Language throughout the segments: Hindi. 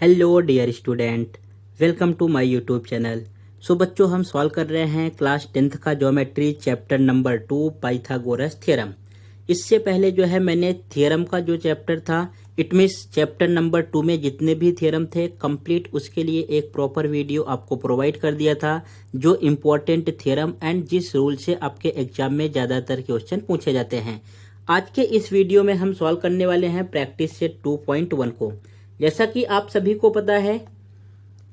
Hello dear student, welcome to my YouTube channel. So बच्चों, हम सॉल्व कर रहे हैं क्लास 10th का geometry chapter number 2 Pythagoras theorem. इससे पहले जो है मैंने थ्योरम का जो चैप्टर था, इट मीन्स चैप्टर नंबर 2 में जितने भी थ्योरम थे कंप्लीट, उसके लिए एक प्रॉपर वीडियो आपको प्रोवाइड कर दिया था, जो इम्पोर्टेंट थ्योरम एंड जिस रूल से आपके एग्जाम में ज़्यादातर क्वेश्चन पूछे जाते हैं। आज के इस वीडियो में हम सॉल्व करने वाले हैं प्रैक्टिस सेट 2.1 को। जैसा कि आप सभी को पता है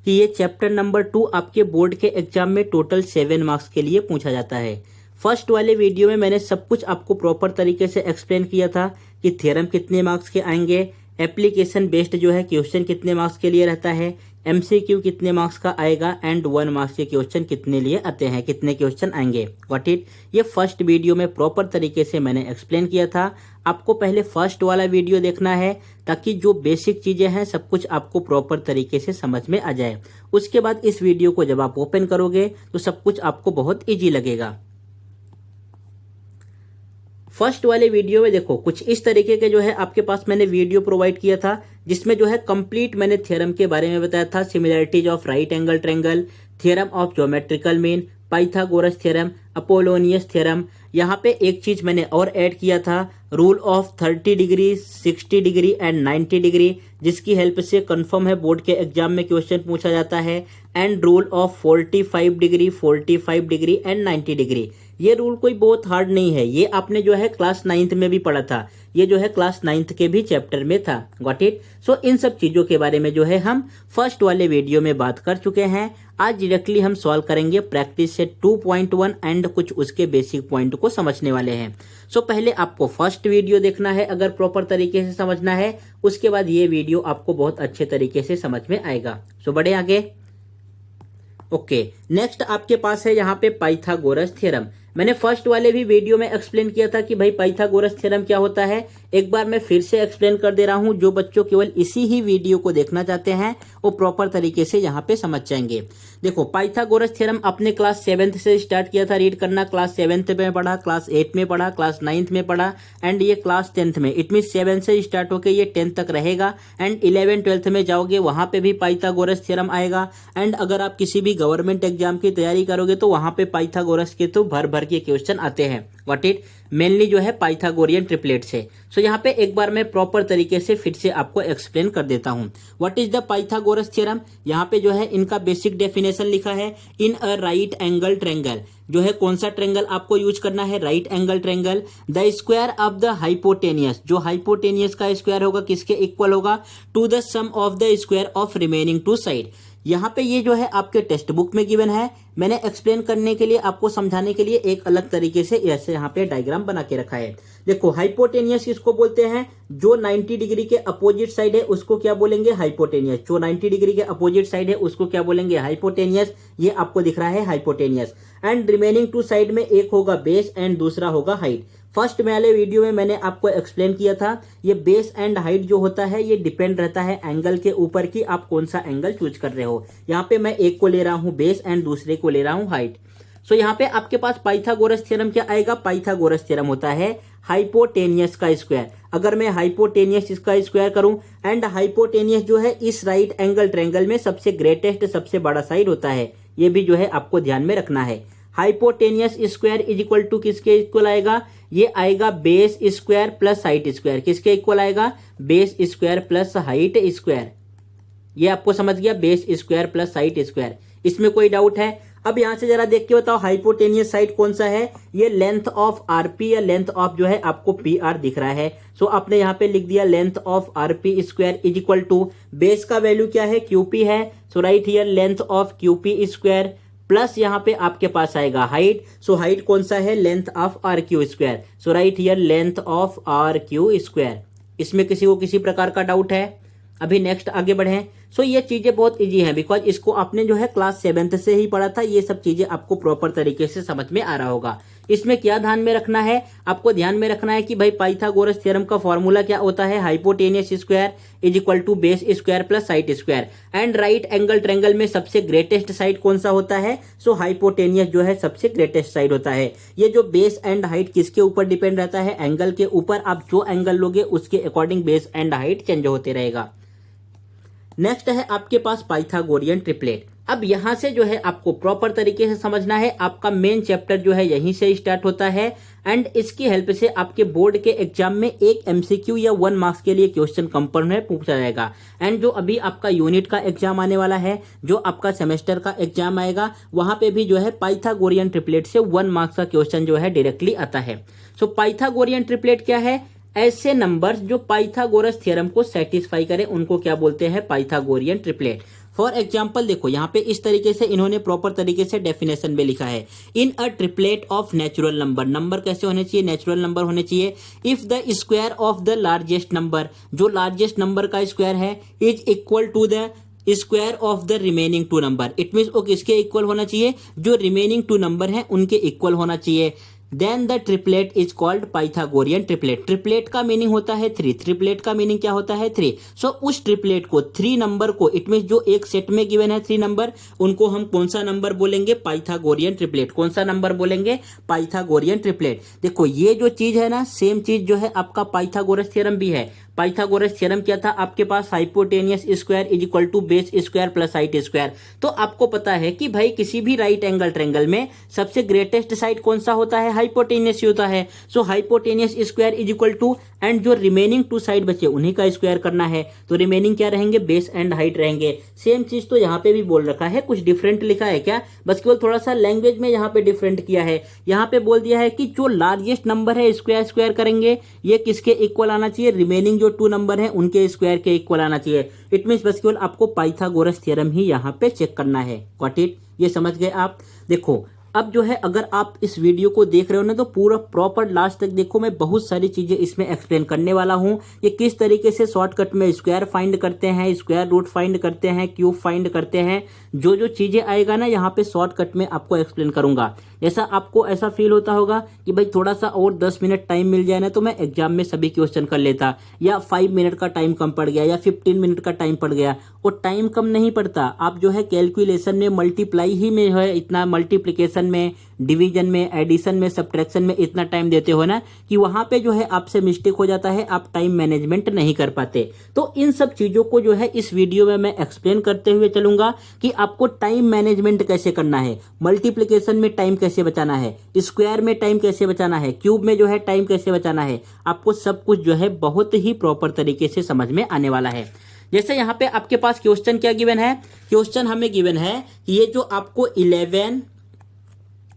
कि ये चैप्टर नंबर 2 आपके बोर्ड के एग्जाम में टोटल 7 मार्क्स के लिए पूछा जाता है। फर्स्ट वाले वीडियो में मैंने सब कुछ आपको प्रॉपर तरीके से एक्सप्लेन किया था कि थ्योरम कितने मार्क्स के आएंगे, एप्लीकेशन बेस्ड जो है क्वेश्चन कितने मार्क्स के लिए रहता है, एमसीक्यू कितने मार्क्स का आएगा एंड 1 मार्क्स के क्वेश्चन कितने लिए आते हैं, कितने क्वेश्चन आएंगे। Got it. ये फर्स्ट वीडियो में प्रॉपर तरीके से मैंने एक्सप्लेन किया था। आपको पहले फर्स्ट वाला वीडियो देखना है ताकि जो बेसिक चीजें हैं सब कुछ आपको प्रॉपर तरीके से समझ में आ जाए। उसके बाद इस वीडियो को जब आप ओपन करोगे तो सब कुछ आपको बहुत ईजी लगेगा। फर्स्ट वाले वीडियो में देखो कुछ इस तरीके के जो है आपके पास मैंने वीडियो प्रोवाइड किया था, जिसमें जो है कंप्लीट मैंने थ्योरम के बारे में बताया था। Similarities of right angle triangle, theorem of geometrical mean, Pythagoras theorem, Apollonius theorem. यहाँ पे एक चीज मैंने और ऐड किया था, rule of 30 degree, 60 degree and 90 degree, जिसकी हेल्प से कंफर्म है बोर्ड के एग्जाम में क्वेश्चन पूछा जाता है। And rule of 45 degree, 45 degree and 90 degree. ये रूल कोई बहुत हार्ड नहीं है, ये आपने जो है क्लास 9th में भी पढ़ा था, ये जो है क्लास 9th के भी चैप्टर में था। Got it. सो इन सब चीजों के बारे में जो है हम फर्स्ट वाले वीडियो में बात कर चुके हैं। आज डायरेक्टली हम सॉल्व करेंगे प्रैक्टिस सेट 2.1 एंड कुछ उसके बेसिक पॉइंट को समझने वाले हैं। सो पहले आपको फर्स्ट वीडियो देखना है अगर प्रॉपर तरीके से समझना है, उसके बाद ये वीडियो आपको बहुत अच्छे तरीके से समझ में आएगा। सो बढ़े आगे। ओके, नेक्स्ट आपके पास है यहाँ पे पाइथागोरस थ्योरम। मैंने फर्स्ट वाले भी वीडियो में एक्सप्लेन किया था कि भाई पाइथागोरस थ्योरम क्या होता है। एक बार मैं फिर से एक्सप्लेन कर दे रहा हूं, जो बच्चों केवल इसी ही वीडियो को देखना चाहते हैं वो प्रॉपर तरीके से यहाँ पे समझ जाएंगे। देखो, पाइथागोरस थ्योरम अपने क्लास 7th से स्टार्ट किया था रीड करना। क्लास 7th में पढ़ा, क्लास 8 में पढ़ा, क्लास 9th में पढ़ा एंड ये क्लास 10th में। इट मीन 7 से स्टार्ट होकर ये 10 तक रहेगा एंड 11 12th में जाओगे वहां पे भी पाइथागोरस थ्योरम आएगा। एंड अगर आप किसी भी गवर्नमेंट एग्जाम की तैयारी करोगे तो वहां पे पाइथागोरस के तो भर भर के क्वेश्चन आते हैं। व्हाट इट, मेनली जो है पाइथागोरियन ट्रिपलेट से। सो यहाँ पे एक बार मैं प्रॉपर तरीके से फिर से आपको एक्सप्लेन कर देता हूँ। What is the Pythagoras theorem. यहाँ पे जो है इनका बेसिक डेफिनेशन लिखा है, in a right angle triangle. जो है कौन सा ट्रायंगल आपको यूज करना है, right angle triangle. The square of the hypotenuse, जो हाइपोटेनियस का स्क्वायर होगा किसके इक्वल होगा, to the sum of the square of remaining two side. यहाँ पे ये जो है आपके टेक्स्ट बुक में गिवन है। मैंने एक्सप्लेन करने के लिए, आपको समझाने के लिए एक अलग तरीके से ऐसे यहाँ पे डायग्राम बना के रखा है। देखो, हाइपोटेनियस किसको बोलते हैं, जो 90 डिग्री के अपोजिट साइड है उसको क्या बोलेंगे, हाइपोटेनियस। जो 90 डिग्री के अपोजिट साइड है उसको क्या बोलेंगे, हाइपोटेनियस। ये आपको दिख रहा है hypotenuse. And remaining two side में एक होगा बेस एंड दूसरा होगा हाइट। फर्स्ट वाले वीडियो में मैंने आपको एक्सप्लेन किया था, ये बेस एंड हाइट जो होता है ये डिपेंड रहता है एंगल के ऊपर कि आप कौन सा एंगल चूज कर रहे हो। यहाँ पे मैं एक को ले रहा हूँ बेस एंड दूसरे को ले रहा हूँ हाइट। सो यहाँ पे आपके पास पाइथागोरस थ्योरम क्या आएगा, पाइथागोरस थ्योरम होता है हाइपोटेनियस का स्क्वायर। अगर मैं हाइपोटेनियस इसका स्क्वायर करूं एंड हाइपोटेनियस जो है इस राइट एंगल ट्रायंगल में सबसे ग्रेटेस्ट, सबसे बड़ा साइड होता है, ये भी जो है आपको ध्यान में रखना है। Hypotenuse square is equal to किसके इक्वल आएगा, ये आएगा base square plus height square. किसके इक्वल आएगा, base square plus height square. ये आपको समझ गया, base square plus height square. इसमें कोई डाउट है। अब यहां से जरा देख के बताओ हाइपोटेनियस साइड कौन सा है, ये लेंथ ऑफ आरपी या लेंथ ऑफ जो है आपको पी आर दिख रहा है। सो आपने यहाँ पे लिख दिया length of RP square is equal to, base का वैल्यू क्या है, क्यूपी है। So right here length of QP square plus यहाँ पे आपके पास आएगा हाइट। सो हाइट कौन सा है, length of R Q square. So right here length of R Q square. इसमें किसी को किसी प्रकार का डाउट है? अभी नेक्स्ट आगे बढ़े। सो ये चीजें बहुत इजी हैं बिकॉज इसको आपने जो है क्लास 7th से ही पढ़ा था। ये सब चीजें आपको प्रॉपर तरीके से समझ में आ रहा होगा। इसमें क्या ध्यान में रखना है, आपको ध्यान में रखना है कि भाई पाइथागोरस थ्योरम का फॉर्मूला क्या होता है, hypotenuse square is equal to base square plus height square. And right angle triangle में सबसे ग्रेटेस्ट साइड कौन सा होता है, सो हाइपोटेनियस जो है सबसे ग्रेटेस्ट साइड होता है। ये जो बेस एंड हाइट किसके ऊपर डिपेंड रहता है, एंगल के ऊपर। आप जो एंगल लोगे उसके according base and height change होते रहेगा। नेक्स्ट है आपके पास पाइथागोरियन ट्रिपलेट। अब यहाँ से जो है आपको प्रॉपर तरीके से समझना है, आपका मेन चैप्टर जो है यहीं से स्टार्ट होता है एंड इसकी हेल्प से आपके बोर्ड के एग्जाम में एक एमसीक्यू या 1 मार्क्स के लिए क्वेश्चन कंफर्म में पूछा जाएगा। एंड जो अभी आपका यूनिट का एग्जाम आने वाला है, जो आपका सेमेस्टर का एग्जाम आएगा, वहां पे भी जो है पाइथागोरियन ट्रिपलेट से 1 मार्क्स का क्वेश्चन जो है डायरेक्टली आता है। सो पाइथागोरियन ट्रिपलेट क्या है? ऐसे नंबर्स जो पाइथागोरस थ्योरम को सेटिस्फाई करें उनको क्या बोलते हैं? Pythagorean triplet. फॉर एग्जाम्पल देखो यहाँ पे इस तरीके से इन्होंने प्रॉपर तरीके से डेफिनेशन में लिखा है, in a triplet of natural number. Number कैसे होने चाहिए? नेचुरल नंबर होने चाहिए। If the square of the largest number, जो लार्जेस्ट नंबर का स्क्वायर है, is equal to the square of the remaining 2 नंबर। इट मीन्स वो किसके इक्वल होना चाहिए? जो रिमेनिंग 2 नंबर है उनके इक्वल होना चाहिए। Then the triplet is called Pythagorean triplet. Triplet का मीनिंग होता है 3। ट्रिपलेट का मीनिंग क्या होता है? 3। सो उस ट्रिपलेट को 3 नंबर को, इट मीन जो एक सेट में गिवन है 3 नंबर, उनको हम कौन सा नंबर बोलेंगे? Pythagorean triplet. कौन सा नंबर बोलेंगे? Pythagorean triplet. देखो ये जो चीज है ना, सेम चीज जो है आपका पाइथागोरस थ्योरम भी है। पाइथागोरस थ्योरम क्या था आपके पास? Hypotenuse square is equal to base square plus height square. तो आपको पता है कि भाई किसी भी राइट एंगल ट्रायंगल में सबसे ग्रेटेस्ट साइड कौन सा होता है? हाइपोटेनियस होता है। So hypotenuse square is equal to, and जो रिमेनिंग 2 साइड बचे उन्हीं का स्क्वायर करना है, तो रिमेनिंग क्या रहेंगे? बेस एंड हाइट रहेंगे। सेम चीज तो यहाँ पे भी बोल रखा है, कुछ डिफरेंट लिखा है क्या? बस केवल थोड़ा सा लैंग्वेज में यहाँ पे डिफरेंट किया है। यहाँ पे बोल दिया है कि जो लार्जेस्ट नंबर है स्क्वायर स्क्वायर करेंगे, ये किसके इक्वल आना चाहिए? रिमेनिंग जो 2 नंबर है उनके स्क्वायर के इक्वल आना चाहिए। इट मीन्स बस केवल आपको पाइथागोरस थ्योरम ही यहाँ पे चेक करना है। Got it? ये समझ गए आप? देखो अब जो है अगर आप इस वीडियो को देख रहे हो ना, तो पूरा प्रॉपर लास्ट तक देखो। मैं बहुत सारी चीजें इसमें एक्सप्लेन करने वाला हूं। ये किस तरीके से शॉर्टकट में स्क्वायर फाइंड करते हैं, स्क्वायर रूट फाइंड करते हैं, क्यूब फाइंड करते हैं, जो जो चीजें आएगा ना यहाँ पे शॉर्टकट में आपको एक्सप्लेन करूंगा। जैसा आपको ऐसा फील होता होगा कि भाई थोड़ा सा और 10 मिनट टाइम मिल जाए ना तो मैं एग्जाम में सभी क्वेश्चन कर लेता, या 5 मिनट का टाइम कम पड़ गया, या 15 मिनट का टाइम पड़ गया। और टाइम कम नहीं पड़ता, आप जो है कैलकुलेशन में, मल्टीप्लाई ही में है इतना, मल्टीप्लिकेशन में, डिवीजन में, एडिशन में, सब्ट्रैक्शन में इतना टाइम देते हो ना कि वहां पे जो है आपसे मिस्टेक हो जाता है, आप टाइम मैनेजमेंट नहीं कर पाते। तो इन सब चीजों को जो है इस वीडियो में मैं एक्सप्लेन करते हुए चलूंगा कि आपको टाइम मैनेजमेंट कैसे करना है, मल्टीप्लिकेशन में टाइम कैसे बचाना है, स्क्वायर में टाइम कैसे बचाना है, क्यूब में जो है टाइम कैसे बचाना है। आपको सब कुछ जो है बहुत ही प्रॉपर तरीके से समझ में आने वाला है। जैसे यहाँ पे आपके पास क्वेश्चन क्या गिवन है? क्वेश्चन हमें गिवन है कि ये जो आपको 11,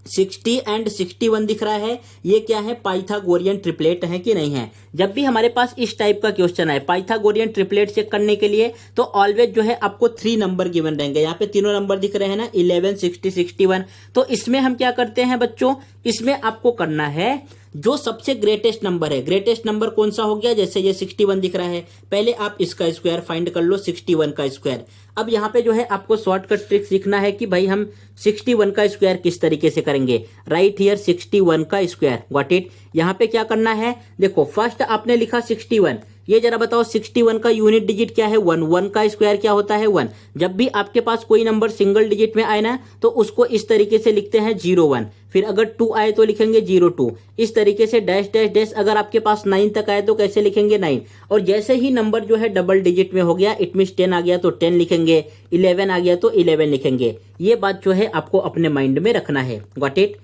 60 एंड 61 दिख रहा है, ये क्या है? पाइथागोरियन ट्रिपलेट है कि नहीं है? जब भी हमारे पास इस टाइप का क्वेश्चन आए पाइथागोरियन ट्रिपलेट चेक करने के लिए, तो ऑलवेज जो है आपको 3 नंबर गिवन रहेंगे। यहाँ पे तीनों नंबर दिख रहे हैं ना, 11, 60, 61। तो इसमें हम क्या करते हैं बच्चों? इसमें आपको करना है जो सबसे ग्रेटेस्ट नंबर है। ग्रेटेस्ट नंबर कौन सा हो गया? जैसे ये 61 दिख रहा है, पहले आप इसका स्क्वायर फाइंड कर लो, 61 का स्क्वायर। अब यहाँ पे जो है आपको शॉर्टकट ट्रिक सीखना है कि भाई हम 61 का स्क्वायर किस तरीके से करेंगे। राइट हियर 61 का स्क्वायर। Got it? यहाँ पे क्या करना है? देखो फर्स्ट आपने लिखा 61, ये जरा बताओ 61 का यूनिट डिजिट क्या है? 1। 1 का स्क्वायर क्या होता है? 1। जब भी आपके पास कोई नंबर सिंगल डिजिट में आए ना, तो उसको इस तरीके से लिखते हैं 01। फिर अगर 2 आए तो लिखेंगे 02। इस तरीके से डैश डैश डैश। अगर आपके पास 9 तक आए तो कैसे लिखेंगे? 9। और जैसे ही नंबर जो है डबल डिजिट में हो गया, इट मीन्स 10 आ गया तो 10 लिखेंगे, 11 आ गया तो 11 लिखेंगे। ये बात जो है आपको अपने माइंड में रखना है। Got it?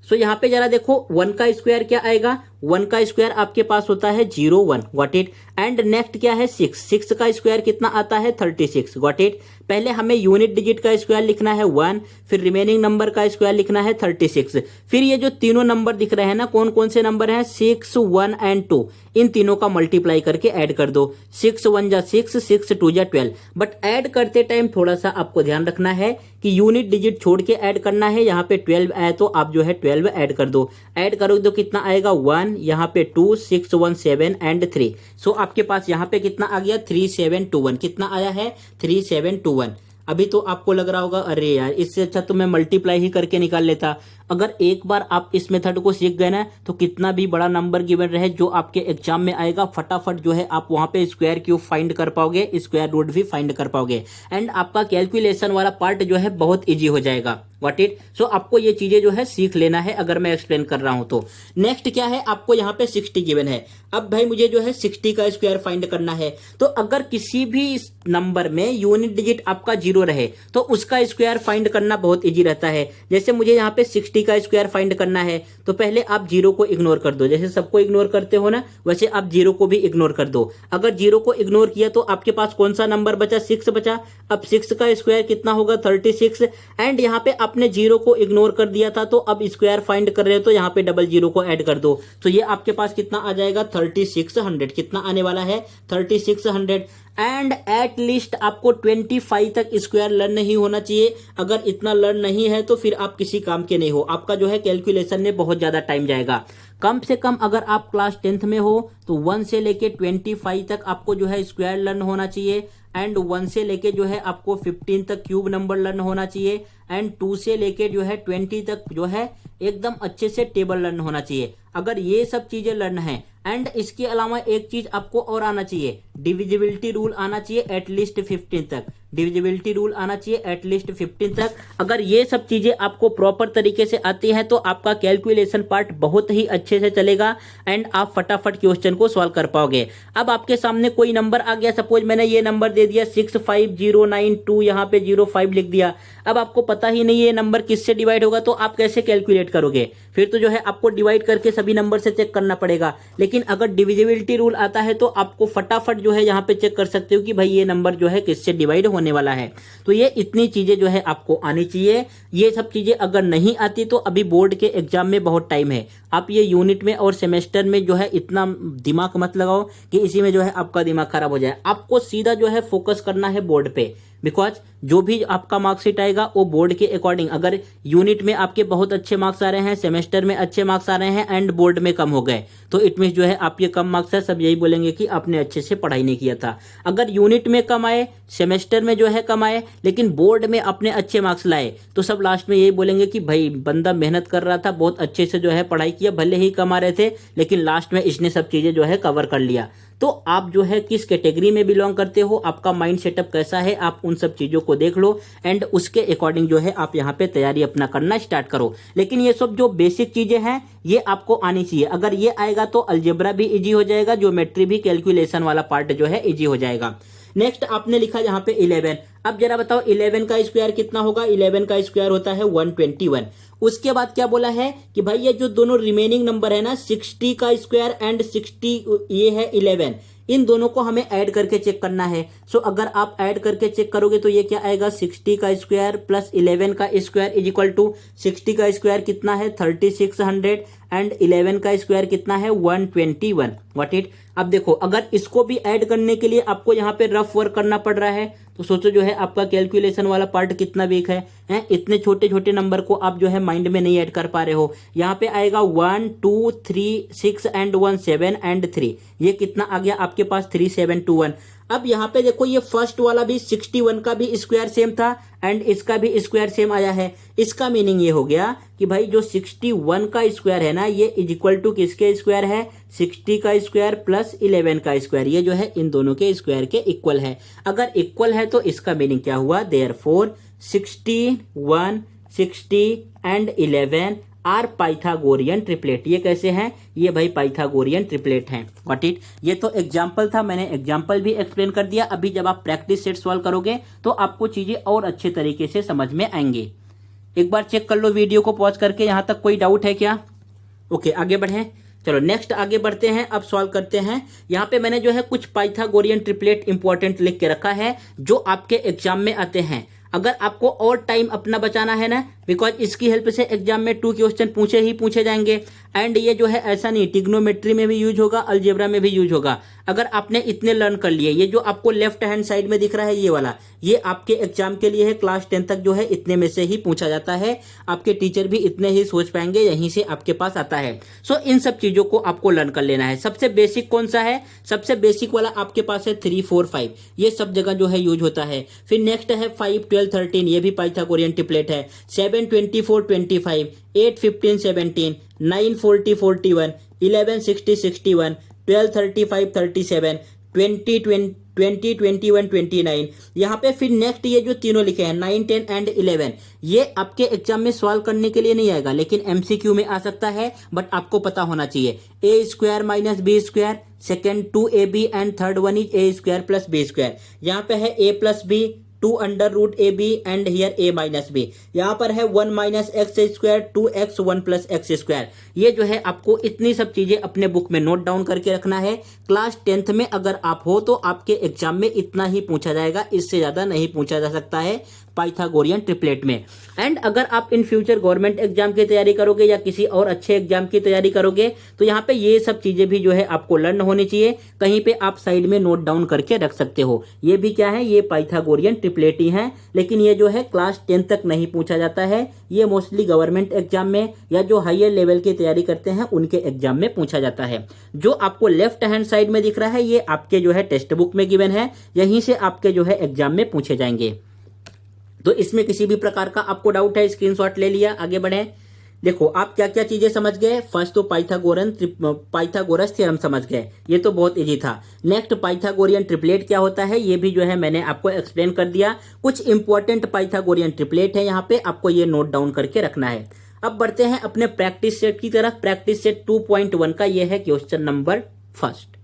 सो यहाँ पे जरा देखो 1 का स्क्वायर क्या आएगा? 1 का स्क्वायर आपके पास होता है 01। Got it? एंड नेक्स्ट क्या है? 6। 6 का स्क्वायर कितना आता है? 36। Got it? पहले हमें यूनिट डिजिट का स्क्वायर लिखना है 1, फिर रिमेनिंग नंबर का स्क्वायर लिखना है 36। फिर ये जो तीनों नंबर दिख रहे हैं ना, कौन कौन से नंबर हैं? 6, 1 एंड 2। इन तीनों का मल्टीप्लाई करके ऐड कर दो। 6 1 जा 6, 6 2 जा 12। बट ऐड करते टाइम थोड़ा सा आपको ध्यान रखना है कि यूनिट डिजिट छोड़ के ऐड करना है। यहाँ पे 12 आए तो आप जो है 12 ऐड कर दो। ऐड करोगे तो कितना आएगा? 1, यहाँ पे 2, 6 1 7 एंड 3। सो आपके पास यहाँ पे कितना आ गया? 3721। कितना आया है? 3721। अभी तो आपको लग रहा होगा अरे यार इससे अच्छा तो मैं मल्टीप्लाई ही करके निकाल लेता। अगर एक बार आप इस मेथड को सीख गए ना तो कितना भी बड़ा नंबर गिवन रहे जो आपके एग्जाम में आएगा फटाफट जो है आप वहां पे स्क्वायर क्यूब फाइंड कर पाओगे, स्क्वायर रूट भी फाइंड कर पाओगे एंड आपका कैलकुलेशन वाला पार्ट जो है बहुत ईजी हो जाएगा। व्हाट इट सो आपको ये चीजें जो है सीख लेना है अगर मैं एक्सप्लेन कर रहा हूं तो। नेक्स्ट क्या है, आपको यहाँ पे 60 गिवन है। अब भाई मुझे जो है 60 का स्क्वायर फाइंड करना है। तो अगर किसी भी नंबर में यूनिट डिजिट आपका 0 रहे तो उसका स्क्वायर फाइंड करना बहुत इजी रहता है। जैसे मुझे यहाँ पे 60 का स्क्वायर फाइंड करना है तो पहले आप 0 को इग्नोर कर दो, जैसे सबको इग्नोर करते हो ना वैसे आप 0 को भी इग्नोर कर दो। अगर 0 को इग्नोर किया तो आपके पास कौन सा नंबर बचा, 6 बचा। अब 6 का स्क्वायर कितना होगा 36 एंड यहाँ पे आपने 0 को इग्नोर कर दिया था तो अब स्क्वायर फाइंड कर रहे हो तो यहाँ पे डबल 0 को ऐड कर दो तो ये आपके पास कितना आ जाएगा 3600। कितना आने वाला है 3600 एंड एट लीस्ट आपको 25 तक स्क्वायर लर्न नहीं होना चाहिए। अगर इतना लर्न नहीं है तो फिर आप किसी काम के नहीं हो, आपका जो है कैलकुलेशन में बहुत ज्यादा टाइम जाएगा। कम से कम अगर आप क्लास 10th में हो तो 1 से लेके 25 तक आपको जो है स्क्वायर लर्न होना चाहिए एंड 1 से लेके जो है आपको 15 तक क्यूब नंबर लर्न होना चाहिए एंड 2 से लेके जो है 20 तक जो है एकदम अच्छे से टेबल लर्न होना चाहिए। अगर ये सब चीजें लर्न है एंड इसके अलावा एक चीज आपको और आना चाहिए, डिविजिबिलिटी रूल आना चाहिए एटलीस्ट 15 तक। डिविजिबिलिटी रूल आना चाहिए एटलीस्ट 15 तक। अगर ये सब चीजें आपको प्रॉपर तरीके से आती हैं तो आपका कैलकुलेशन पार्ट बहुत ही अच्छे से चलेगा एंड आप फटाफट क्वेश्चन को सॉल्व कर पाओगे। अब आपके सामने कोई नंबर आ गया, सपोज मैंने ये नंबर दे दिया 65092, यहाँ पे 05 लिख दिया। अब आपको पता ही नहीं ये नंबर किससे डिवाइड होगा तो आप कैसे कैलकुलेट करोगे, फिर तो जो है आपको डिवाइड करके सभी नंबर से चेक करना पड़ेगा। लेकिन अगर डिविजिबिलिटी रूल आता है तो आपको फटाफट जो है यहाँ पे चेक कर सकते हो कि भाई ये नंबर जो है किससे डिवाइड होने वाला है। तो ये इतनी चीजें जो है आपको आनी चाहिए। ये सब चीजें अगर नहीं आती तो अभी बोर्ड के एग्जाम में बहुत टाइम है। आप ये यूनिट में और सेमेस्टर में जो है इतना दिमाग मत लगाओ कि इसी में जो है आपका दिमाग खराब हो जाए। आपको सीधा जो है फोकस करना है बोर्ड पे, बिकॉज जो भी आपका मार्कशीट आएगा वो बोर्ड के अकॉर्डिंग, अगर यूनिट में आपके बहुत अच्छे मार्क्स आ रहे हैं, सेमेस्टर में अच्छे मार्क्स आ रहे हैं एंड बोर्ड में कम हो गए तो इट मींस जो है आपके कम मार्क्स है, सब यही बोलेंगे कि आपने अच्छे से पढ़ाई नहीं किया था। अगर यूनिट में कम आए, सेमेस्टर में जो है कम आए लेकिन बोर्ड में अपने अच्छे मार्क्स लाए तो सब लास्ट में यही बोलेंगे कि भाई बंदा मेहनत कर रहा था, बहुत अच्छे से जो है पढ़ाई किया, भले ही कम आ रहे थे लेकिन लास्ट में इसने सब चीजें जो है कवर कर लिया। तो आप जो है किस कैटेगरी में बिलोंग करते हो, आपका माइंड सेटअप कैसा है, आप उन सब चीजों को देख लो एंड उसके अकॉर्डिंग जो है आप यहाँ पे तैयारी अपना करना स्टार्ट करो। लेकिन ये सब जो बेसिक चीजें हैं ये आपको आनी चाहिए। अगर ये आएगा तो अलजेब्रा भी इजी हो जाएगा, ज्योमेट्री भी, कैलकुलेशन वाला पार्ट जो है इजी हो जाएगा। नेक्स्ट आपने लिखा यहाँ पे 11। अब जरा बताओ 11 का स्क्वायर कितना होगा। 11 का स्क्वायर होता है 121। उसके बाद क्या बोला है कि भाई ये जो दोनों रिमेनिंग नंबर है ना 60 का स्क्वायर एंड 60 ये है 11, इन दोनों को हमें ऐड करके चेक करना है। सो अगर आप ऐड करके चेक करोगे तो ये क्या आएगा 60 का स्क्वायर प्लस 11 का स्क्वायर इज इक्वल टू 60 का स्क्वायर कितना है 3600 एंड 11 का स्क्वायर कितना है 121। What it. अब देखो अगर इसको भी ऐड करने के लिए आपको यहाँ पे रफ वर्क करना पड़ रहा है तो सोचो जो है आपका कैलकुलेशन वाला पार्ट कितना वीक है, इतने छोटे छोटे नंबर को आप जो है माइंड में नहीं ऐड कर पा रहे हो। यहाँ पे आएगा 1 2 3 6 एंड 1 7 एंड 3, ये कितना आ गया आपके पास 3721। अब यहाँ पे देखो ये फर्स्ट वाला भी 61 का भी स्क्वायर सेम था एंड इसका भी स्क्वायर सेम आया है। इसका मीनिंग ये हो गया कि भाई जो 61 का स्क्वायर है ना ये इज इक्वल टू किसके स्क्वायर है 60 का स्क्वायर प्लस 11 का स्क्वायर, ये जो है इन दोनों के स्क्वायर के इक्वल है। अगर इक्वल है तो इसका मीनिंग क्या हुआ, therefore 61 60 and 11 are Pythagorean triplet. ये कैसे हैं, ये भाई पाइथागोरियन ट्रिपलेट हैं। What it. ये तो एग्जाम्पल था, मैंने एग्जाम्पल भी एक्सप्लेन कर दिया। अभी जब आप प्रैक्टिस सेट सॉल्व करोगे तो आपको चीजें और अच्छे तरीके से समझ में आएंगे। एक बार चेक कर लो वीडियो को पॉज करके, यहां तक कोई डाउट है क्या। ओके आगे बढ़े, चलो नेक्स्ट आगे बढ़ते हैं। अब सॉल्व करते हैं। यहाँ पे मैंने जो है कुछ पाइथागोरियन ट्रिपलेट इंपॉर्टेंट लिख के रखा है जो आपके एग्जाम में आते हैं। अगर आपको और टाइम अपना बचाना है ना बिकॉज इसकी हेल्प से एग्जाम में 2 क्वेश्चन पूछे ही पूछे जाएंगे। एंड ये जो है ऐसा नहीं, ट्रिग्नोमेट्री में भी यूज होगा, अलजेब्रा में भी यूज होगा। अगर आपने इतने लर्न कर लिए, ये जो आपको लेफ्ट हैंड साइड में दिख रहा है ये वाला, ये आपके एग्जाम के लिए है। क्लास 10 तक जो है इतने में से ही पूछा जाता है, आपके टीचर भी इतने ही सोच पाएंगे, यहीं से आपके पास आता है। सो इन सब चीजों को आपको लर्न कर लेना है। सबसे बेसिक कौन सा है? सबसे बेसिक वाला आपके पास है 3, 4, 5, ये सब जगह जो है यूज होता है। फिर नेक्स्ट है 5, 12, 13, ये भी पाइथागोरियन ट्रिपलेट है। 7, 24, 25, 8, 15, 17, 9, 40, 41, 11, 60, 61, 12, 35, 37, 20, 21, 29। यहाँ पे फिर नेक्स्ट ये जो तीनों लिखे हैं 9, 10 एंड 11, ये आपके एग्जाम में सॉल्व करने के लिए नहीं आएगा, लेकिन एमसीक्यू में आ सकता है। बट आपको पता होना चाहिए a² minus b², second 2ab and third one is a² plus b²। यहाँ पे है a plus b, 2 under root A B and here a minus B. यहाँ पर है 1 minus x², 2x 1 plus x²। ये जो है आपको इतनी सब चीजें अपने बुक में नोट डाउन करके रखना है। क्लास 10th में अगर आप हो तो आपके एग्जाम में इतना ही पूछा जाएगा, इससे ज्यादा नहीं पूछा जा सकता है पाइथागोरियन ट्रिपलेट में। एंड अगर आप इन फ्यूचर गवर्नमेंट एग्जाम की तैयारी करोगे या किसी और अच्छे एग्जाम की तैयारी करोगे तो यहाँ पे ये सब चीजें भी जो है आपको लर्न होनी चाहिए। कहीं पे आप साइड में नोट डाउन करके रख सकते हो। ये भी क्या है? ये पाइथागोरियन ट्रिपलेट ही है, लेकिन ये जो है क्लास 10 तक नहीं पूछा जाता है। ये मोस्टली गवर्नमेंट एग्जाम में या जो हायर लेवल की तैयारी करते हैं उनके एग्जाम में पूछा जाता है। जो आपको लेफ्ट हैंड साइड में दिख रहा है ये आपके जो है टेक्स्ट बुक में गिवन है, यहीं से आपके जो है एग्जाम में पूछे जाएंगे। तो इसमें किसी भी प्रकार का आपको डाउट है, स्क्रीनशॉट ले लिया, आगे बढ़े। देखो आप क्या क्या चीजें समझ गए। फर्स्ट तो पाइथागोरस थ्योरम समझ गए, ये तो बहुत इजी था। नेक्स्ट पाइथागोरियन ट्रिपलेट क्या होता है ये भी जो है मैंने आपको एक्सप्लेन कर दिया। कुछ इंपॉर्टेंट पाइथागोरियन ट्रिपलेट है यहाँ पे, आपको ये नोट डाउन करके रखना है। अब बढ़ते हैं अपने प्रैक्टिस सेट की तरफ। प्रैक्टिस सेट 2.1 का ये है क्वेश्चन नंबर फर्स्ट।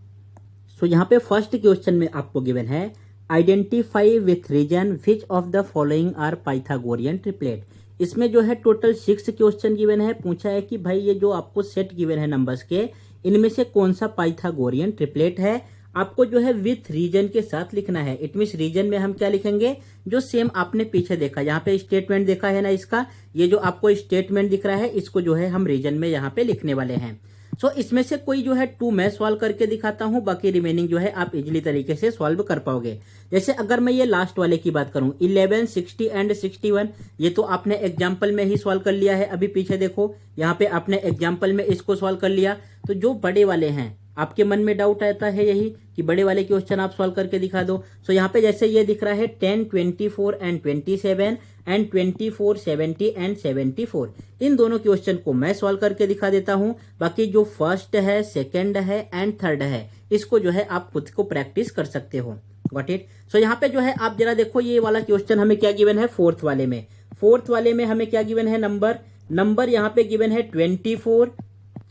सो यहाँ पे फर्स्ट क्वेश्चन में आपको गिवन है identify with reason which of the following are Pythagorean triplet. इसमें जो है टोटल 6 क्वेश्चन गिवन है। पूछा है कि भाई ये जो आपको सेट गिवन है नंबर्स के, इनमें से कौन सा पाइथागोरियन ट्रिपलेट है। आपको जो है विथ रीजन के साथ लिखना है। इट मीन्स रीजन में हम क्या लिखेंगे? जो सेम आपने पीछे देखा, यहाँ पे स्टेटमेंट देखा है ना इसका, ये जो आपको स्टेटमेंट दिख रहा है इसको जो है हम रीजन में यहाँ पे लिखने वाले हैं। सो इसमें से कोई जो है 2 मैं सॉल्व करके दिखाता हूं, बाकी रिमेनिंग जो है आप इजीली तरीके से सॉल्व कर पाओगे। जैसे अगर मैं ये लास्ट वाले की बात करूं 11, 60 एंड 61, ये तो आपने एग्जाम्पल में ही सॉल्व कर लिया है। अभी पीछे देखो, यहाँ पे आपने एग्जाम्पल में इसको सॉल्व कर लिया। तो जो बड़े वाले हैं आपके मन में डाउट आता है यही कि बड़े वाले क्वेश्चन आप सॉल्व करके दिखा दो। सो यहाँ पे जैसे ये दिख रहा है 10, 24 एंड 27 एंड 24, 70 एंड 74, इन दोनों क्वेश्चन को मैं सॉल्व करके दिखा देता हूँ। बाकी जो फर्स्ट है, सेकंड है एंड थर्ड है, इसको जो है आप खुद को प्रैक्टिस कर सकते हो। Got it. सो यहाँ पे जो है आप जरा देखो, ये वाला क्वेश्चन हमें क्या गिवन है फोर्थ वाले में। फोर्थ वाले में हमें क्या गिवन है? नंबर यहाँ पे गिवन है 24,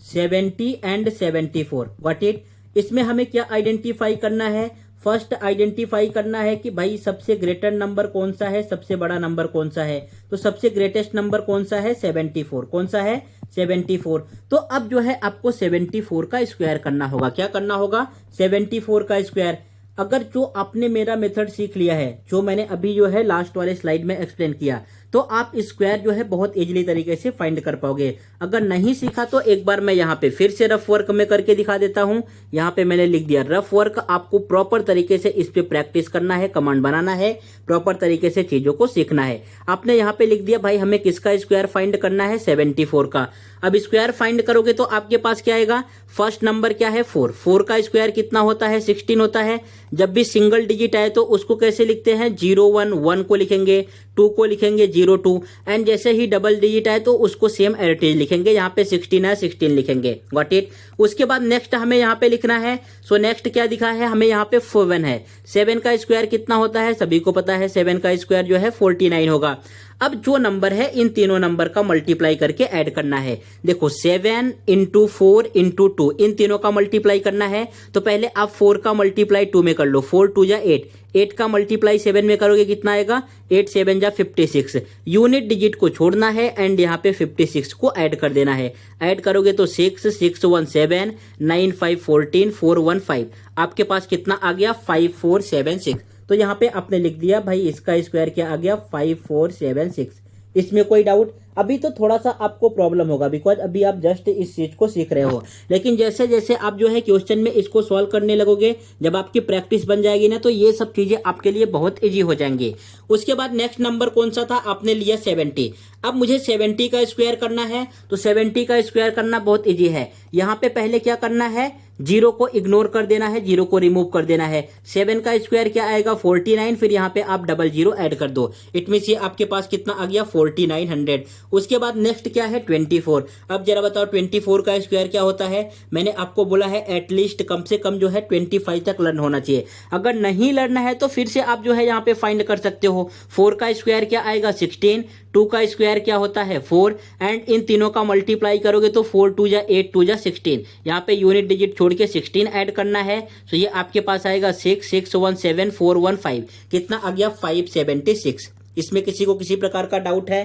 70 एंड 74। Got it. इसमें हमें क्या आइडेंटिफाई करना है? फर्स्ट आइडेंटिफाई करना है कि भाई सबसे ग्रेटर नंबर कौन सा है, सबसे बड़ा नंबर कौन सा है। तो सबसे ग्रेटेस्ट नंबर कौन सा है? 74। कौन सा है? 74। तो अब जो है आपको 74 का स्क्वायर करना होगा। क्या करना होगा? 74 का स्क्वायर। अगर जो आपने मेरा मेथड सीख लिया है, जो मैंने अभी जो है लास्ट वाले स्लाइड में एक्सप्लेन किया, तो आप स्क्वायर जो है बहुत इजीली तरीके से फाइंड कर पाओगे। अगर नहीं सीखा तो एक बार मैं यहाँ पे फिर से रफ वर्क में करके दिखा देता हूँ। यहाँ पे मैंने लिख दिया रफ वर्क। आपको प्रॉपर तरीके से इस पे प्रैक्टिस करना है, कमांड बनाना है, प्रॉपर तरीके से चीजों को सीखना है। आपने यहाँ पे लिख दिया भाई हमें किसका स्क्वायर फाइंड करना है? 74 का। अब स्क्वायर फाइंड करोगे तो आपके पास क्या आएगा? फर्स्ट नंबर क्या है? 4। 4 का स्क्वायर कितना होता है? 16 होता है। जब भी सिंगल डिजिट आए तो उसको कैसे लिखते हैं? 0, 1, 1 को लिखेंगे, 2 को लिखेंगे 0, 2, एंड जैसे ही डबल डिजिट आए तो उसको सेम एडिटिव लिखेंगे। यहाँ पे 16 है, 16 लिखेंगे। Got it. उसके बाद नेक्स्ट हमें यहाँ पे लिखना है। सो नेक्स्ट क्या दिखा है हमें? यहाँ पे 7 है। 7 का स्क्वायर कितना होता है? सभी को पता है 7 का स्क्वायर जो है 49 होगा। अब जो नंबर है इन तीनों नंबर का मल्टीप्लाई करके ऐड करना है। देखो 7 इंटू 4 इंटू 2, इन तीनों का मल्टीप्लाई करना है। तो पहले आप 4 का मल्टीप्लाई 2 में कर लो। 4 2 जा 8, 8 का मल्टीप्लाई 7 में करोगे कितना आएगा? 8 7 जा 56। यूनिट डिजिट को छोड़ना है एंड यहाँ पे 56 को ऐड कर देना है। ऐड करोगे तो 6 6 1 7 9 5 14 4 1 5, आपके पास कितना आ गया? 5 4 7 6। तो यहाँ पे आपने लिख दिया भाई इसका स्क्वायर क्या आ गया? 5 4 7 6। इसमें कोई डाउट? अभी तो थोड़ा सा आपको प्रॉब्लम होगा बिकॉज अभी आप जस्ट इस चीज को सीख रहे हो, लेकिन जैसे जैसे आप जो है क्वेश्चन में इसको सॉल्व करने लगोगे, जब आपकी प्रैक्टिस बन जाएगी ना, तो ये सब चीजें आपके लिए बहुत इजी हो जाएंगी। उसके बाद नेक्स्ट नंबर कौन सा था? आपने लिया 70। अब मुझे 70 का स्क्वायर करना है, तो 70 का स्क्वायर करना बहुत इजी है। यहाँ पे पहले क्या करना है, जीरो को इग्नोर कर देना है, जीरो को रिमूव कर देना है। 7 का स्क्वायर क्या आएगा? 49। फिर यहाँ पे आप डबल जीरो ऐड कर दो, इट मीन्स ये आपके पास कितना आ गया? 4900। उसके बाद नेक्स्ट क्या है? 24। अब जरा बताओ 24 का स्क्वायर क्या होता है? मैंने आपको बोला है एटलीस्ट कम से कम जो है 25 तक लर्न होना चाहिए। अगर नहीं लर्न है तो फिर से आप जो है यहाँ पे फाइंड कर सकते हो। 4 का स्क्वायर क्या आएगा? 16। 2 का स्क्वायर क्या होता है? 4। एंड इन तीनों का मल्टीप्लाई करोगे तो 4 2 जा 8 2 जा 16। यहाँ पे यूनिट डिजिट छोड़ के 16 ऐड करना है, तो ये आपके पास आएगा 6 6 1 7 4 1 5। कितना आ गया? 576। इसमें किसी को किसी प्रकार का डाउट है?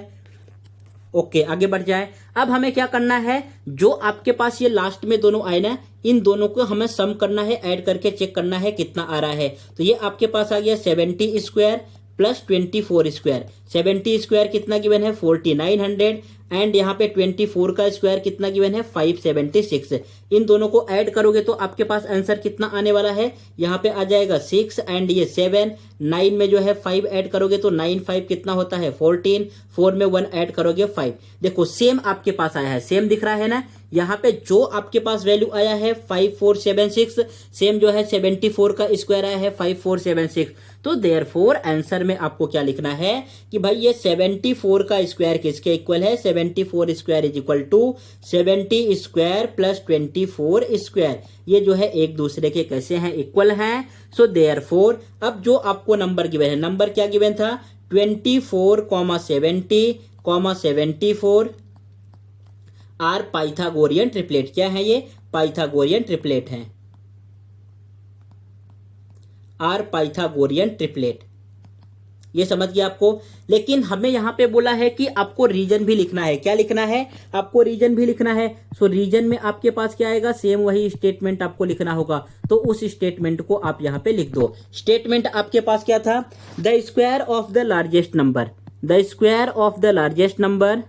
ओके, आगे बढ़ जाए। अब हमें क्या करना है, जो आपके पास ये लास्ट में दोनों आए ना, इन दोनों को हमें सम करना है, ऐड करके चेक करना है कितना आ रहा है। तो ये आपके पास आ गया 70 स्क्वायर प्लस 24 स्क्वायर। 70 स्क्वायर कितना गिवन है? 4900। एंड यहाँ पे 24 का स्क्वायर कितना गिवन है? 576। इन दोनों को ऐड करोगे तो आपके पास आंसर कितना आने वाला है? यहाँ पे आ जाएगा 6 एंड ये 7। 9 में जो है 5 ऐड करोगे तो 9 5 कितना होता है? 14। 4 में 1 ऐड करोगे 5। देखो सेम आपके पास आया है, सेम दिख रहा है ना। यहाँ पे जो आपके पास वैल्यू आया है 5476, सेम जो है 74 का स्क्वायर आया है 5476। तो देयरफॉर आंसर में आपको क्या लिखना है कि भाई ये 74 का स्क्वायर किसके इक्वल है? 74 square is equal to 70 square plus 24 square. ये जो है एक दूसरे के कैसे हैं? इक्वल हैं। सो देयरफॉर अब जो आपको नंबर गिवन है, नंबर क्या गिवन था? 24, 70, 74 आर पाइथागोरियन ट्रिपलेट। क्या है ये? पाइथागोरियन ट्रिपलेट है, आर पाइथागोरियन ट्रिपलेट। ये समझ गया आपको। लेकिन हमें यहां पे बोला है कि आपको रीजन भी लिखना है। क्या लिखना है? आपको रीजन भी लिखना है। सो रीजन में आपके पास क्या आएगा? सेम वही स्टेटमेंट आपको लिखना होगा। तो उस स्टेटमेंट को आप यहां पे लिख दो। स्टेटमेंट आपके पास क्या था? The square of the largest number, the square of the largest number,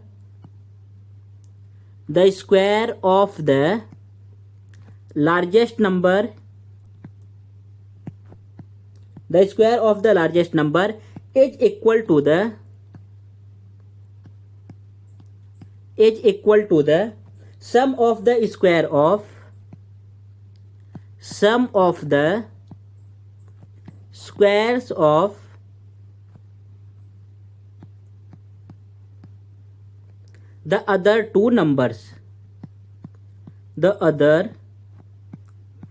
the square of the largest number, the square of the largest number is equal to the sum of the square of sum of the squares of the other two numbers, the other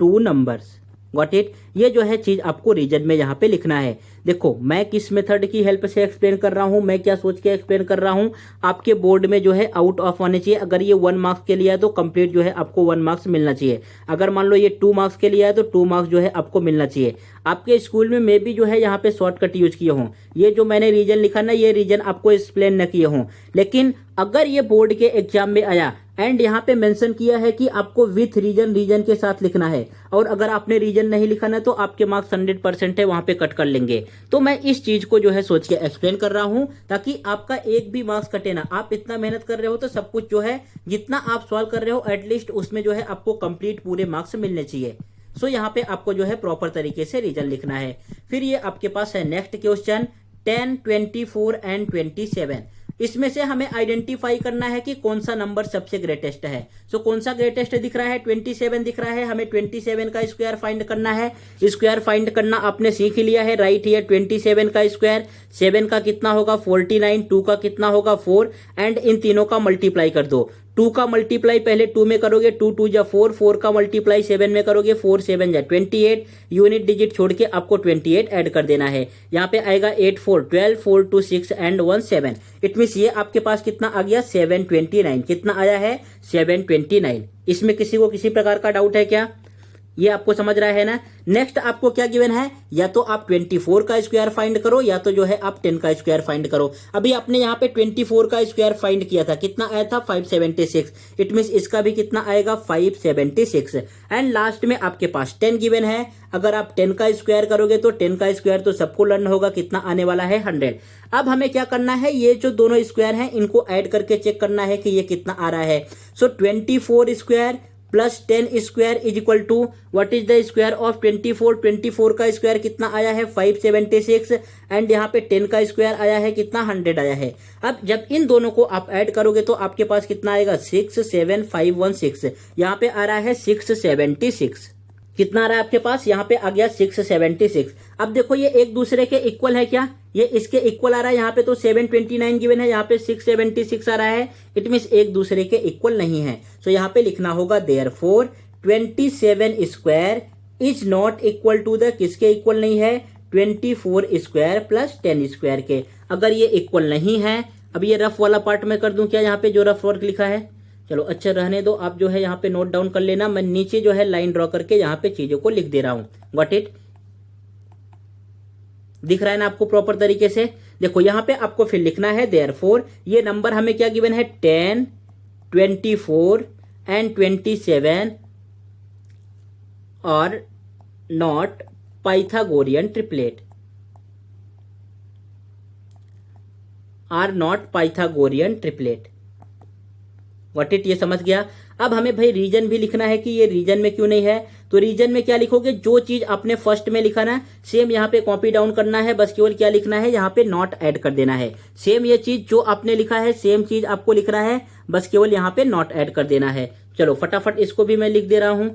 two numbers। Got it. ये जो है चीज आपको रीजन में यहाँ पे लिखना है। देखो मैं किस मेथड की हेल्प से एक्सप्लेन कर रहा हूँ, मैं क्या सोच के एक्सप्लेन कर रहा हूँ। आपके बोर्ड में जो है आउट ऑफ आने चाहिए। अगर ये 1 मार्क्स के लिए है तो कंप्लीट जो है आपको 1 मार्क्स मिलना चाहिए। अगर मान लो ये 2 मार्क्स के लिए है तो 2 मार्क्स जो है आपको मिलना चाहिए। आपके स्कूल में मे भी जो है यहाँ पे शॉर्टकट यूज किए हों। ये जो मैंने रीजन लिखा ना, ये रीजन आपको एक्सप्लेन न किए हों। लेकिन अगर ये बोर्ड के एग्जाम में आया एंड यहाँ पे मेंशन किया है कि आपको विथ रीजन के साथ लिखना है, और अगर आपने रीजन नहीं लिखा ना तो आपके मार्क्स 100% है, वहां पे कट कर लेंगे। तो मैं इस चीज को जो है सोच के एक्सप्लेन कर रहा हूं ताकि आपका एक भी मार्क्स कटे ना। आप इतना मेहनत कर रहे हो तो सब कुछ जो है जितना आप सॉल्व कर रहे हो एटलीस्ट उसमें जो है आपको कंप्लीट पूरे मार्क्स मिलने चाहिए। सो यहाँ पे आपको जो है प्रॉपर तरीके से रीजन लिखना है। फिर ये आपके पास है नेक्स्ट क्वेश्चन 10, 24 एंड 27। इसमें से हमें आइडेंटिफाई करना है कि कौन सा नंबर सबसे ग्रेटेस्ट है। सो कौन सा ग्रेटेस्ट दिख रहा है? 27 दिख रहा है। हमें 27 का स्क्वायर फाइंड करना है। स्क्वायर फाइंड करना आपने सीख लिया है, राइट। हियर 27 का स्क्वायर, 7 का कितना होगा? 49, 2 का कितना होगा? 4 एंड इन तीनों का मल्टीप्लाई कर दो। 2 का मल्टीप्लाई पहले 2 में करोगे, 2 2 जा 4, 4 का मल्टीप्लाई 7 में करोगे, 4 7 जा 28। यूनिट डिजिट छोड़ के आपको 28 ऐड कर देना है। यहाँ पे आएगा 8 4 12, 4 2 6 एंड 1 7। इट मीन्स ये आपके पास कितना आ गया? 729। कितना आया है? 729। इसमें किसी को किसी प्रकार का डाउट है क्या? ये आपको समझ रहा है ना। नेक्स्ट आपको क्या गिवन है, या तो आप 24 का स्क्वायर फाइंड करो या तो जो है आप 10 का स्क्वायर फाइंड करो। अभी आपने यहाँ पे 24 का स्क्वायर फाइंड किया था, कितना आया था 576। इट मीन्स इसका भी कितना आएगा 576। एंड लास्ट में आपके पास 10 गिवन है। अगर आप 10 का स्क्वायर करोगे तो 10 का स्क्वायर तो सबको लर्न होगा, कितना आने वाला है 100। अब हमें क्या करना है, ये जो दोनों स्क्वायर हैं इनको ऐड करके चेक करना है कि ये कितना आ रहा है। So 24 square plus 10 square is equal to what is the square of 24। 24 का स्क्वायर कितना आया है 576 एंड यहाँ पे 10 का स्क्वायर आया है कितना 100 आया है। अब जब इन दोनों को आप ऐड करोगे तो आपके पास कितना आएगा 67516। यहाँ पे आ रहा है 676। कितना आ रहा है आपके पास, यहाँ पे आ गया 676। अब देखो ये एक दूसरे के इक्वल है क्या, ये इसके इक्वल आ रहा है। यहाँ पे तो 729 गिवन है, यहाँ पे 676 आ रहा है। इट मीन्स एक दूसरे के इक्वल नहीं है। सो यहाँ पे लिखना होगा therefore 27 square is not equal to the, किसके इक्वल नहीं है 24 स्क्वायर प्लस 10 स्क्वायर के। अगर ये इक्वल नहीं है, अब ये रफ वाला पार्ट में कर दूं क्या, यहाँ पे जो रफ वर्क लिखा है, चलो अच्छा रहने दो, आप जो है यहाँ पे नोट डाउन कर लेना। मैं नीचे जो है लाइन ड्रॉ करके यहाँ पे चीजों को लिख दे रहा हूं। गॉट इट, दिख रहा है ना आपको प्रॉपर तरीके से। देखो यहाँ पे आपको फिर लिखना है देयरफॉर, ये नंबर हमें क्या गिवन है 10, 24 एंड 27 और not Pythagorean triplet, are not Pythagorean triplet. What it, ये समझ गया। अब हमें भाई रीजन भी लिखना है कि ये रीजन में क्यों नहीं है। तो रीजन में क्या लिखोगे, जो चीज आपने फर्स्ट में लिखा ना सेम यहाँ पे कॉपी डाउन करना है, बस केवल क्या लिखना है यहाँ पे नॉट ऐड कर देना है। सेम ये चीज जो आपने लिखा है सेम चीज आपको लिखना है, बस केवल यहाँ पे नॉट ऐड कर देना है। चलो फटाफट इसको भी मैं लिख दे रहा हूं।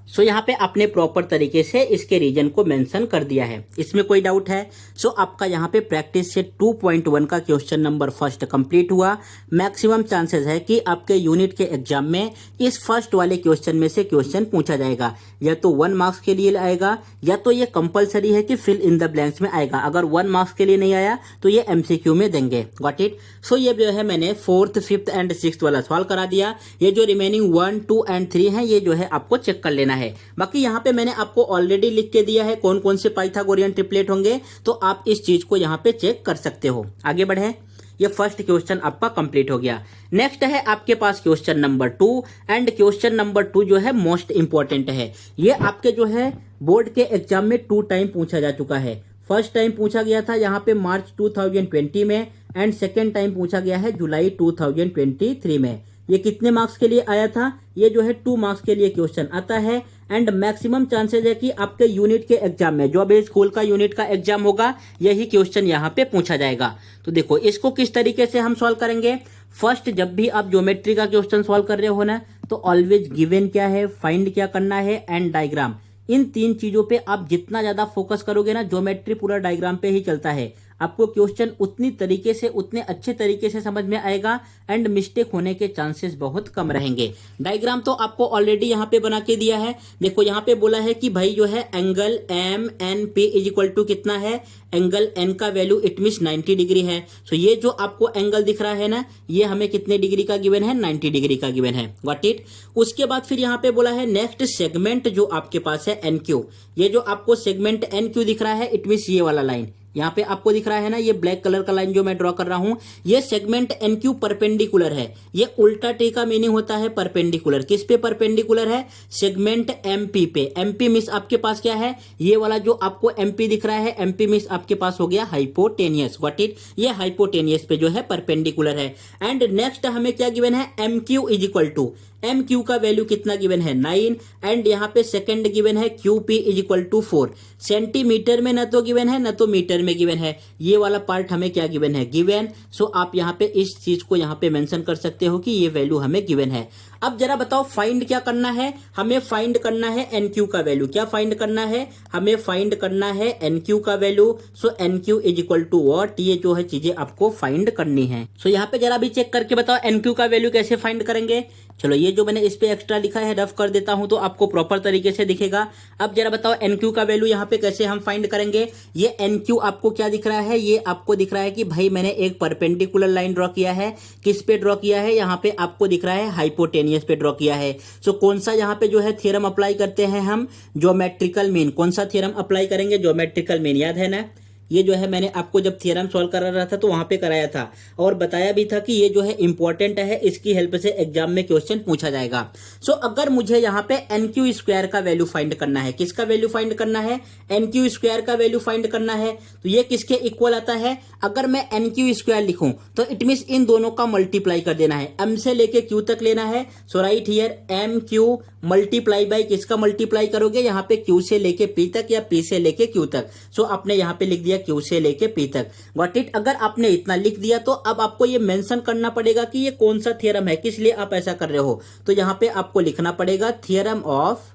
सो यहाँ पे आपने प्रॉपर तरीके से इसके रीजन को मेंशन कर दिया है, इसमें कोई डाउट है। सो आपका यहाँ पे प्रैक्टिस से 2.1 का क्वेश्चन नंबर फर्स्ट कंप्लीट हुआ। मैक्सिमम चांसेस है कि आपके यूनिट के एग्जाम में इस फर्स्ट वाले क्वेश्चन में से क्वेश्चन पूछा जाएगा, या तो 1 मार्क्स के लिए आएगा या तो ये कंपलसरी है कि फिल इन द ब्लैंक्स में आएगा। अगर 1 मार्क्स के लिए नहीं आया तो ये MCQ में देंगे। Got it. सो ये जो है मैंने 4th, 5th एंड 6th वाला सॉल्व करा दिया। ये जो रिमेनिंग 1, 2 एंड 3 है ये जो है आपको चेक कर लेना है। बाकी यहाँ पे मैंने आपको ऑलरेडी लिख के दिया है कौन कौन से पाइथागोरियन ट्रिपलेट होंगे, तो आप इस चीज को यहाँ पे चेक कर सकते हो। आगे बढ़े, ये फर्स्ट क्वेश्चन आपका कंप्लीट हो गया। नेक्स्ट है आपके पास question number 2 and question number 2 जो है मोस्ट इंपॉर्टेंट है। ये आपके जो है बोर्ड के एग्जाम में 2 टाइम पूछा जा चुका है। फर्स्ट टाइम पूछा गया था यहाँ पे मार्च 2020 में एंड सेकेंड टाइम पूछा गया है जुलाई 2023 में। ये कितने मार्क्स के लिए आया था, ये जो है 2 मार्क्स के लिए क्वेश्चन आता है। एंड मैक्सिमम चांसेस है कि आपके यूनिट के एग्जाम में जो अभी स्कूल का यूनिट का एग्जाम होगा यही क्वेश्चन यहाँ पे पूछा जाएगा। तो देखो इसको किस तरीके से हम सॉल्व करेंगे। फर्स्ट, जब भी आप ज्योमेट्री का क्वेश्चन सॉल्व कर रहे हो ना तो ऑलवेज गिवन क्या है, फाइंड क्या करना है एंड डायग्राम, इन 3 चीजों पे आप जितना ज्यादा फोकस करोगे ना, ज्योमेट्री पूरा डायग्राम पे ही चलता है, आपको क्वेश्चन उतनी तरीके से उतने अच्छे तरीके से समझ में आएगा एंड मिस्टेक होने के चांसेस बहुत कम रहेंगे। डायग्राम तो आपको ऑलरेडी यहाँ पे बना के दिया है। देखो यहाँ पे बोला है कि भाई जो है angle MNP is equal to कितना है, एंगल N का वैल्यू इट मीन्स 90 डिग्री है। सो ये जो आपको एंगल दिख रहा है ना ये हमें कितने डिग्री का गिवन है, 90 डिग्री का गिवन है। Got it. उसके बाद फिर यहाँ पे बोला है नेक्स्ट सेगमेंट जो आपके पास है NQ, ये जो आपको सेगमेंट NQ दिख रहा है इट मीन्स ये वाला लाइन यहाँ पे आपको दिख रहा है ना, ये ब्लैक कलर का लाइन जो मैं ड्रॉ कर रहा हूं, ये सेगमेंट NQ परपेंडिकुलर है। ये उल्टा टी का मीनिंग होता है परपेंडिकुलर। किस पे परपेंडिकुलर है, सेगमेंट MP पे। MP मीन्स आपके पास क्या है, ये वाला जो आपको MP दिख रहा है, MP मीन्स आपके पास हो गया हाइपोटेनियस। Got it. ये हाइपोटेनियस पे जो है परपेंडिकुलर है। एंड नेक्स्ट हमें क्या गिवन है, MQ is equal to, MQ का वैल्यू कितना गिवन है 9 एंड यहाँ पे सेकंड गिवन है QP is equal to 4। Centimetre में न तो गिवन है न तो मीटर में गिवन है, ये वाला पार्ट हमें क्या गिवन है, गिवन। सो आप यहाँ पे इस चीज को यहाँ पे मेंशन कर सकते हो कि ये वैल्यू हमें गिवन है। अब जरा बताओ फाइंड क्या करना है, हमें फाइंड करना है NQ का वैल्यू। क्या फाइंड करना है, हमें फाइंड करना है NQ का value. So NQ is equal to what, ये जो है चीजें आपको फाइंड करनी है। सो यहाँ पे जरा भी चेक करके बताओ NQ का वैल्यू कैसे फाइंड करेंगे। चलो ये जो मैंने इस पे एक्स्ट्रा लिखा है रफ कर देता हूं तो आपको प्रॉपर तरीके से दिखेगा। अब जरा बताओ एनक्यू का वैल्यू यहाँ पे कैसे हम फाइंड करेंगे। ये एनक्यू आपको क्या दिख रहा है, ये आपको दिख रहा है कि भाई मैंने एक परपेंडिकुलर लाइन ड्रॉ किया है। किस पे ड्रॉ किया है, यहाँ पे आपको दिख रहा है हाइपोटेनियस पे ड्रॉ किया है। सो कौन सा यहाँ पे जो है थ्योरम अप्लाई करते हैं हम, ज्योमेट्रिकल मीन। कौन सा थ्योरम अप्लाई करेंगे, ज्योमेट्रिकल मीन, याद है ना। ये जो है मैंने आपको जब थ्योरम सॉल्व करा रहा था तो वहां पे कराया था और बताया भी था कि ये जो है इंपॉर्टेंट है, इसकी हेल्प से एग्जाम में क्वेश्चन पूछा जाएगा। सो अगर मुझे यहाँ पे एन क्यू स्क्वायर का वैल्यू फाइंड करना है, किसका वैल्यू फाइंड करना है, एन क्यू स्क्वायर का वैल्यू फाइंड करना है, तो ये किसके इक्वल आता है। अगर मैं एन क्यू स्क्वायर लिखूं तो इट मीन इन दोनों का मल्टीप्लाई कर देना है, एम से लेके क्यू तक लेना है। So right here M Q multiply by किसका मल्टीप्लाई करोगे, यहाँ पे क्यू से लेके पी तक या पी से लेके क्यू तक। सो आपने यहाँ पे लिख दिया क्यू से लेके पी तक। Got it. अगर आपने इतना लिख दिया तो अब आपको ये मेंशन करना पड़ेगा कि ये कौन सा थ्योरम है, किस लिए आप ऐसा कर रहे हो। तो यहाँ पे आपको लिखना पड़ेगा theorem of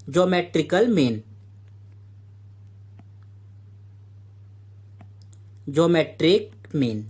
geometrical mean, geometric mean.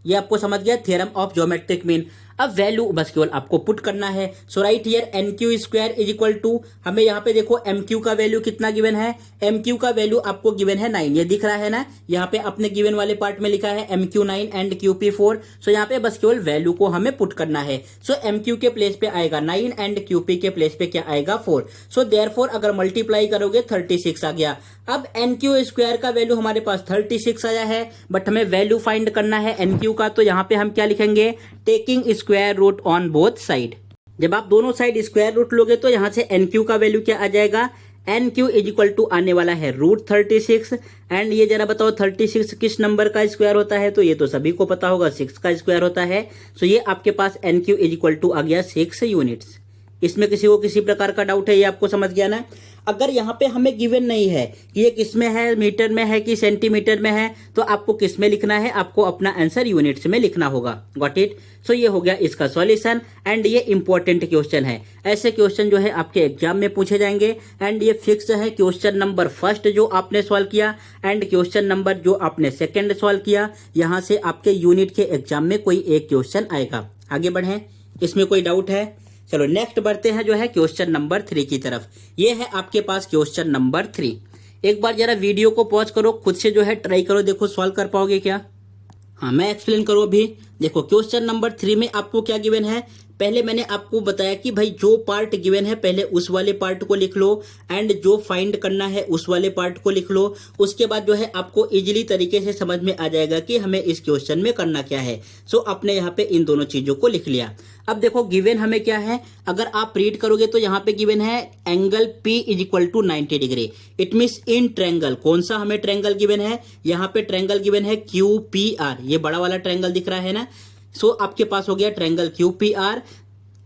ये आपको समझ गया, थ्योरम ऑफ ज्योमेट्रिक मीन। अब वैल्यू बस केवल आपको पुट करना है। So right here N Q square is equal to, हमें यहाँ पे देखो एम क्यू का वैल्यू कितना गिवन है, एम क्यू का वैल्यू आपको गिवन है 9, ये दिख रहा है ना। यहाँ पे अपने गिवन वाले पार्ट में लिखा है M Q 9 and Q P 4। So यहाँ पे बस केवल वैल्यू को हमें पुट करना है। सो एम क्यू के प्लेस पे आएगा 9 एंड क्यू पी के प्लेस पे क्या आएगा 4। सो देयरफॉर अगर मल्टीप्लाई करोगे 36 आ गया। अब एन क्यू स्क्वायर का वैल्यू हमारे पास 36 आया है, बट हमें वैल्यू फाइंड करना है एन क्यू का। तो यहाँ पे हम क्या लिखेंगे, taking square root on both side. जब आप दोनों साइड स्क्वायर रूट लोगे तो यहां से एन क्यू का वैल्यू क्या आ जाएगा, N Q is equal to आने वाला है रूट 36। एंड ये जरा बताओ 36 किस नंबर का स्क्वायर होता है, तो ये तो सभी को पता होगा 6 का स्क्वायर होता है। सो ये आपके पास N Q is equal to आ गया 6 यूनिट्स। इसमें किसी को किसी प्रकार का डाउट है, ये आपको समझ गया ना। अगर यहाँ पे हमें गिवन नहीं है कि ये किस में है, मीटर में है कि सेंटीमीटर में है, तो आपको किस में लिखना है, आपको अपना आंसर यूनिट्स में लिखना होगा। Got it. सो ये हो गया इसका सॉल्यूशन। एंड ये इंपॉर्टेंट क्वेश्चन है, ऐसे क्वेश्चन जो है आपके एग्जाम में पूछे जाएंगे। एंड ये फिक्स है, क्वेश्चन नंबर फर्स्ट जो आपने सॉल्व किया एंड क्वेश्चन नंबर जो आपने सेकेंड सॉल्व किया, यहाँ से आपके यूनिट के एग्जाम में कोई एक क्वेश्चन आएगा। आगे बढ़े, इसमें कोई डाउट है। चलो नेक्स्ट बढ़ते हैं जो है क्वेश्चन नंबर 3 की तरफ। ये है आपके पास क्वेश्चन नंबर 3। एक बार जरा वीडियो को पॉज करो, खुद से जो है ट्राई करो, देखो सॉल्व कर पाओगे क्या। हाँ मैं एक्सप्लेन करूँ अभी। देखो क्वेश्चन नंबर 3 में आपको क्या गिवन है, पहले मैंने आपको बताया कि भाई जो पार्ट गिवन है पहले उस वाले पार्ट को लिख लो एंड जो फाइंड करना है उस वाले पार्ट को लिख लो। उसके बाद जो है आपको इजीली तरीके से समझ में आ जाएगा कि हमें इस क्वेश्चन में करना क्या है। सो आपने यहाँ पे इन दोनों चीजों को लिख लिया। अब देखो गिवन हमें क्या है, अगर आप रीड करोगे तो यहाँ पे गिवन है angle P is equal to 90 degree. It means in triangle, कौन सा हमें ट्रायंगल गिवन है, यहाँ पे ट्रायंगल गिवन है QPR, ये बड़ा वाला ट्रायंगल दिख रहा है ना। सो आपके पास हो गया triangle QPR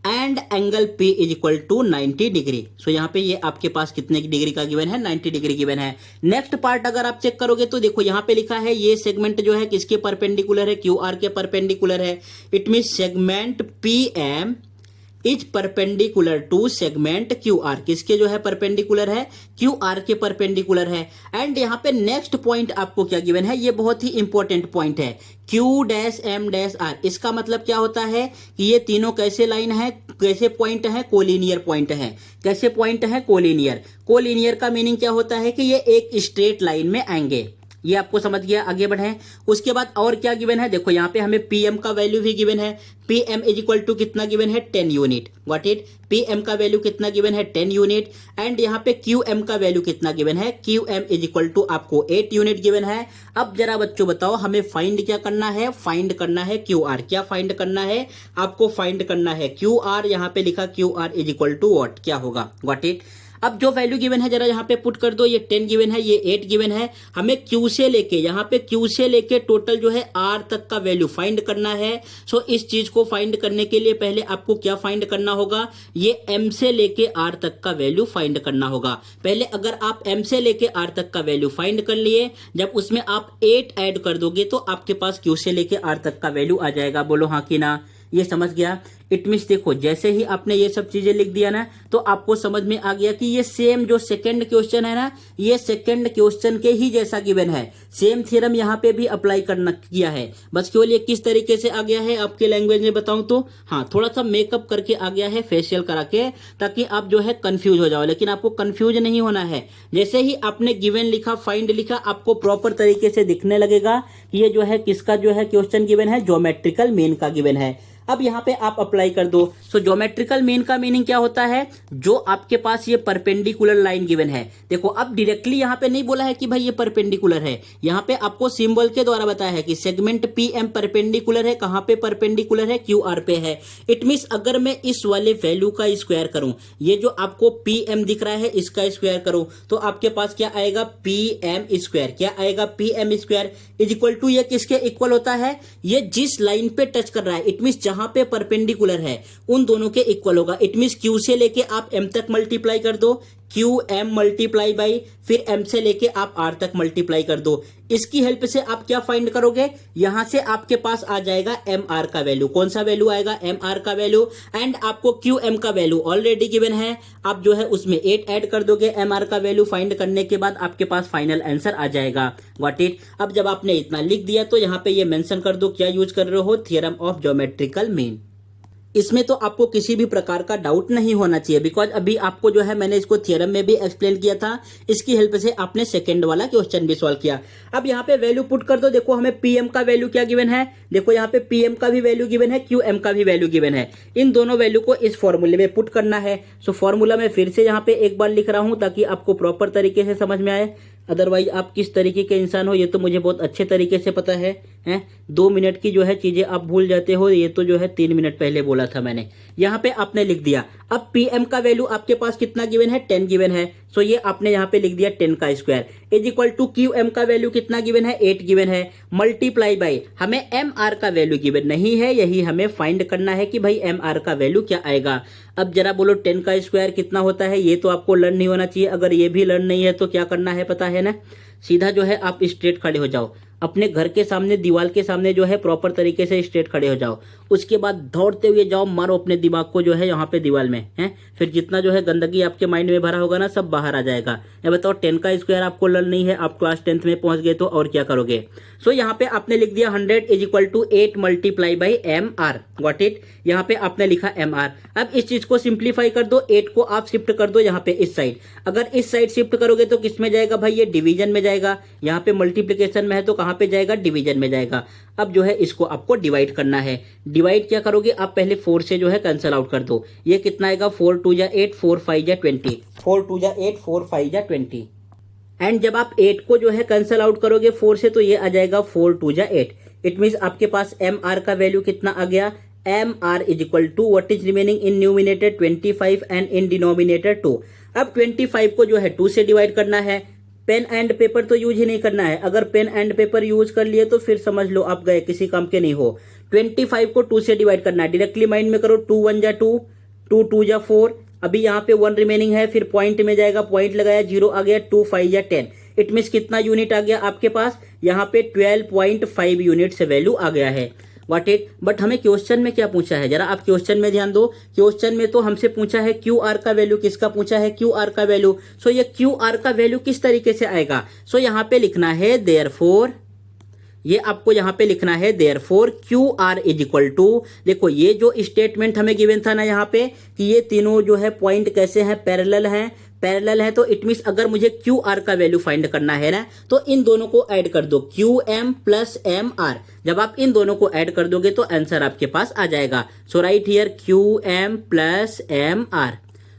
and angle P is equal to 90 degree. So यहाँ पे ये आपके पास कितने डिग्री का गिवन है, 90 डिग्री गिवन है। नेक्स्ट पार्ट अगर आप चेक करोगे तो देखो यहाँ पे लिखा है ये सेगमेंट जो है किसके परपेंडिकुलर है, QR के परपेंडिकुलर है। It mean segment PM is perpendicular to segment QR, किसके जो है परपेंडिकुलर है, QR के परपेंडिकुलर है। एंड यहाँ पे नेक्स्ट पॉइंट आपको क्या गिवन है, ये बहुत ही इंपॉर्टेंट पॉइंट है, Q-M-R। इसका मतलब क्या होता है कि ये तीनों कैसे लाइन है, कैसे पॉइंट है, कोलिनियर पॉइंट है। कैसे पॉइंट है, कोलिनियर। कोलिनियर का मीनिंग क्या होता है कि ये एक स्ट्रेट लाइन में आएंगे। ये आपको समझ गया, आगे बढ़े। उसके बाद और क्या गिवन है, देखो यहाँ पे हमें PM का वैल्यू भी गिवन है। PM इज इक्वल टू कितना गिवन है, 10 यूनिट। व्हाट इट, PM का वैल्यू कितना गिवन है, 10 यूनिट। एंड यहाँ पे QM का वैल्यू कितना गिवन है, QM इज इक्वल टू आपको 8 यूनिट गिवन है। अब जरा बच्चों बताओ हमें फाइंड क्या करना है, फाइंड करना है QR। क्या फाइंड करना है, आपको फाइंड करना है QR। यहाँ पे लिखा QR is equal to what, क्या होगा, व्हाट इट। अब जो वैल्यू गिवन है जरा यहाँ पे पुट कर दो, ये 10 गिवन है, ये 8 गिवन है। हमें Q से लेके, यहाँ पे Q से लेके टोटल जो है R तक का वैल्यू फाइंड करना है। सो इस चीज को फाइंड करने के लिए पहले आपको क्या फाइंड करना होगा, ये M से लेके R तक का वैल्यू फाइंड करना होगा। पहले अगर आप M से लेके R तक का वैल्यू फाइंड कर लिए, जब उसमें आप 8 ऐड कर दोगे तो आपके पास Q से लेके R तक का वैल्यू आ जाएगा। बोलो हाँ कि ना, ये समझ गया। इट मीन्स देखो जैसे ही आपने ये सब चीजें लिख दिया ना तो आपको समझ में आ गया कि ये सेम जो सेकंड क्वेश्चन है ना, ये सेकंड क्वेश्चन के ही जैसा गिवन है। सेम थ्योरम यहाँ पे भी अप्लाई करना किया है, बस केवल ये किस तरीके से आ गया है आपके लैंग्वेज में बताऊं तो हाँ, थोड़ा सा मेकअप करके आ गया है, फेशियल करा के, ताकि आप जो है कंफ्यूज हो जाओ। लेकिन आपको कंफ्यूज नहीं होना है। जैसे ही आपने गिवन लिखा, फाइंड लिखा, आपको प्रॉपर तरीके से दिखने लगेगा कि ये जो है किसका जो है क्वेश्चन गिवन है, ज्योमेट्रिकल मीन का गिवन है। अब यहाँ पे आप अप्लाई कर दो। सो ज्योमेट्रिकल मीन का मीनिंग क्या होता है, जो आपके पास ये परपेंडिकुलर लाइन गिवन है। देखो अब डायरेक्टली यहाँ पे नहीं बोला है कि भाई ये परपेंडिकुलर है, यहाँ पे आपको सिंबल के द्वारा बताया है कि सेगमेंट पी एम परपेंडिकुलर है। कहाँ पे परपेंडिकुलर है, क्यू आर पे है। इट मीन्स अगर मैं इस वाले वैल्यू का स्क्वायर करूं, ये जो आपको पी एम दिख रहा है इसका स्क्वायर करूं, तो आपके पास क्या आएगा, पी एम स्क्वायर। क्या आएगा, P M square is equal to, ये किसके इक्वल होता है, ये जिस लाइन पे टच कर रहा है, इट मीन्स जहां पे परपेंडिकुलर है उन दोनों के इक्वल होगा। इट मीन्स क्यू से लेके आप एम तक मल्टीप्लाई कर दो, क्यू एम मल्टीप्लाई बाई, फिर एम से लेके आप आर तक मल्टीप्लाई कर दो। इसकी हेल्प से आप क्या फाइंड करोगे, यहां से आपके पास आ जाएगा एम आर का वैल्यू। कौन सा वैल्यू आएगा, एम आर का वैल्यू। एंड आपको क्यू एम का वैल्यू ऑलरेडी गिवन है, आप जो है उसमें 8 ऐड कर दोगे। एम आर का वैल्यू फाइंड करने के बाद आपके पास फाइनल आंसर आ जाएगा। What it. अब जब आपने इतना लिख दिया तो यहाँ पे ये मेंशन कर दो क्या यूज कर रहे हो, थ्योरम ऑफ ज्योमेट्रिकल मीन। इसमें तो आपको किसी भी प्रकार का डाउट नहीं होना चाहिए, बिकॉज अभी आपको जो है मैंने इसको थ्योरम में भी एक्सप्लेन किया था। इसकी हेल्प से आपने सेकंड वाला क्वेश्चन भी सॉल्व किया। अब यहाँ पे वैल्यू पुट कर दो। देखो हमें पीएम का वैल्यू क्या गिवन है, देखो यहाँ पे पीएम का भी वैल्यू गिवन है, क्यूएम का भी वैल्यू गिवन है। इन दोनों वैल्यू को इस फॉर्मूले में पुट करना है। सो फॉर्मूला में फिर से यहाँ पे एक बार लिख रहा हूं ताकि आपको प्रॉपर तरीके से समझ में आए। अदरवाइज आप किस तरीके के इंसान हो ये तो मुझे बहुत अच्छे तरीके से पता है। 2 मिनट की जो है चीजें आप भूल जाते हो, ये तो जो है 3 मिनट पहले बोला था मैंने। यहाँ पे आपने लिख दिया। अब पीएम का वैल्यू आपके पास कितना गिवन है, 10 गिवन है। सो ये आपने यहाँ पे लिख दिया 10 का square is equal to QM का वैल्यू कितना गिवन है, 8 गिवन है, मल्टीप्लाई बाई, हमें एम आर का वैल्यू गिवन नहीं है, यही हमें फाइंड करना है कि भाई एम आर का वैल्यू क्या आएगा। अब जरा बोलो 10 का स्क्वायर कितना होता है, ये तो आपको लर्न नहीं होना चाहिए। अगर ये भी लर्न नहीं है तो क्या करना है पता है ना, सीधा जो है आप स्ट्रेट खड़े हो जाओ, अपने घर के सामने दीवार के सामने जो है प्रॉपर तरीके से स्ट्रेट खड़े हो जाओ। उसके बाद दौड़ते हुए जाओ, मारो अपने दिमाग को जो है यहाँ पे दीवार में है। फिर जितना जो है गंदगी आपके माइंड में भरा होगा ना सब बाहर आ जाएगा। ये बताओ 10 का स्क्वायर आपको लर्न नहीं है, आप क्लास 10th में पहुंच गए तो और क्या करोगे। सो यहाँ पे आपने लिख दिया 100 is equal to 8 multiply by M R. Got it. यहाँ पे आपने लिखा एम आर। अब इस चीज को सिंप्लीफाई कर दो, 8 को आप शिफ्ट कर दो यहाँ पे इस साइड। अगर इस साइड शिफ्ट करोगे तो किस में जाएगा भाई, ये डिवीजन में जाएगा। यहाँ पे मल्टीप्लीकेशन में है तो कहाँ पे जाएगा, डिवीजन में जाएगा। अब जो है इसको आपको डिवाइड करना है। डिवाइड क्या करोगे आप, पहले 4 से जो है कैंसिल आउट कर दो। ये कितना आएगा, 4 2 जा 8, 4 5 जा 20, 4 2 जा 8, 4 5 जा 20। एंड जब आप 8 को जो है कैंसिल आउट करोगे 4 से तो ये आ जाएगा 4 2 जा 8। इट मीन्स आपके पास एम आर का वैल्यू कितना आ गया, M R is equal to what is remaining in numerator 25 and in denominator 2। अब 25 को जो है 2 से डिवाइड करना है। पेन एंड पेपर तो यूज ही नहीं करना है, अगर पेन एंड पेपर यूज कर लिए तो फिर समझ लो आप गए, किसी काम के नहीं हो। 25 को 2 से डिवाइड करना है, डायरेक्टली माइंड में करो। 2 1 जा 2, 2 2 जा 4, अभी यहाँ पे 1 रिमेनिंग है, फिर पॉइंट में जाएगा, पॉइंट लगाया, 0 आ गया, 2 5 जा 10। इट मीन्स कितना यूनिट आ गया आपके पास, यहाँ पे 12.5 यूनिट से वैल्यू आ गया है। What it. बट हमें क्वेश्चन में क्या पूछा है, जरा आप क्वेश्चन में ध्यान दो। क्वेश्चन में तो हमसे पूछा है क्यू आर का वैल्यू, किसका पूछा है, क्यू आर का वैल्यू। सो ये क्यू आर का वैल्यू किस तरीके से आएगा, सो यहाँ पे लिखना है देयरफॉर, ये आपको यहाँ पे लिखना है therefore Q R is equal to, देखो ये जो स्टेटमेंट हमें गिवन था ना यहाँ पे कि ये तीनों जो है पॉइंट कैसे हैं, पैरेलल हैं, पैरेलल है। तो इट मीन्स अगर मुझे क्यू आर का वैल्यू फाइंड करना है ना तो इन दोनों को ऐड कर दो, Q M plus M R. जब आप इन दोनों को ऐड कर दोगे तो आंसर आपके पास आ जाएगा। So right here Q M plus M R.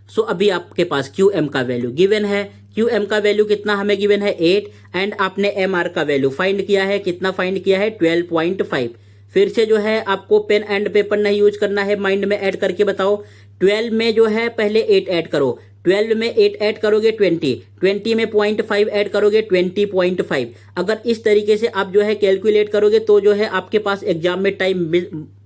So अभी आपके पास क्यू एम का वैल्यू गिवन है, क्यू एम का वैल्यू कितना हमें गिवन है 8, एंड आपने एम आर का वैल्यू फाइंड किया है, कितना फाइंड किया है 12.5। फिर से जो है आपको पेन एंड पेपर नहीं यूज करना है, माइंड में ऐड करके बताओ। 12 में जो है पहले 8 ऐड करो, 12 में 8 ऐड करोगे 20, 20 में 0.5 ऐड करोगे 20.5। अगर इस तरीके से आप जो है कैलकुलेट करोगे तो जो है आपके पास एग्जाम में टाइम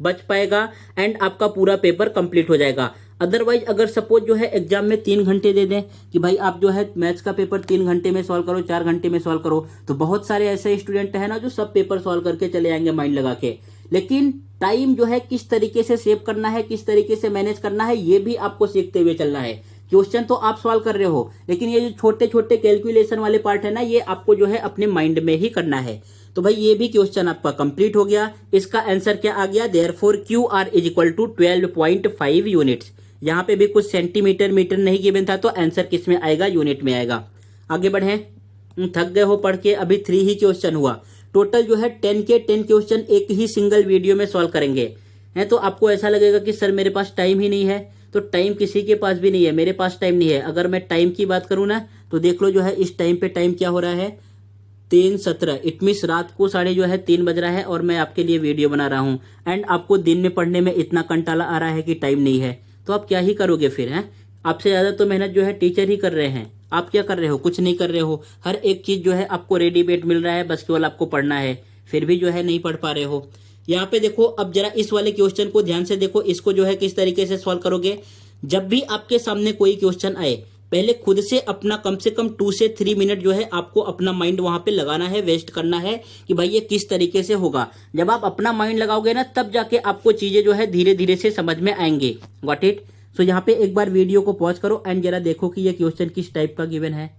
बच पाएगा एंड आपका पूरा पेपर कंप्लीट हो जाएगा। अदरवाइज अगर सपोज जो है एग्जाम में 3 घंटे दे दें कि भाई आप जो है मैथ्स का पेपर 3 घंटे में सॉल्व करो, 4 घंटे में सॉल्व करो, तो बहुत सारे ऐसे स्टूडेंट है ना जो सब पेपर सॉल्व करके चले आएंगे माइंड लगा के। लेकिन टाइम जो है किस तरीके से सेव करना है, किस तरीके से मैनेज करना है, ये भी आपको सीखते हुए चलना है। क्वेश्चन तो आप सॉल्व कर रहे हो, लेकिन ये जो छोटे छोटे कैलकुलेशन वाले पार्ट है ना, ये आपको जो है अपने माइंड में ही करना है। तो भाई ये भी क्वेश्चन आपका कंप्लीट हो गया। इसका आंसर क्या आ गया, therefore QR is equal to 12.5 units. यहाँ पे भी कुछ सेंटीमीटर मीटर नहीं गिवन था, तो आंसर किस में आएगा, यूनिट में आएगा। आगे बढ़े, थक गए हो पढ़ के, अभी 3 ही क्वेश्चन हुआ। टोटल जो है 10 के 10 क्वेश्चन एक ही सिंगल वीडियो में सॉल्व करेंगे हैं। तो आपको ऐसा लगेगा कि सर मेरे पास टाइम ही नहीं है, तो टाइम किसी के पास भी नहीं है, मेरे पास टाइम नहीं है। अगर मैं टाइम की बात करूं ना, तो देख लो जो है इस टाइम पे टाइम क्या हो रहा है, 3:17। इट मीन्स रात को 3:30 बज रहा है और मैं आपके लिए वीडियो बना रहा हूं। एंड आपको दिन में पढ़ने में इतना कंटाला आ रहा है कि टाइम नहीं है, तो आप क्या ही करोगे फिर हैं। आपसे ज्यादा तो मेहनत जो है टीचर ही कर रहे हैं, आप क्या कर रहे हो, कुछ नहीं कर रहे हो। हर एक चीज जो है आपको रेडीमेड मिल रहा है, बस केवल आपको पढ़ना है, फिर भी जो है नहीं पढ़ पा रहे हो। यहाँ पे देखो, अब जरा इस वाले क्वेश्चन को ध्यान से देखो, इसको जो है किस तरीके से सॉल्व करोगे। जब भी आपके सामने कोई क्वेश्चन आए, पहले खुद से अपना कम से कम 2 से 3 मिनट जो है आपको अपना माइंड वहां पे लगाना है, वेस्ट करना है कि भाई ये किस तरीके से होगा। जब आप अपना माइंड लगाओगे ना, तब जाके आपको चीजें जो है धीरे धीरे से समझ में आएंगे। Got it. सो यहाँ पे एक बार वीडियो को पॉज करो एंड जरा देखो कि ये क्वेश्चन किस टाइप का गिवन है।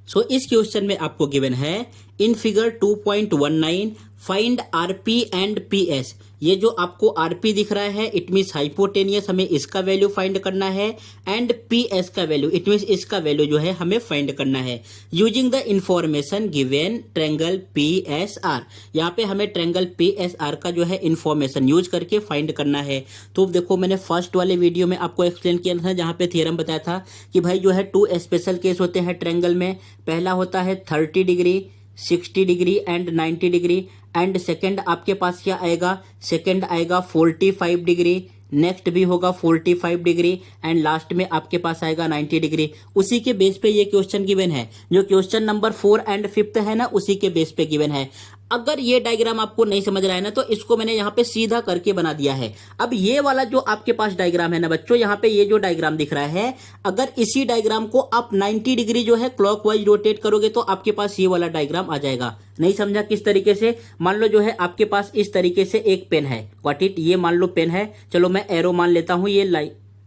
सो इस क्वेश्चन में आपको गिवन है, in figure 2.19 find RP and PS. ये जो आपको आरपी दिख रहा है, इट मीन्स हाइपोटेनियस, हमें इसका वैल्यू फाइंड करना है। एंड पीएस का वैल्यू, इट मीन्स इसका वैल्यू जो है हमें फाइंड करना है using the information given triangle PSR. यहाँ पे हमें ट्रायंगल पीएसआर का जो है इंफॉर्मेशन यूज करके फाइंड करना है। तो देखो, मैंने फर्स्ट वाले वीडियो में आपको एक्सप्लेन किया था, जहाँ पे थ्योरम बताया था कि भाई जो है 2 स्पेशल केस होते हैं ट्रायंगल में। पहला होता है 30 degree, 60 degree and 90 degree. And second आपके पास क्या आएगा, सेकंड आएगा 45 डिग्री, नेक्स्ट भी होगा 45 डिग्री एंड लास्ट में आपके पास आएगा 90 डिग्री। उसी के बेस पे ये क्वेश्चन गिवन है, जो क्वेश्चन नंबर 4 एंड 5 है ना, उसी के बेस पे गिवन है। अगर ये डायग्राम आपको नहीं समझ रहा है ना, तो इसको मैंने यहाँ पे सीधा करके बना दिया है। अब ये वाला जो आपके पास डायग्राम है ना बच्चों, यहाँ पे ये जो डायग्राम दिख रहा है, अगर इसी डायग्राम को आप 90 डिग्री जो है क्लॉकवाइज रोटेट करोगे, तो आपके पास ये वाला डायग्राम आ जाएगा। नहीं समझा किस तरीके से? मान लो जो है आपके पास इस तरीके से एक पेन है, व्हाट इट, ये मान लो पेन है, चलो मैं एरो मान लेता हूं,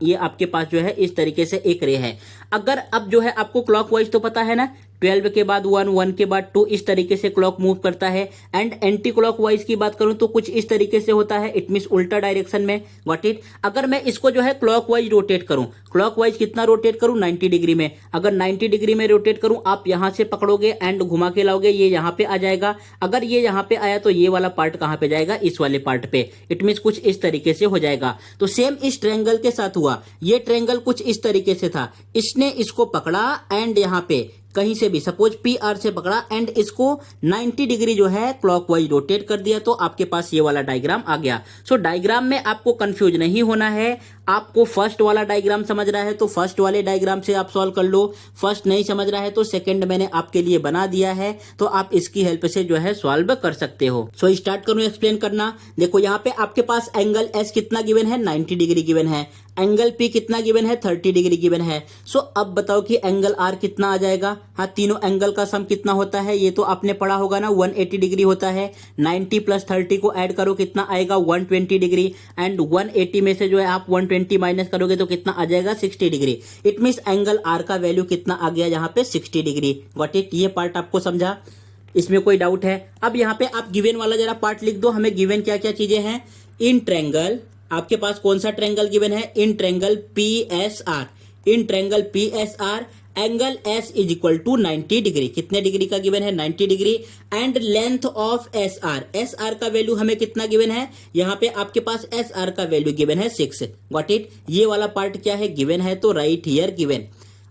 ये आपके पास जो है इस तरीके से एक रे है। अगर अब जो है आपको क्लॉकवाइज तो पता है ना, 12 के बाद 1, 1 के बाद 2, इस तरीके से क्लॉक मूव करता है। एंड एंटी क्लॉकवाइज की बात करूं तो कुछ इस तरीके से होता है, इट मींस उल्टा डायरेक्शन में, व्हाट इट। अगर मैं इसको जो है क्लॉकवाइज रोटेट करूं, क्लॉकवाइज कितना रोटेट करूं, 90 डिग्री में। अगर 90 डिग्री में रोटेट करूं, आप यहां से पकड़ोगे एंड घुमा के लाओगे, ये यहां पे आ जाएगा। अगर ये यहां पे आया तो ये वाला पार्ट कहां पे जाएगा, इस वाले पार्ट पे। इट मींस कुछ इस तरीके से हो जाएगा। तो सेम इस ट्रायंगल के साथ हुआ, ये ट्रायंगल कुछ इस तरीके से था, इसने इसको पकड़ा एंड यहां पे कहीं से भी सपोज PR से पकड़ा एंड इसको 90 डिग्री जो है क्लॉकवाइज रोटेट कर दिया, तो आपके पास ये वाला डायग्राम आ गया। सो डायग्राम में आपको कंफ्यूज नहीं होना है। आपको फर्स्ट वाला डायग्राम समझ रहा है तो फर्स्ट वाले डायग्राम से आप सॉल्व कर लो, फर्स्ट नहीं समझ रहा है तो सेकंड मैंने आपके लिए बना दिया है, तो आप इसकी हेल्प से जो है सॉल्व कर सकते हो। सो स्टार्ट करूं एक्सप्लेन करना। देखो यहाँ पे आपके पास एंगल S कितना गिवन है, 90 डिग्री गिवन है। एंगल P कितना गिवन है, 30 डिग्री गिवन है। सो अब बताओ कि एंगल R कितना आ जाएगा। हाँ, तीनों एंगल का सम कितना होता है, ये तो आपने पढ़ा होगा ना, 180 डिग्री होता है। 90 प्लस 30 को ऐड करो, कितना आएगा, 120 डिग्री। एंड 180 में से जो है आप 120 माइनस करोगे तो कितना आ जाएगा, 60 degree. It means angle R का वैल्यू कितना आ गया यहाँ पे, 60 डिग्री। गॉट इट, ये पार्ट आपको समझा, इसमें कोई डाउट है? अब यहाँ पे आप गिवन वाला जरा पार्ट लिख दो, हमें गिवन क्या क्या चीजें हैं। इन ट्रायंगल, आपके पास कौन सा ट्रायंगल गिवन है, in triangle PSR। In triangle PSR angle S is equal to 90 degree. कितने डिग्री का गिवन है, 90 degree. And length of SR, SR का वैल्यू हमें कितना गिवन है, यहाँ पे आपके पास SR का वैल्यू गिवन है 6। गॉट इट, ये वाला पार्ट क्या है, गिवन है, तो राइट हियर गिवन।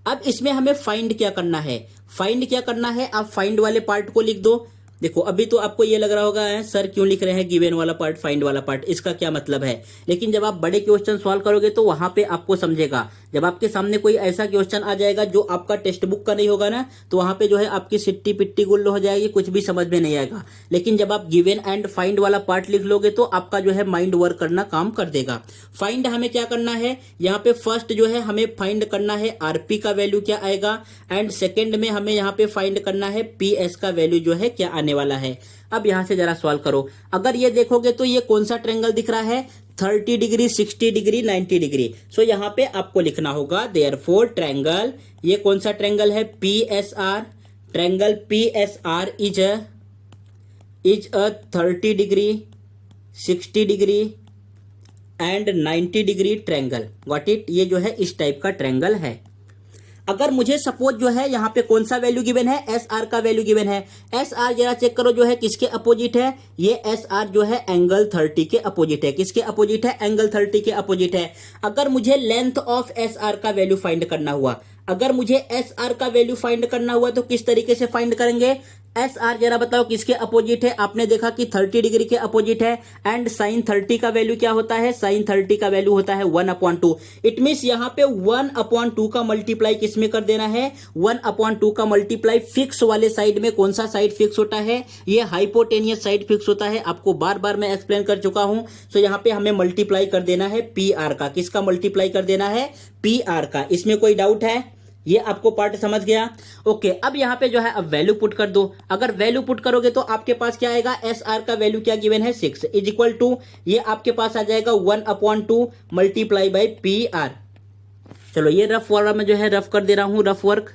अब इसमें हमें फाइंड क्या करना है, फाइंड क्या करना है, आप फाइंड वाले पार्ट को लिख दो। देखो अभी तो आपको ये लग रहा होगा सर क्यों लिख रहे हैं गिवन वाला पार्ट, फाइंड वाला पार्ट, इसका क्या मतलब है। लेकिन जब आप बड़े क्वेश्चन सॉल्व करोगे तो वहां पे आपको समझेगा। जब आपके सामने कोई ऐसा क्वेश्चन आ जाएगा जो आपका टेक्स्ट बुक का नहीं होगा ना, तो वहां पे जो है आपकी सिट्टी पिट्टी गुल्ल हो जाएगी, कुछ भी समझ में नहीं आएगा। लेकिन जब आप गिवन एंड फाइंड वाला पार्ट लिख लोगे तो आपका जो है माइंड वर्क करना काम कर देगा। फाइंड हमें क्या करना है, यहाँ पे फर्स्ट जो है हमें फाइंड करना है आरपी का वैल्यू क्या आएगा, एंड सेकेंड में हमें यहाँ पे फाइंड करना है PS का वैल्यू जो है क्या आने वाला है। अब यहां से जरा सॉल्व करो। अगर ये देखोगे तो ये कौन सा ट्रायंगल दिख रहा है, 30 डिग्री, 60 डिग्री, 90 डिग्री। सो यहाँ पे आपको लिखना होगा देयरफॉर ट्रायंगल, ये कौन सा ट्रायंगल है, PSR, triangle PSR is a 30 degree, 60 degree and 90 degree triangle. Got it, ये जो है इस टाइप का ट्रायंगल है। अगर मुझे सपोज जो है यहाँ पे कौन सा वैल्यू गिवन है, SR का वैल्यू गिवन है। SR जरा चेक करो जो है किसके अपोजिट है, ये SR जो है एंगल 30 के अपोजिट है। किसके अपोजिट है, एंगल 30 के अपोजिट है। अगर मुझे लेंथ ऑफ SR का वैल्यू फाइंड करना हुआ, अगर मुझे SR का वैल्यू फाइंड करना हुआ तो किस तरीके से फाइंड करेंगे, SR जरा बताओ किसके अपोजिट है, आपने देखा कि 30 डिग्री के अपोजिट है। एंड साइन 30 का वैल्यू क्या होता है, साइन 30 का वैल्यू होता है 1/2। इट मींस यहाँ पे 1/2 का मल्टीप्लाई किसमें कर देना है, 1/2 का मल्टीप्लाई फिक्स वाले साइड में। कौन सा साइड फिक्स होता है, ये हाइपोटेनियस साइड फिक्स होता है। आपको बार बार मैं एक्सप्लेन कर चुका हूं। सो यहाँ पे हमें मल्टीप्लाई कर देना है PR का। किसका मल्टीप्लाई कर देना है, PR का। इसमें कोई डाउट है, ये आपको पार्ट समझ गया। ओके, अब यहाँ पे जो है अब वैल्यू पुट कर दो। अगर वैल्यू पुट करोगे तो आपके पास क्या आएगा, SR का वैल्यू क्या गिवन है, 6 इज इक्वल टू, ये आपके पास आ जाएगा 1/2 मल्टीप्लाई बाई PR। चलो ये रफ वाला मैं जो है रफ कर दे रहा हूं, रफ वर्क।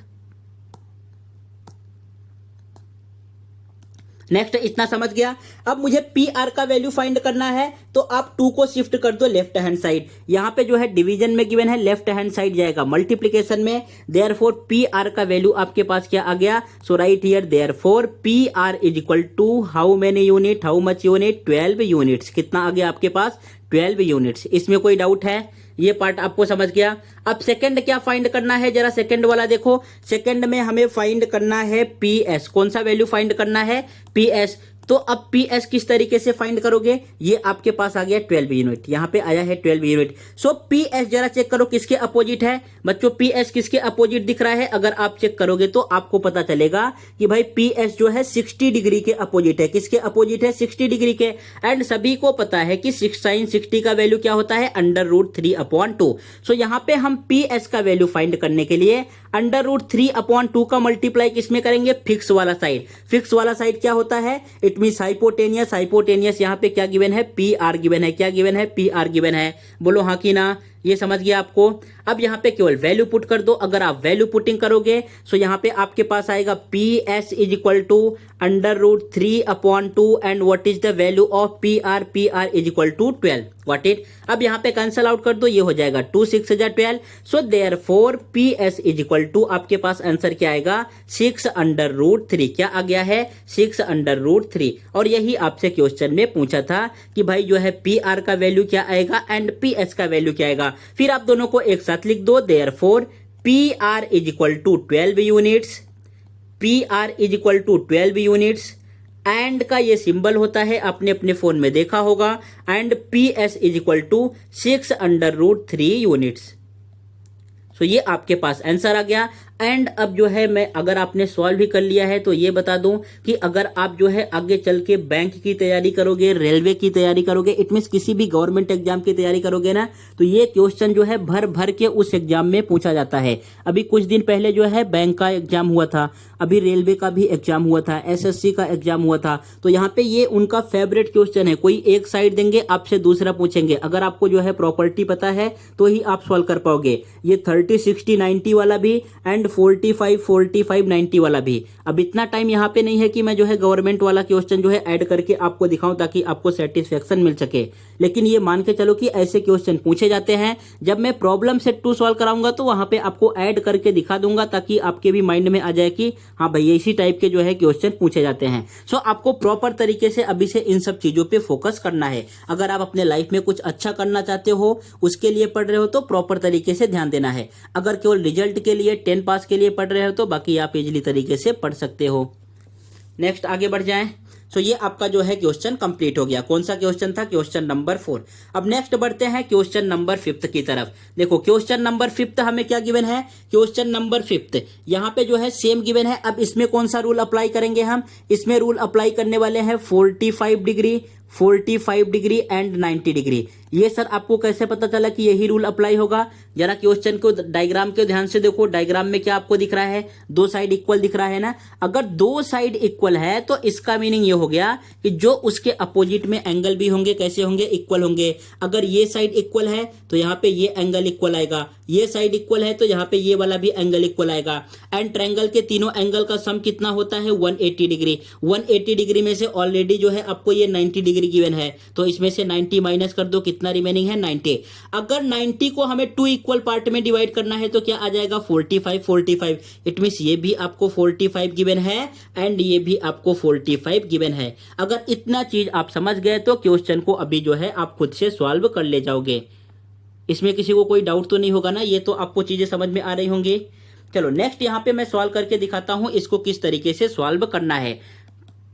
नेक्स्ट इतना समझ गया। अब मुझे PR का वैल्यू फाइंड करना है तो आप 2 को शिफ्ट कर दो लेफ्ट हैंड साइड। यहां पे जो है डिवीजन में गिवन है, लेफ्ट हैंड साइड जाएगा मल्टीप्लिकेशन में। देयरफॉर PR का वैल्यू आपके पास क्या आ गया, so right here therefore PR is equal to how many unit, how much unit, 12 units. कितना आ गया आपके पास, 12 यूनिट्स। इसमें कोई डाउट है, ये पार्ट आपको समझ गया। अब सेकंड क्या फाइंड करना है, जरा सेकंड वाला देखो। सेकंड में हमें फाइंड करना है PS। कौन सा वैल्यू फाइंड करना है, PS। तो अब PS किस तरीके से फाइंड करोगे, ये आपके पास आ गया 12 यूनिट, यहां पे आया है 12 यूनिट। सो PS जरा चेक करो किसके अपोजिट है बच्चों, PS किसके अपोजिट दिख रहा है। अगर आप चेक करोगे तो आपको पता चलेगा कि भाई PS जो है 60 डिग्री के अपोजिट है। किसके अपोजिट है, 60 डिग्री के। एंड सभी को पता है कि साइन 60 का वैल्यू क्या होता है, √3/2। सो यहां पे हम PS का वैल्यू फाइंड करने के लिए √3/2 का मल्टीप्लाई किसमें करेंगे, फिक्स वाला साइड। फिक्स वाला साइड क्या होता है, इट मींस हाइपोटेनियस। हाइपोटेनियस यहाँ पे क्या गिवन है, PR गिवन है। क्या गिवन है, PR गिवन है। बोलो हाँ कि ना, ये समझ गया आपको। अब यहाँ पे केवल वैल्यू पुट कर दो। अगर आप वैल्यू पुटिंग करोगे सो यहाँ पे आपके पास आएगा PS is equal to √3/2 and what is the value of PR, PR is equal to 12। What it, अब यहाँ पे कैंसल आउट कर दो, ये हो जाएगा 2 6 12। So therefore PS is equal to आपके पास आंसर क्या आएगा, 6/√3। क्या आ गया है, 6/√3। और यही आपसे क्वेश्चन में पूछा था कि भाई जो है PR का वैल्यू क्या आएगा एंड PS का वैल्यू क्या आएगा। फिर आप दोनों को एक साथ लिख दो। Therefore PR is equal to 12 units, PR is equal to 12 units. And का ये सिंबल होता है, आपने अपने फोन में देखा होगा। And PS is equal to 6/√3 units. So ये आपके पास आंसर आ गया। एंड अब जो है मैं, अगर आपने सॉल्व भी कर लिया है तो ये बता दूं कि अगर आप जो है आगे चल के बैंक की तैयारी करोगे, रेलवे की तैयारी करोगे, इट मींस किसी भी गवर्नमेंट एग्जाम की तैयारी करोगे ना, तो ये क्वेश्चन जो है भर भर के उस एग्जाम में पूछा जाता है। अभी कुछ दिन पहले जो है बैंक का एग्जाम हुआ था, अभी रेलवे का भी एग्जाम हुआ था, SSC का एग्जाम हुआ था। तो यहाँ पे ये उनका फेवरेट क्वेश्चन है। कोई एक साइड देंगे, आपसे दूसरा पूछेंगे। अगर आपको जो है प्रॉपर्टी पता है तो ही आप सॉल्व कर पाओगे। ये 30 60 90 वाला भी एंड 45 45 90 वाला भी। अब इतना टाइम यहाँ पे नहीं है कि मैं जो है गवर्नमेंट वाला क्वेश्चन जो है ऐड करके आपको दिखाऊं ताकि आपको सेटिस्फेक्शन मिल सके। लेकिन ये मान के चलो कि ऐसे क्वेश्चन पूछे जाते हैं। जब मैं प्रॉब्लम सेट 2 सॉल्व कराऊंगा तो वहां पे आपको ऐड करके दिखा दूंगा ताकि आपके भी माइंड में आ जाए कि हाँ भैया इसी टाइप के जो है क्वेश्चन पूछे जाते हैं। सो आपको प्रॉपर तरीके से अभी से इन सब चीजों पे फोकस करना है। अगर आप अपने लाइफ में कुछ अच्छा करना चाहते हो, उसके लिए पढ़ रहे हो तो प्रॉपर तरीके से ध्यान देना है। अगर केवल रिजल्ट के लिए 10 पास के लिए पढ़ रहे हो तो बाकी आप इजीली तरीके से पढ़ सकते हो। नेक्स्ट आगे बढ़ जाएं। सो ये आपका जो है क्वेश्चन कंप्लीट हो गया। कौन सा क्वेश्चन था, क्वेश्चन नंबर 4। अब नेक्स्ट बढ़ते हैं क्वेश्चन नंबर 5 की तरफ। देखो क्वेश्चन नंबर 5 हमें क्या गिवन है, क्वेश्चन नंबर 5 यहाँ पे जो है सेम गिवन है। अब इसमें कौन सा रूल अप्लाई करेंगे हम, इसमें रूल अप्लाई करने वाले हैं 45 डिग्री, 45 डिग्री एंड 90 डिग्री। ये सर आपको कैसे पता चला कि यही रूल अप्लाई होगा? जरा क्वेश्चन को डायग्राम के ध्यान से देखो। डायग्राम में क्या आपको दिख रहा है? दो साइड इक्वल दिख रहा है ना। अगर दो साइड इक्वल है तो इसका मीनिंग ये हो गया कि जो उसके अपोजिट में एंगल भी होंगे कैसे होंगे? इक्वल होंगे। अगर ये साइड इक्वल है तो यहाँ पे ये एंगल इक्वल आएगा, ये साइड इक्वल है तो यहाँ पे ये वाला भी एंगल इक्वल आएगा। एंड ट्रायंगल के तीनों एंगल का सम कितना होता है? 180 डिग्री। 180 डिग्री में से ऑलरेडी जो है आपको ये 90 डिग्री गिवन है, तो इसमें से 90 माइनस कर दो, कितना रिमेनिंग है? 90। अगर 90 को हमें 2 इक्वल पार्ट में डिवाइड करना है तो क्या आ जाएगा? 45 45। इट मींस ये भी आपको 45 गिवन है एंड ये भी आपको 45 गिवन है। अगर इतना चीज आप समझ गए तो क्वेश्चन को अभी जो है आप खुद से सॉल्व कर ले जाओगे। इसमें किसी को कोई डाउट तो नहीं होगा ना? ये तो आपको चीजें समझ में आ रही होंगी। चलो नेक्स्ट यहाँ पे मैं सॉल्व करके दिखाता हूं इसको किस तरीके से सॉल्व करना है।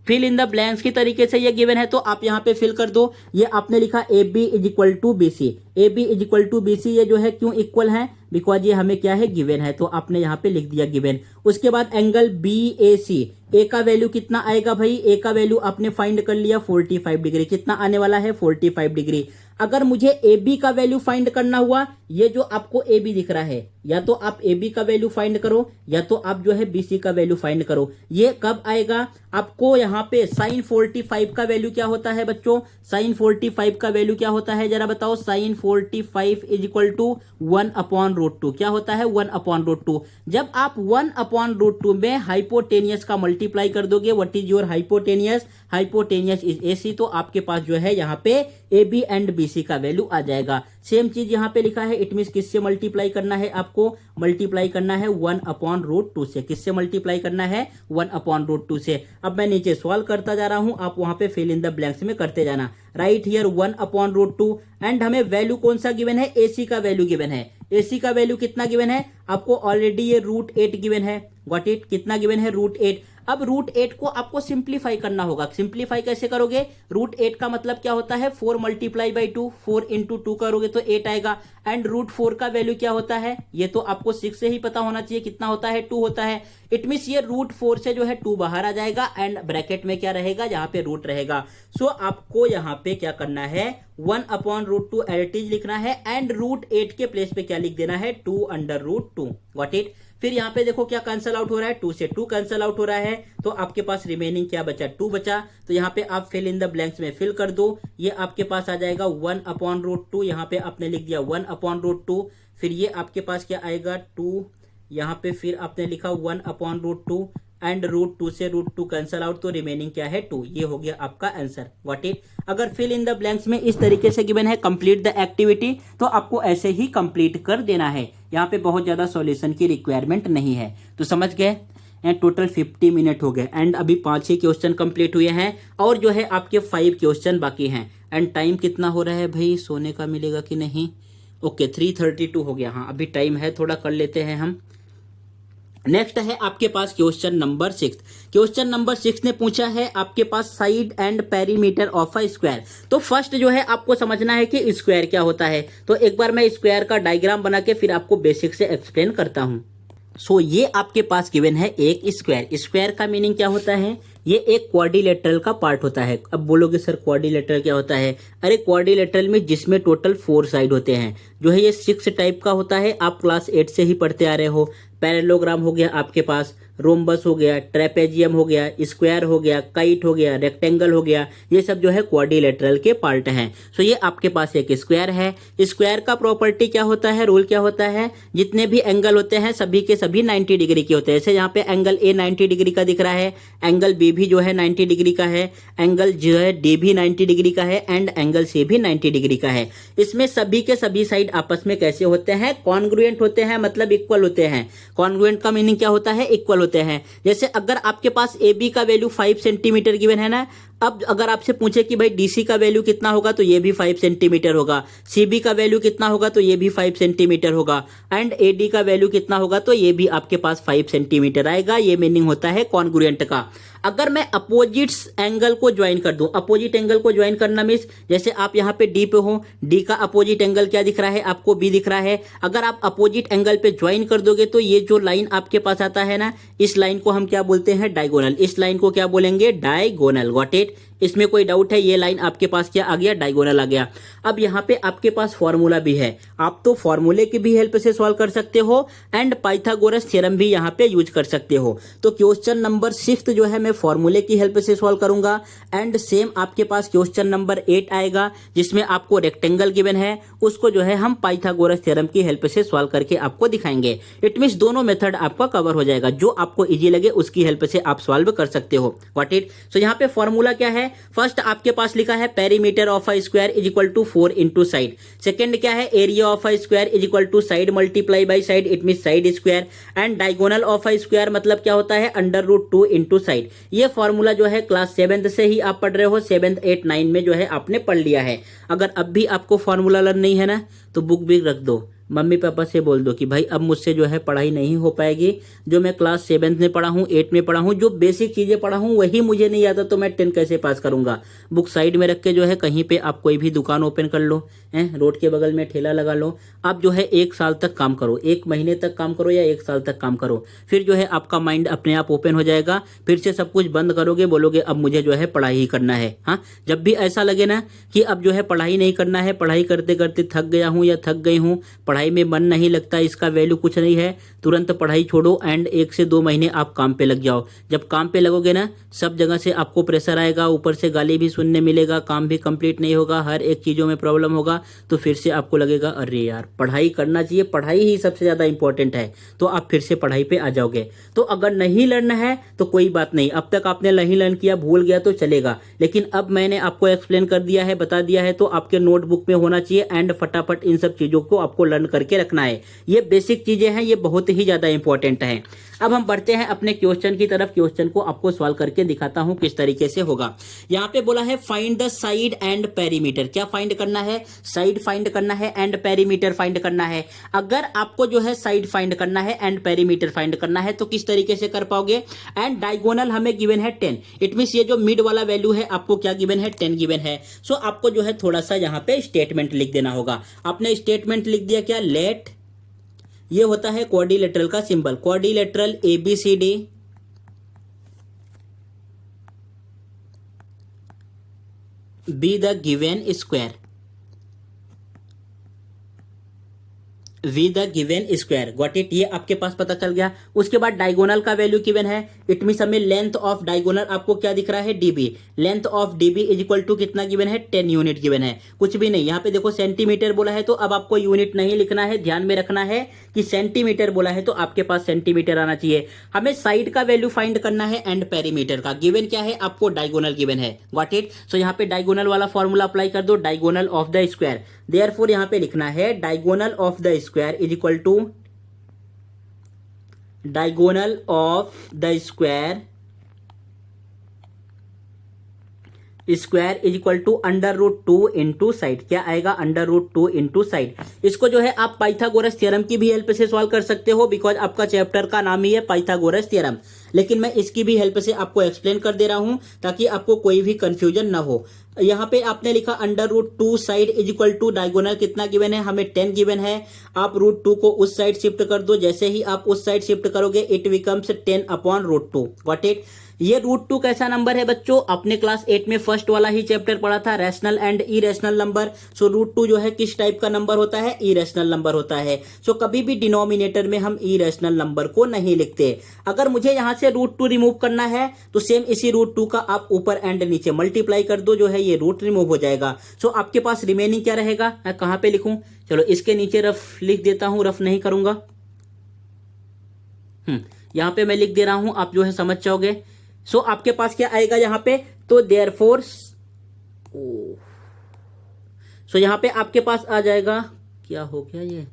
फिल इन द ब्लैंक्स की तरीके से ये गिवन है तो आप यहाँ पे फिल कर दो। ये आपने लिखा A B is equal to B C. A B is equal to B C, ये जो है क्यों इक्वल है? बिकॉज ये हमें क्या है? गिवन है, तो आपने यहाँ पे लिख दिया गिवन। उसके बाद एंगल बी ए सी, ए का वैल्यू कितना आएगा भाई? ए का वैल्यू आपने फाइंड कर लिया 45 डिग्री। कितना आने वाला है? 45 डिग्री। अगर मुझे ए बी का वैल्यू फाइंड करना हुआ, ये जो आपको ए बी दिख रहा है, या तो आप ए बी का वैल्यू फाइंड करो या तो आप जो है बी सी का वैल्यू फाइंड करो। ये कब आएगा? आपको यहाँ पे साइन 45 का वैल्यू क्या होता है बच्चों? साइन 45 का वैल्यू क्या होता है जरा बताओ? Sine 45 is equal to 1/√2। क्या होता है? 1/√2। जब आप 1/√2 में हाइपोटेनियस का मल्टीप्लाई कर दोगे, what is your hypotenuse? Hypotenuse is AC, तो आपके पास जो है यहाँ पे AB एंड BC का वैल्यू आ जाएगा। सेम चीज यहाँ पे लिखा है। इट मींस किससे मल्टीप्लाई करना है? आपको मल्टीप्लाई करना है 1/√2 से। किससे मल्टीप्लाई करना है? 1/√2 से। अब मैं नीचे सॉल्व करता जा रहा हूं, आप वहां पे फिल इन द ब्लैंक्स में करते जाना। राइट हियर 1/√2 एंड हमें वैल्यू कौन सा गिवन है? AC का वैल्यू गिवन है। AC का वैल्यू कितना गिवन है? आपको ऑलरेडी ये √8 गिवन है। Got it? कितना गिवन है? √8। अब √8 को आपको सिंप्लीफाई करना होगा। सिंप्लीफाई कैसे करोगे? √8 का मतलब क्या होता है? 4 मल्टीप्लाई बाई 2, 4 इंटू 2 करोगे तो 8 आएगा। एंड √4 का वैल्यू क्या होता है? ये तो आपको 6 से ही पता होना चाहिए। कितना होता है? 2 होता है। इट मीन्स ये √4 से जो है 2 बाहर आ जाएगा एंड ब्रैकेट में क्या रहेगा? यहाँ पे रूट रहेगा। सो आपको यहाँ पे क्या करना है? 1/√2 एडिटीज लिखना है एंड √8 के प्लेस पे क्या लिख देना है? 2/√2। Got it? फिर यहाँ पे देखो क्या कैंसल आउट हो रहा है? 2 से 2 कैंसल आउट हो रहा है, तो आपके पास रिमेनिंग क्या बचा? 2 बचा। तो यहाँ पे आप फिल इन द ब्लैंक्स में फिल कर दो। ये आपके पास आ जाएगा 1/√2। यहाँ पे आपने लिख दिया 1/√2। फिर ये आपके पास क्या आएगा? 2। यहाँ पे फिर आपने लिखा 1/√2 एंड √2 से √2 कैंसल आउट, तो रिमेनिंग क्या है? 2। ये हो गया आपका आंसर। What it? अगर फिल इन द ब्लैंक्स में इस तरीके से गिवन है कंप्लीट द एक्टिविटी, तो आपको ऐसे ही कंप्लीट कर देना है। यहाँ पे बहुत ज्यादा सॉल्यूशन की रिक्वायरमेंट नहीं है। तो समझ गए? एंड टोटल 50 मिनट हो गए एंड अभी 5 ही क्वेश्चन कंप्लीट हुए हैं और जो है आपके 5 क्वेश्चन बाकी हैं। एंड टाइम कितना हो रहा है भाई? सोने का मिलेगा कि नहीं? ओके 3:32 हो गया। हाँ अभी टाइम है, थोड़ा कर लेते हैं हम। नेक्स्ट है आपके पास क्वेश्चन नंबर 6। क्वेश्चन नंबर 6 ने पूछा है आपके पास side and perimeter of a square. तो फर्स्ट जो है आपको समझना है कि स्क्वायर क्या होता है। तो एक बार मैं स्क्वायर का डायग्राम बना के फिर आपको बेसिक से एक्सप्लेन करता हूं। सो ये आपके पास गिवन है एक स्क्वायर। स्क्वायर का मीनिंग क्या होता है? ये एक क्वाड्रिलेटरल का पार्ट होता है। अब बोलोगे सर क्वाड्रिलेटरल क्या होता है? अरे क्वाड्रिलेटरल में जिसमें टोटल 4 साइड होते हैं, जो है ये 6 टाइप का होता है। आप क्लास 8 से ही पढ़ते आ रहे हो। पैरेललोग्राम हो गया आपके पास, रोम्बस हो गया, ट्रेपेजियम हो गया, स्क्वायर हो गया, काइट हो गया, रेक्टेंगल हो गया, ये सब जो है क्वाड्रिलेटरल के पार्ट हैं। सो ये आपके पास एक स्क्वायर है। स्क्वायर का प्रॉपर्टी क्या होता है? रूल क्या होता है? जितने भी एंगल होते हैं सभी के सभी 90 डिग्री के होते हैं। जैसे यहाँ पे एंगल A 90 डिग्री का दिख रहा है, एंगल B भी जो है 90 डिग्री का है, एंगल जो है D भी 90 डिग्री का है एंड एंगल C भी 90 डिग्री का है। इसमें सभी के सभी साइड आपस में कैसे होते हैं? कॉन्ग्रुएंट होते हैं, मतलब इक्वल होते हैं। कॉन्ग्रुएंट का मीनिंग क्या होता है? इक्वल होते हैं। जैसे अगर आपके पास AB का वैल्यू 5 सेंटीमीटर गिवन है ना, अब अगर आपसे पूछे कि भाई DC का वैल्यू कितना होगा, तो ये भी 5 सेंटीमीटर होगा। CB का वैल्यू कितना होगा, तो ये भी 5 सेंटीमीटर होगा। एंड AD का वैल्यू कितना होगा, तो ये भी आपके पास 5 सेंटीमीटर आएगा। ये मीनिंग होता है कॉन्ग्रुएंट का। अगर मैं अपोजिट एंगल को ज्वाइन कर दूं, अपोजिट एंगल को ज्वाइन करना मीन्स जैसे आप यहाँ पे D पे हो, D का अपोजिट एंगल क्या दिख रहा है आपको? B दिख रहा है। अगर आप अपोजिट एंगल पे ज्वाइन कर दोगे तो ये जो लाइन आपके पास आता है ना, इस लाइन को हम क्या बोलते हैं? डायगोनल। इस लाइन को क्या बोलेंगे? डायगोनल। Got it? इसमें कोई डाउट है? ये लाइन आपके पास क्या आ गया? डायगोनल आ गया। अब यहाँ पे आपके पास फॉर्मूला भी है, आप तो फॉर्मूले की भी हेल्प से सॉल्व कर सकते हो एंड पाइथागोरस थ्योरम भी यहाँ पे यूज कर सकते हो। तो क्वेश्चन नंबर 6 जो है मैं फॉर्मूले की हेल्प से सॉल्व करूंगा एंड सेम आपके पास क्वेश्चन नंबर 8 आएगा जिसमें आपको रेक्टेंगल गिवन है, उसको जो है हम पाइथागोरस थ्योरम की हेल्प से सॉल्व करके आपको दिखाएंगे। इट मींस दोनों मेथड आपका कवर हो जाएगा, जो आपको इजी लगे उसकी हेल्प से आप सॉल्व कर सकते हो। What it? सो यहाँ पे फॉर्मूला क्या है? फर्स्ट आपके पास लिखा है perimeter of a square is equal to 4 into side. Second क्या है? Area of a square is equal to side multiply by side, it mean side square. And diagonal of a square मतलब क्या होता है? Under root 2 into side. ये फॉर्मूला जो है क्लास 7th से ही आप पढ़ रहे हो, 7th 8 9 में जो है आपने पढ़ लिया है। अगर अब भी आपको फॉर्मूला लर्न नहीं है ना, तो बुक भी रख दो, मम्मी पापा से बोल दो कि भाई अब मुझसे जो है पढ़ाई नहीं हो पाएगी। जो मैं क्लास 7th में पढ़ा हूँ, 8 में पढ़ा हूँ, जो बेसिक चीज़ें पढ़ा हूँ वही मुझे नहीं आता तो मैं 10 कैसे पास करूँगा। बुक साइड में रख के जो है कहीं पे आप कोई भी दुकान ओपन कर लो, रोड के बगल में ठेला लगा लो। आप जो है 1 साल तक काम करो, 1 महीने तक काम करो या 1 साल तक काम करो, फिर जो है आपका माइंड अपने आप ओपन हो जाएगा। फिर से सब कुछ बंद करोगे, बोलोगे अब मुझे जो है पढ़ाई ही करना है। हाँ, जब भी ऐसा लगे ना कि अब जो है पढ़ाई नहीं करना है, पढ़ाई करते करते थक गया हूँ या थक गई हूँ, पढ़ाई में मन नहीं लगता, इसका वैल्यू कुछ नहीं है, तुरंत पढ़ाई छोड़ो एंड 1 से 2 महीने आप काम पे लग जाओ। जब काम पे लगोगे ना, सब जगह से आपको प्रेशर आएगा, ऊपर से गाली भी सुनने मिलेगा, काम भी कंप्लीट नहीं होगा, हर एक चीज़ों में प्रॉब्लम होगा। तो फिर से आपको लगेगा अरे यार पढ़ाई करना चाहिए, पढ़ाई ही सबसे ज़्यादा इंपॉर्टेंट है। तो आप फिर से पढ़ाई पे आ जाओगे। तो अगर नहीं लर्न है तो कोई बात नहीं, अब तक आपने नहीं लर्न किया, भूल गया तो चलेगा, लेकिन अब मैंने आपको एक्सप्लेन कर दिया है, बता दिया है, तो आपके नोटबुक में होना चाहिए एंड फटाफट इन सब चीज़ों को आपको लर्न करके रखना है। ये बेसिक चीजें हैं, ये बहुत ही ज्यादा इंपॉर्टेंट हैं। अब हम बढ़ते हैं अपने क्वेश्चन की तरफ। क्वेश्चन को आपको सॉल्व करके दिखाता हूं किस तरीके से होगा। यहाँ पे बोला है find the side and perimeter. क्या फाइंड करना है? साइड फाइंड करना है एंड पेरीमीटर फाइंड करना है। अगर आपको जो है साइड फाइंड करना है एंड पेरीमीटर फाइंड करना है तो किस तरीके से कर पाओगे? एंड डायगोनल हमें गिवन है 10, इट मींस ये जो मिड वाला वैल्यू है आपको क्या गिवन है? 10 गिवन है। सो आपको जो है थोड़ा सा यहाँ पे स्टेटमेंट लिख देना होगा। आपने स्टेटमेंट लिख दिया क्या? लेट, ये होता है क्वाड्रिलेटरल का symbol, quadrilateral ABCD be the given square, be the given square. Got it? ये आपके पास पता चल गया। उसके बाद डायगोनल का वैल्यू गिवन है, इट मींस हमें लेंथ ऑफ डायगोनल आपको क्या दिख रहा है? DB। Length of DB is equal to कितना गिवन है? 10 यूनिट गिवन है। कुछ भी नहीं, यहाँ पे देखो सेंटीमीटर बोला है तो अब आपको यूनिट नहीं लिखना है, ध्यान में रखना है कि सेंटीमीटर बोला है तो आपके पास सेंटीमीटर आना चाहिए। हमें साइड का वैल्यू फाइंड करना है एंड पेरीमीटर का। गिवन क्या है आपको? डायगोनल गिवन है। Got it? सो यहाँ पे डायगोनल वाला फॉर्मूला अप्लाई कर दो, diagonal of the square. Therefore यहाँ पे लिखना है diagonal of the square is equal to diagonal of the square is equal to under root 2 into side. क्या आएगा? Under root 2 into side. इसको जो है आप पाइथागोरस थ्योरम की भी हेल्प से सॉल्व कर सकते हो, बिकॉज आपका चैप्टर का नाम ही है पाइथागोरस थ्योरम। लेकिन मैं इसकी भी हेल्प से आपको एक्सप्लेन कर दे रहा हूं ताकि आपको कोई भी कंफ्यूजन ना हो। यहाँ पे आपने लिखा under root 2 side is equal to diagonal कितना गिवन है? हमें 10 गिवन है। आप रूट 2 को उस साइड शिफ्ट कर दो, जैसे ही आप उस साइड शिफ्ट करोगे it becomes 10 upon root 2। Got it? ये रूट 2 कैसा नंबर है बच्चों? अपने क्लास 8 में फर्स्ट वाला ही चैप्टर पढ़ा था, rational and irrational number. So root 2 जो है किस टाइप का नंबर होता है? इरेशनल नंबर होता है। सो कभी भी डिनोमिनेटर में हम इरेशनल नंबर को नहीं लिखते। अगर मुझे यहाँ से रूट 2 रिमूव करना है तो सेम इसी रूट 2 का आप ऊपर एंड नीचे मल्टीप्लाई कर दो, जो है ये रूट रिमूव हो जाएगा। सो आपके पास रिमेनिंग क्या रहेगा? मैं कहाँ पे लिखूं? चलो इसके नीचे रफ लिख देता हूं, रफ नहीं करूंगा। यहाँ पे मैं लिख दे रहा हूं, आप जो है समझ जाओगे। सो आपके पास क्या आएगा यहाँ पे? तो देयरफॉर सो यहाँ पे आपके पास आ जाएगा, क्या हो गया ये?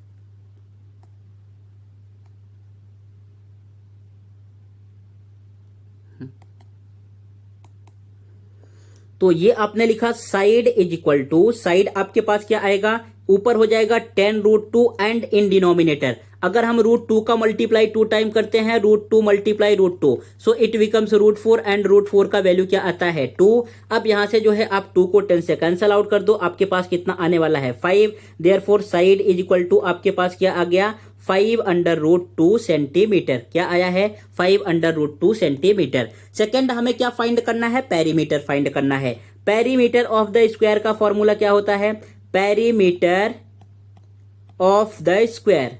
तो ये आपने लिखा side is equal to, side आपके पास क्या आएगा? ऊपर हो जाएगा 10 रूट 2 एंड इन डिनोमिनेटर अगर हम रूट 2 का मल्टीप्लाई 2 टाइम करते हैं, root 2 multiply root 2, so it becomes root 4 and root 4 का वैल्यू क्या आता है? 2। अब यहां से जो है आप 2 को 10 से कैंसल आउट कर दो, आपके पास कितना आने वाला है? 5। Therefore side is equal to आपके पास क्या आ गया? 5√2 सेंटीमीटर। क्या आया है? 5√2 सेंटीमीटर। सेकंड हमें क्या फाइंड करना है? पेरीमीटर फाइंड करना है। पेरीमीटर ऑफ द स्क्वायर का फॉर्मूला क्या होता है? Perimeter of the square,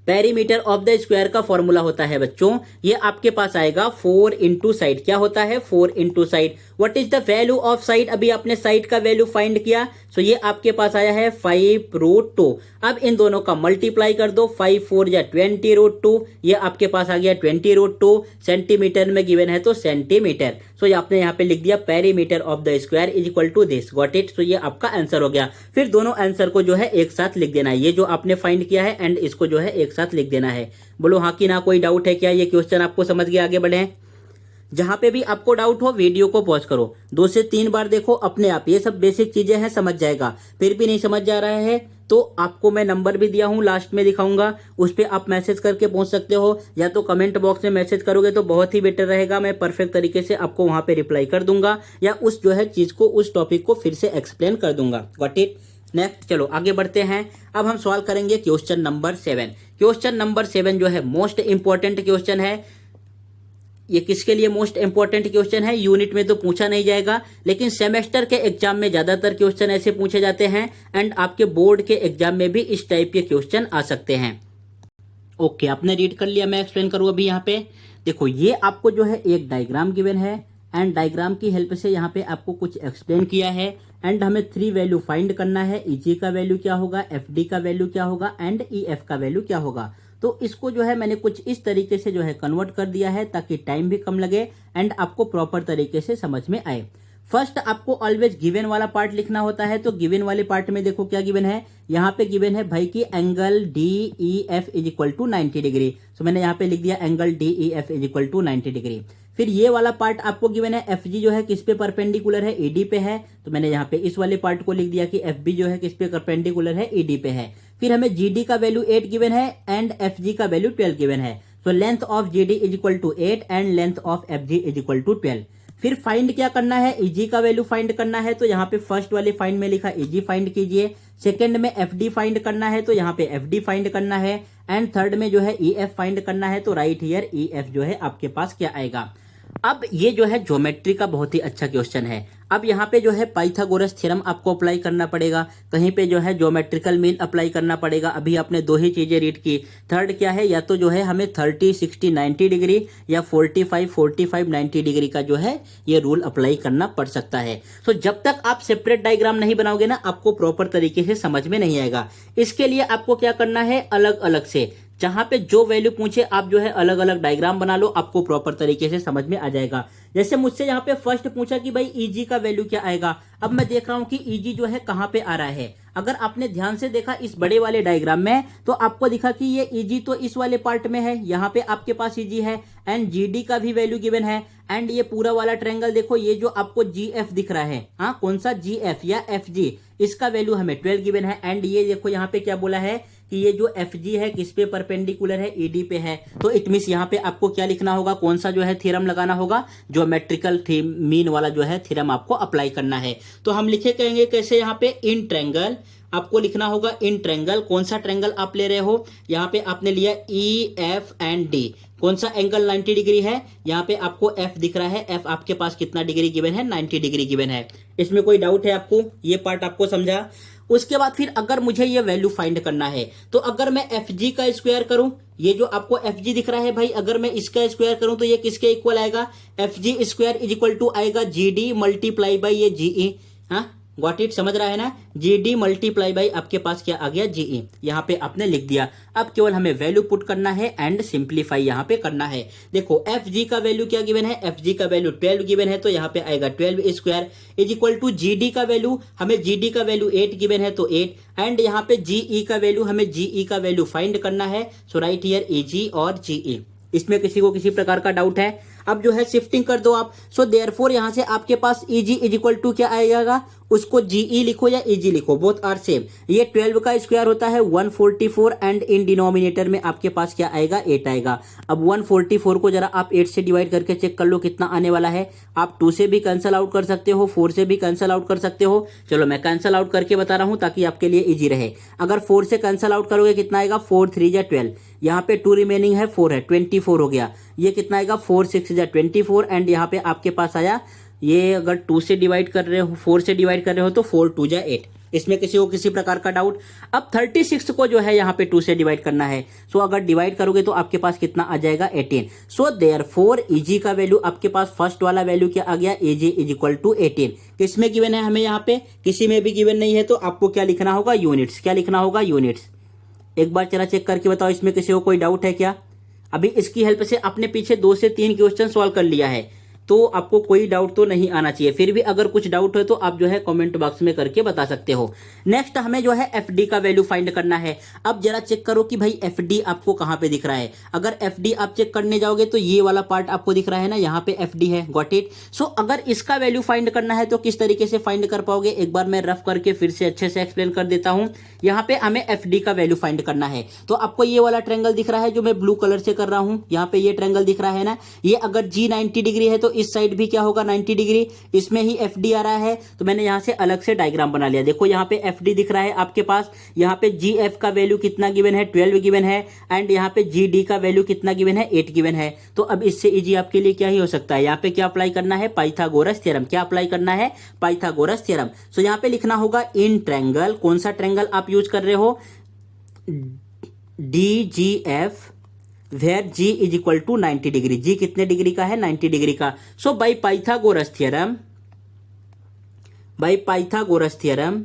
perimeter of the square का फॉर्मूला होता है बच्चों, ये आपके पास आएगा 4 इंटू साइड। क्या होता है? 4 into side. What is the value of side? अभी आपने साइड का वैल्यू फाइंड किया, सो ये आपके पास आया है 5√2। अब इन दोनों का मल्टीप्लाई कर दो, 5 4 या 20√2, ये आपके पास आ गया 20√2। सेंटीमीटर में गिवन है तो सेंटीमीटर। सो ये आपने यहाँ पे लिख दिया perimeter of the square is equal to this. Got it? So ये आपका आंसर हो गया। फिर दोनों आंसर को जो है एक साथ लिख देना है, ये जो आपने फाइंड किया है एंड इसको जो है एक साथ लिख देना है। बोलो हाँ कि ना, कोई डाउट है क्या? ये क्वेश्चन आपको समझ गया? आगे बढ़े। जहां पे भी आपको डाउट हो वीडियो को पॉज करो, 2 से 3 बार देखो, अपने आप ये सब बेसिक चीजें हैं, समझ जाएगा। फिर भी नहीं समझ जा रहा है तो आपको मैं नंबर भी दिया हूं, लास्ट में दिखाऊंगा, उस पर आप मैसेज करके पहुंच सकते हो, या तो कमेंट बॉक्स में मैसेज करोगे तो बहुत ही बेटर रहेगा, मैं परफेक्ट तरीके से आपको वहां पे रिप्लाई कर दूंगा, या उस जो है चीज को, उस टॉपिक को फिर से एक्सप्लेन कर दूंगा। Got it? नेक्स्ट चलो आगे बढ़ते हैं। अब हम सवाल करेंगे क्वेश्चन नंबर 7। क्वेश्चन नंबर 7 जो है मोस्ट इंपॉर्टेंट क्वेश्चन है। ये किसके लिए मोस्ट इंपॉर्टेंट क्वेश्चन है? यूनिट में तो पूछा नहीं जाएगा, लेकिन सेमेस्टर के एग्जाम में ज्यादातर क्वेश्चन ऐसे पूछे जाते हैं, एंड आपके बोर्ड के एग्जाम में भी इस टाइप के क्वेश्चन आ सकते हैं। ओके, आपने रीड कर लिया, मैं एक्सप्लेन करूँ अभी। यहाँ पे देखो, ये आपको जो है एक डायग्राम गिवन है, एंड डायग्राम की हेल्प से यहाँ पे आपको कुछ एक्सप्लेन किया है, एंड हमें 3 वैल्यू फाइंड करना है। ईजी का वैल्यू क्या होगा, एफडी का वैल्यू क्या होगा, एंड ईएफ का वैल्यू क्या होगा। तो इसको जो है मैंने कुछ इस तरीके से जो है कन्वर्ट कर दिया है, ताकि टाइम भी कम लगे एंड आपको प्रॉपर तरीके से समझ में आए। फर्स्ट आपको ऑलवेज गिवन वाला पार्ट लिखना होता है, तो गिवन वाले पार्ट में देखो क्या गिवन है। यहाँ पे गिवन है भाई की angle DEF is equal to 90 degree. So मैंने यहाँ पे लिख दिया angle DEF is equal to 90 degree. फिर ये वाला पार्ट आपको गिवन है, FG जो है किस पे परपेंडिकुलर है, ED पे है, तो मैंने यहाँ पे इस वाले पार्ट को लिख दिया कि FB जो है किस पे परपेंडिकुलर है, ED पे है। फिर हमें GD का वैल्यू 8 गिवन है एंड FG का वैल्यू 12 गिवन है। So length of GD is equal to 8 and length of FG is equal to 12। फिर फाइंड क्या करना है? EG का वैल्यू फाइंड करना है, तो यहाँ पे फर्स्ट वाले फाइंड में लिखा EG फाइंड कीजिए। सेकंड में FD फाइंड करना है, तो यहाँ पे FD फाइंड करना है, एंड थर्ड में जो है EF फाइंड करना है, तो राइट हियर EF जो है आपके पास क्या आएगा। अब ये जो है ज्योमेट्री का बहुत ही अच्छा क्वेश्चन है। अब यहाँ पे जो है पाइथागोरस थ्योरम आपको अप्लाई करना पड़ेगा, कहीं पे जो है ज्योमेट्रिकल मीन अप्लाई करना पड़ेगा। अभी आपने 2 ही चीजें रीड की। थर्ड क्या है, या तो जो है हमें 30 60 90 डिग्री या 45 45 90 डिग्री का जो है ये रूल अप्लाई करना पड़ सकता है। तो जब तक आप सेपरेट डायग्राम नहीं बनाओगे ना, आपको प्रॉपर तरीके से समझ में नहीं आएगा। इसके लिए आपको क्या करना है, अलग अलग से जहां पे जो वैल्यू पूछे आप जो है अलग अलग डायग्राम बना लो, आपको प्रॉपर तरीके से समझ में आ जाएगा। जैसे मुझसे यहाँ पे फर्स्ट पूछा कि भाई EG का वैल्यू क्या आएगा। अब मैं देख रहा हूँ कि EG जो है कहाँ पे आ रहा है। अगर आपने ध्यान से देखा इस बड़े वाले डायग्राम में, तो आपको दिखा कि ये EG तो इस वाले पार्ट में है, यहाँ पे आपके पास EG है, एंड GD का भी वैल्यू गिवन है, एंड ये पूरा वाला ट्रायंगल देखो, ये जो आपको GF दिख रहा है, हाँ कौन सा, GF या FG, इसका वैल्यू हमें 12 गिवन है। एंड ये देखो यहाँ पे क्या बोला है कि ये जो FG है किस पे परपेंडिकुलर है, ED पे है। तो इट मींस यहाँ पे आपको क्या लिखना होगा, कौन सा जो है थ्योरम लगाना होगा, ज्योमेट्रिकल मीन वाला जो है थ्योरम आपको अप्लाई करना है। तो हम लिखे कहेंगे कैसे, यहाँ पे इन ट्रायंगल आपको लिखना होगा, इन ट्रायंगल कौन सा ट्रायंगल आप ले रहे हो, यहाँ पे आपने लिया EF एंड D, कौन सा एंगल 90 डिग्री है, यहाँ पे आपको F दिख रहा है, F आपके पास कितना डिग्री गिवन है, 90 डिग्री गिवन है। इसमें कोई डाउट है आपको, ये पार्ट आपको समझा। उसके बाद फिर अगर मुझे ये वैल्यू फाइंड करना है, तो अगर मैं FG का स्क्वायर करूं, ये जो आपको FG दिख रहा है भाई, अगर मैं इसका स्क्वायर करूं तो ये किसके इक्वल आएगा, FG square is equal to आएगा GD मल्टीप्लाई बाई ये GE। हाँ गॉट इट, समझ रहा है ना, GD मल्टीप्लाई बाई आपके पास क्या आ गया, GE। यहाँ पे आपने लिख दिया। अब केवल हमें वैल्यू पुट करना है एंड सिंप्लीफाई यहाँ पे करना है। देखो FG का वैल्यू क्या गिवन है, FG का वैल्यू 12 गिवन है, तो यहाँ पे आएगा 12 square is equal to GD का वैल्यू, हमें GD का वैल्यू 8 गिवन है, तो 8, एंड यहाँ पे GE का वैल्यू, हमें GE का वैल्यू फाइंड करना है। सो राइट हियर EG और GE। इसमें किसी को किसी प्रकार का डाउट है? अब जो है शिफ्टिंग कर दो आप। सो देयरफॉर यहाँ से आपके पास EG इज इक्वल टू क्या आएगा, उसको GE लिखो या EG लिखो, बोथ आर सेम। ये 12 का स्क्वायर होता है 144 एंड इन डिनोमिनेटर में आपके पास क्या आएगा, 8 आएगा। अब 144 को जरा आप 8 से डिवाइड करके चेक कर लो कितना आने वाला है। आप 2 से भी कैंसिल आउट कर सकते हो, 4 से भी कैंसिल आउट कर सकते हो। चलो मैं कैंसिल आउट करके बता रहा हूं ताकि आपके लिए इजी रहे। अगर 4 से कैंसिल आउट करोगे कितना आएगा, 4 3 जा 12, यहाँ पे 2 रिमेनिंग है 4 है, 24 हो गया। ये कितना आएगा, 4 6 जा 24 एंड यहाँ पे आपके पास आया, ये अगर 2 से डिवाइड कर रहे हो, 4 से डिवाइड कर रहे हो तो 4 2 जा 8। इसमें किसी को किसी प्रकार का डाउट। अब 36 को जो है यहाँ पे 2 से डिवाइड करना है। सो अगर डिवाइड करोगे तो आपके पास कितना आ जाएगा, 18। सो देयरफॉर EG का वैल्यू आपके पास फर्स्ट वाला वैल्यू क्या आ गया, EG इज इक्वल टू 18। किसमें गिवन है हमें, यहाँ पे किसी में भी गिवन नहीं है, तो आपको क्या लिखना होगा, यूनिट्स। क्या लिखना होगा, यूनिट्स। एक बार चला चेक करके बताओ इसमें किसी को कोई डाउट है क्या। अभी इसकी हेल्प से आपने पीछे 2 से 3 क्वेश्चन सॉल्व कर लिया है, तो आपको कोई डाउट तो नहीं आना चाहिए। फिर भी अगर कुछ डाउट हो तो आप जो है कमेंट बॉक्स में करके बता सकते हो। नेक्स्ट हमें जो है FD का वैल्यू फाइंड करना है। अब जरा चेक करो कि भाई FD आपको कहां पे दिख रहा है। अगर FD आप चेक करने जाओगे तो ये वाला पार्ट आपको दिख रहा है ना, यहाँ पे FD है, गॉट इट। सो अगर इसका वैल्यू फाइंड करना है तो किस तरीके से फाइंड कर पाओगे, एक बार मैं रफ करके फिर से अच्छे से एक्सप्लेन कर देता हूं। यहाँ पे हमें FD का वैल्यू फाइंड करना है। तो आपको ये वाला ट्रायंगल दिख रहा है जो मैं ब्लू कलर से कर रहा हूं, यहाँ पे ये ट्रायंगल दिख रहा है ना, ये अगर G 90 डिग्री है तो इस साइड भी क्या होगा, 90 डिग्री। इसमें ही FD आ रहा है, तो मैंने यहां से अलग से डायग्राम बना लिया। देखो यहाँ पे FD दिख रहा है आपके पास, यहाँ पे GF का वैल्यू कितना गिवन है, 12 गिवन है, एंड यहाँ पे GD का वैल्यू कितना गिवन है, 8 गिवन है। तो अब इससे इजी आपके लिए क्या ही हो सकता है, यहाँ पे क्या अप्लाई करना है, पाइथागोरस थ्योरम। क्या अप्लाई करना है, पाइथागोरस थ्योरम। सो यहाँ पे लिखना होगा इन ट्रायंगल, कौन सा ट्रायंगल आप यूज कर रहे हो, DGF where G is equal to 90 degree. G कितने डिग्री का है, 90 डिग्री का। So by Pythagoras theorem, by Pythagoras theorem,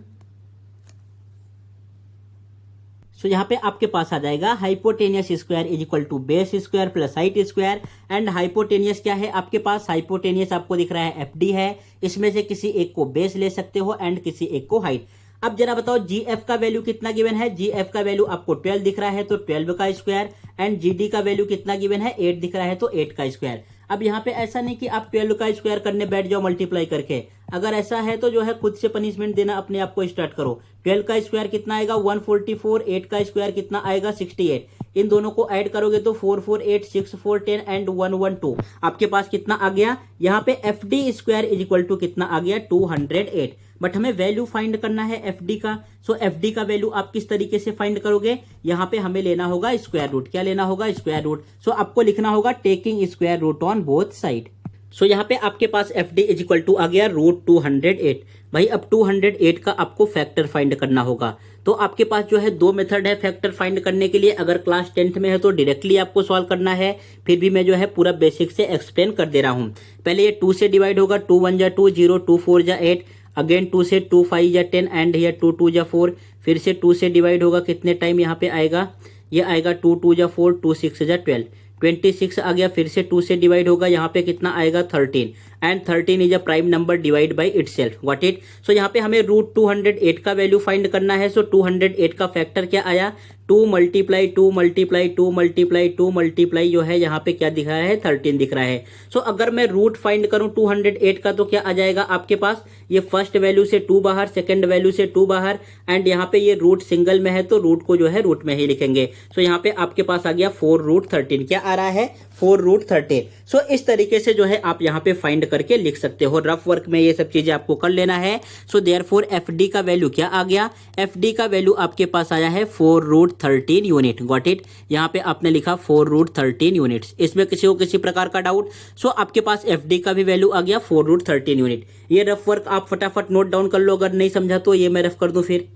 so यहाँ पे आपके पास आ जाएगा hypotenuse square is equal to base square plus height square. And hypotenuse क्या है आपके पास, हाइपोटेनियस आपको दिख रहा है FD है, इसमें से किसी एक को बेस ले सकते हो एंड किसी एक को हाइट। अब जरा बताओ GF का वैल्यू कितना गिवन है, GF का वैल्यू आपको 12 दिख रहा है तो 12 का स्क्वायर, एंड GD का वैल्यू कितना गिवन है, 8 दिख रहा है तो 8 का स्क्वायर। अब यहाँ पे ऐसा नहीं कि आप 12 का स्क्वायर करने बैठ जाओ मल्टीप्लाई करके। अगर ऐसा है तो जो है खुद से पनिशमेंट देना अपने आप को स्टार्ट करो। 12 का स्क्वायर कितना आएगा, 144, 8 का स्क्वायर कितना आएगा, 68। इन दोनों को ऐड करोगे तो 4 4 8 6 4 10 एंड 1 1 2। आपके पास कितना आ गया, यहाँ पे FD square is equal to कितना आ गया, 208। बट हमें वैल्यू फाइंड करना है FD का। सो FD का वैल्यू आप किस तरीके से फाइंड करोगे, यहाँ पे हमें लेना होगा स्क्वायर रूट। क्या लेना होगा, स्क्वायर रूट। सो आपको लिखना होगा taking square root on both side. So यहाँ पे आपके पास FD इज इक्वल टू आ गया रूट 208। भाई अब 208 का आपको फैक्टर फाइंड करना होगा। तो आपके पास जो है 2 मेथड है फैक्टर फाइंड करने के लिए। अगर क्लास 10th में है तो डायरेक्टली आपको सॉल्व करना है, फिर भी मैं जो है पूरा बेसिक से एक्सप्लेन कर दे रहा हूँ। पहले ये 2 से डिवाइड होगा, 2 1 जा 2 0, 2 4 जा 8, अगेन 2 से 2 5 जा 10 एंड हियर 2 2 जा 4। फिर से 2 से डिवाइड होगा, कितने टाइम यहाँ पे आएगा, ये आएगा 2 2 जा 4, 2 6 जा 12, 26 आ गया। फिर से 2 से डिवाइड होगा, यहाँ पे कितना आएगा, 13, and 13 is a prime number divide by itself, what it. So यहाँ पे हमें रूट 208 का वैल्यू फाइंड करना है। सो 208 का फैक्टर क्या आया, 2 मल्टीप्लाई 2 मल्टीप्लाई 2 मल्टीप्लाई 2 मल्टीप्लाई जो है यहाँ पे क्या दिख रहा है, 13 दिख रहा है। सो अगर मैं रूट फाइंड करूं 208 का तो क्या आ जाएगा आपके पास, ये फर्स्ट वैल्यू से 2 बाहर, सेकंड वैल्यू से 2 बाहर, एंड यहाँ पे ये रूट सिंगल में है तो रूट को जो है रूट में ही लिखेंगे। सो यहाँ पे आपके पास आ गया 4 रूट 13। क्या आ रहा है, 4 रूट 13। सो इस तरीके से जो है आप यहाँ पे फाइंड करके लिख सकते हो। रफ वर्क में ये सब चीजें आपको कर लेना है। सो देयरफॉर FD का वैल्यू क्या आ गया, FD का वैल्यू आपके पास आया है 4 रूट 13 यूनिट, गॉट इट। यहाँ पे आपने लिखा 4 रूट 13 यूनिट्स। इसमें किसी को किसी प्रकार का डाउट, सो आपके पास FD का भी वैल्यू आ गया 4 रूट 13 यूनिट। ये रफ वर्क आप फटाफट नोट डाउन कर लो, अगर नहीं समझा तो ये मैं रफ कर दूं फिर।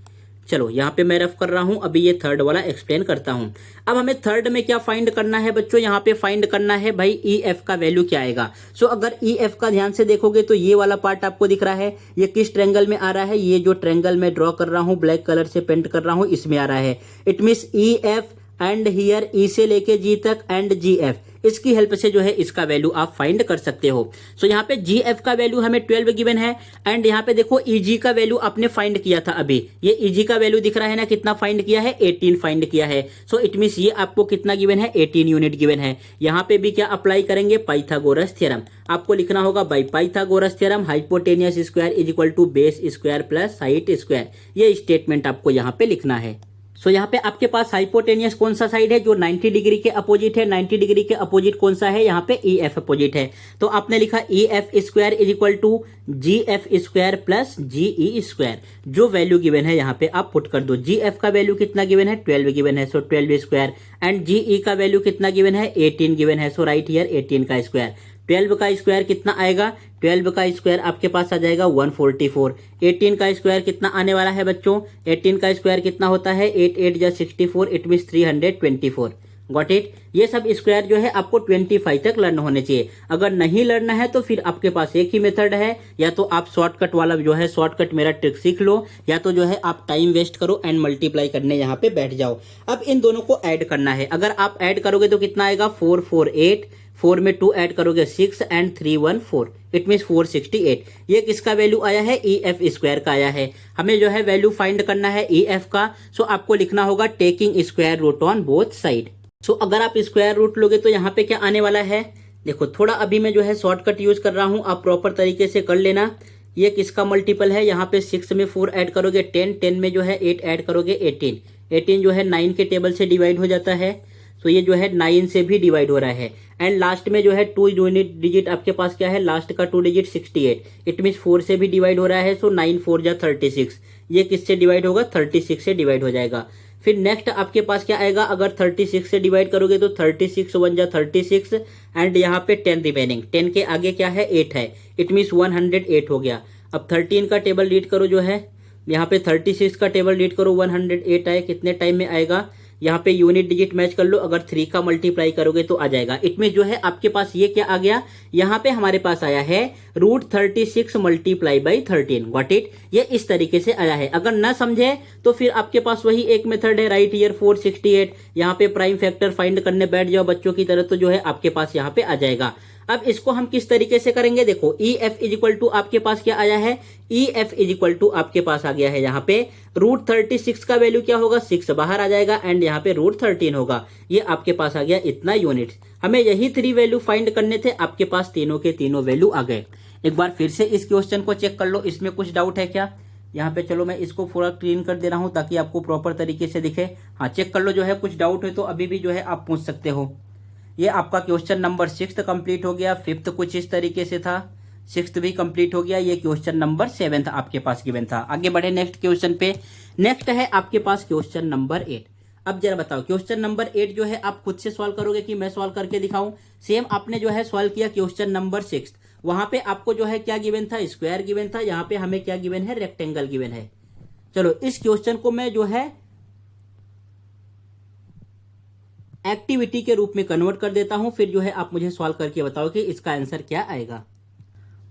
चलो यहाँ पे मैं रफ कर रहा हूं, अभी ये थर्ड वाला एक्सप्लेन करता हूं। अब हमें थर्ड में क्या फाइंड करना है बच्चों, यहाँ पे फाइंड करना है भाई EF का वैल्यू क्या आएगा। सो अगर EF का ध्यान से देखोगे तो ये वाला पार्ट आपको दिख रहा है, ये किस ट्रायंगल में आ रहा है, ये जो ट्रायंगल में ड्रॉ कर रहा हूं ब्लैक कलर से पेंट कर रहा हूं इसमें आ रहा है। It means EF and here E से लेके G तक एंड GF, इसकी हेल्प से जो है इसका वैल्यू आप फाइंड कर सकते हो। सो यहाँ पे GF का वैल्यू हमें 12 गिवन है एंड यहाँ पे देखो EG का वैल्यू आपने फाइंड किया था अभी, ये EG का वैल्यू दिख रहा है ना, कितना फाइंड किया है, 18 फाइंड किया है। सो इट मींस ये आपको कितना गिवन है, 18 यूनिट गिवन है। यहाँ पे भी क्या अप्लाई करेंगे, पाइथागोरस थ्योरम आपको लिखना होगा, by Pythagoras theorem hypotenuse square is equal to base square plus height square, ये स्टेटमेंट आपको यहाँ पे लिखना है। सो यहाँ पे आपके पास हाइपोटेनियस कौन सा साइड है, जो 90 डिग्री के अपोजिट है, 90 डिग्री के अपोजिट कौन सा है, यहाँ पे EF अपोजिट है। तो आपने लिखा EF square is equal to GF square plus GE square, जो वैल्यू गिवन है यहाँ पे आप पुट कर दो। GF का वैल्यू कितना गिवन है, 12 गिवन है, सो 12 स्क्वायर एंड GE का वैल्यू कितना गिवन है, 18 गिवन है, सो राइट हियर 18 का स्क्वायर। 12 का स्क्वायर कितना आएगा, 12 का स्क्वायर आपके पास आ जाएगा 144। 18 का स्क्वायर कितना आने वाला है बच्चों, 18 का स्क्वायर कितना होता है, 8 8 जा 64, इट मींस 324। Got it. ये सब स्क्वायर जो है आपको 25 तक लर्न होने चाहिए। अगर नहीं लर्न है तो फिर आपके पास एक ही मेथड है, या तो आप शॉर्टकट वाला जो है शॉर्टकट मेरा ट्रिक सीख लो, या तो जो है आप टाइम वेस्ट करो एंड मल्टीप्लाई करने यहाँ पे बैठ जाओ। अब इन दोनों को ऐड करना है, अगर आप ऐड करोगे तो कितना आएगा, 4 4 8, 4 में 2 ऐड करोगे 6 एंड 3 1 4, इट मींस 468। ये किसका वैल्यू आया है, EF स्क्वायर का आया है। हमें जो है वैल्यू फाइंड करना है EF का। सो आपको लिखना होगा taking square root on both side. So अगर आप स्क्वायर रूट लोगे तो यहाँ पे क्या आने वाला है, देखो थोड़ा अभी मैं जो है शॉर्टकट यूज कर रहा हूँ, आप प्रॉपर तरीके से कर लेना। ये किसका मल्टीपल है, यहाँ पे 6 में 4 ऐड करोगे 10, 10 में जो है 8 ऐड करोगे 18, 18 जो है 9 के टेबल से डिवाइड हो जाता है, तो ये जो है 9 से भी डिवाइड हो रहा है एंड लास्ट में जो है 2 यूनिट डिजिट आपके पास क्या है, लास्ट का 2 डिजिट 68, इट मींस 4 से भी डिवाइड हो रहा है, सो 9 4 जा 36, ये किससे डिवाइड होगा, 36 से डिवाइड हो जाएगा। फिर नेक्स्ट आपके पास क्या आएगा, अगर 36 से डिवाइड करोगे तो 36 1 जा 36 एंड यहाँ पे 10 रिमेनिंग, 10 के आगे क्या है, 8 है, इट मींस 108 हो गया। अब 13 का टेबल रीड करो, जो है यहाँ पे 36 का टेबल रीड करो, 108 आए, कितने टाइम में आएगा, यहाँ पे यूनिट डिजिट मैच कर लो, अगर 3 का मल्टीप्लाई करोगे तो आ जाएगा। इट मींस जो है आपके पास ये क्या आ गया, यहाँ पे हमारे पास आया है √36 मल्टीप्लाई बाई 13। Got it. ये इस तरीके से आया है। अगर ना समझे तो फिर आपके पास वही एक मेथड है, राइट ईयर 468, यहाँ पे प्राइम फैक्टर फाइंड करने बैठ जाओ बच्चों की तरह, तो जो है आपके पास यहाँ पे आ जाएगा। अब इसको हम किस तरीके से करेंगे, देखो EF इज इक्वल टू आपके पास क्या आया है, EF इज इक्वल टू आपके पास आ गया है यहाँ पे √36 का वैल्यू क्या होगा, 6 बाहर आ जाएगा एंड यहाँ पे √13 होगा, ये आपके पास आ गया इतना यूनिट्स। हमें यही 3 वैल्यू फाइंड करने थे, आपके पास तीनों के तीनों वैल्यू आ गए। एक बार फिर से इस क्वेश्चन को चेक कर लो, इसमें कुछ डाउट है क्या, यहाँ पे चलो मैं इसको पूरा क्लीन कर दे रहा हूँ ताकि आपको प्रॉपर तरीके से दिखे। हाँ चेक कर लो, जो है कुछ डाउट है तो अभी भी जो है आप पूछ सकते हो। ये आपका क्वेश्चन नंबर 6 कंप्लीट हो गया, 5th कुछ इस तरीके से था, 6th भी कंप्लीट हो गया, ये क्वेश्चन नंबर 7 आपके पास गिवन था। आगे बढ़े नेक्स्ट क्वेश्चन पे। नेक्स्ट है आपके पास क्वेश्चन नंबर 8। अब जरा बताओ क्वेश्चन नंबर 8 जो है आप खुद से सॉल्व करोगे कि मैं सॉल्व करके दिखाऊं। सेम आपने जो है सॉल्व किया क्वेश्चन नंबर 6, वहां पे आपको जो है क्या गिवन था, स्क्वायर गिवन था, यहाँ पे हमें क्या गिवन है, रेक्टेंगल गिवन है। चलो इस क्वेश्चन को मैं जो है एक्टिविटी के रूप में कन्वर्ट कर देता हूं, फिर जो है आप मुझे सॉल्व करके बताओ कि इसका आंसर क्या आएगा।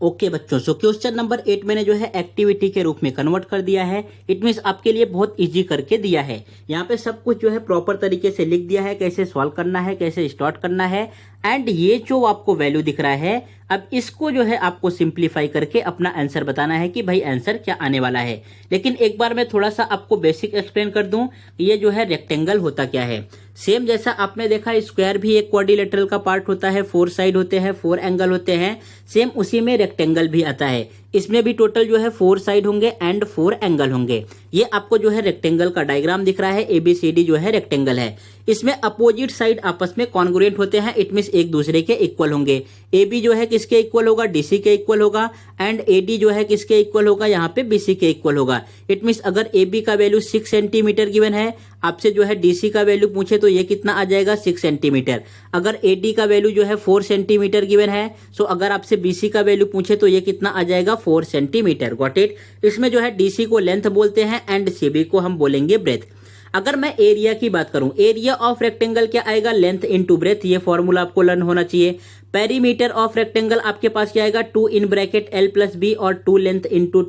ओके बच्चों, सो क्वेश्चन नंबर 8 मैंने जो है एक्टिविटी के रूप में कन्वर्ट कर दिया है। इट मींस आपके लिए बहुत इजी करके दिया है, यहाँ पे सब कुछ जो है प्रॉपर तरीके से लिख दिया है, कैसे सॉल्व करना है, कैसे स्टार्ट करना है एंड ये जो आपको वैल्यू दिख रहा है, अब इसको जो है आपको सिंप्लीफाई करके अपना आंसर बताना है कि भाई आंसर क्या आने वाला है। लेकिन एक बार मैं थोड़ा सा आपको बेसिक एक्सप्लेन कर दूं, ये जो है रेक्टेंगल होता क्या है। सेम जैसा आपने देखा स्क्वायर भी एक क्वाड्रिलेटरल का पार्ट होता है, 4 साइड होते हैं, 4 एंगल होते हैं, सेम उसी में रेक्टेंगल भी आता है। इसमें भी टोटल जो है 4 साइड होंगे एंड 4 एंगल होंगे। ये आपको जो है रेक्टेंगल का डायग्राम दिख रहा है, ABCD जो है रेक्टेंगल है। इसमें अपोजिट साइड आपस में कॉन्ग्रुएंट होते हैं, इट मींस एक दूसरे के इक्वल होंगे। AB जो है किसके इक्वल होगा, DC के इक्वल होगा एंड AD जो है किसके इक्वल होगा, यहाँ पे BC के इक्वल होगा। इट मींस अगर AB का वैल्यू 6 सेंटीमीटर गिवन है, आपसे जो है DC का वैल्यू पूछे तो ये कितना आ जाएगा, 6 सेंटीमीटर। अगर AD का वैल्यू जो है 4 सेंटीमीटर गिवन है, सो अगर आपसे BC का वैल्यू पूछे तो ये कितना आ जाएगा, 4 सेंटीमीटर। Got it. इसमें जो है DC को लेंथ बोलते हैं एंड CB को हम बोलेंगे ब्रेथ। अगर मैं एरिया की बात करूं, एरिया ऑफ रेक्टेंगल क्या आएगा, लेंथ इनटू ब्रेथ, ये फॉर्मूला आपको लर्न होना चाहिए। पेरीमीटर ऑफ रेक्टेंगल आपके पास क्या आएगा, 2 in bracket L plus B और 2 length into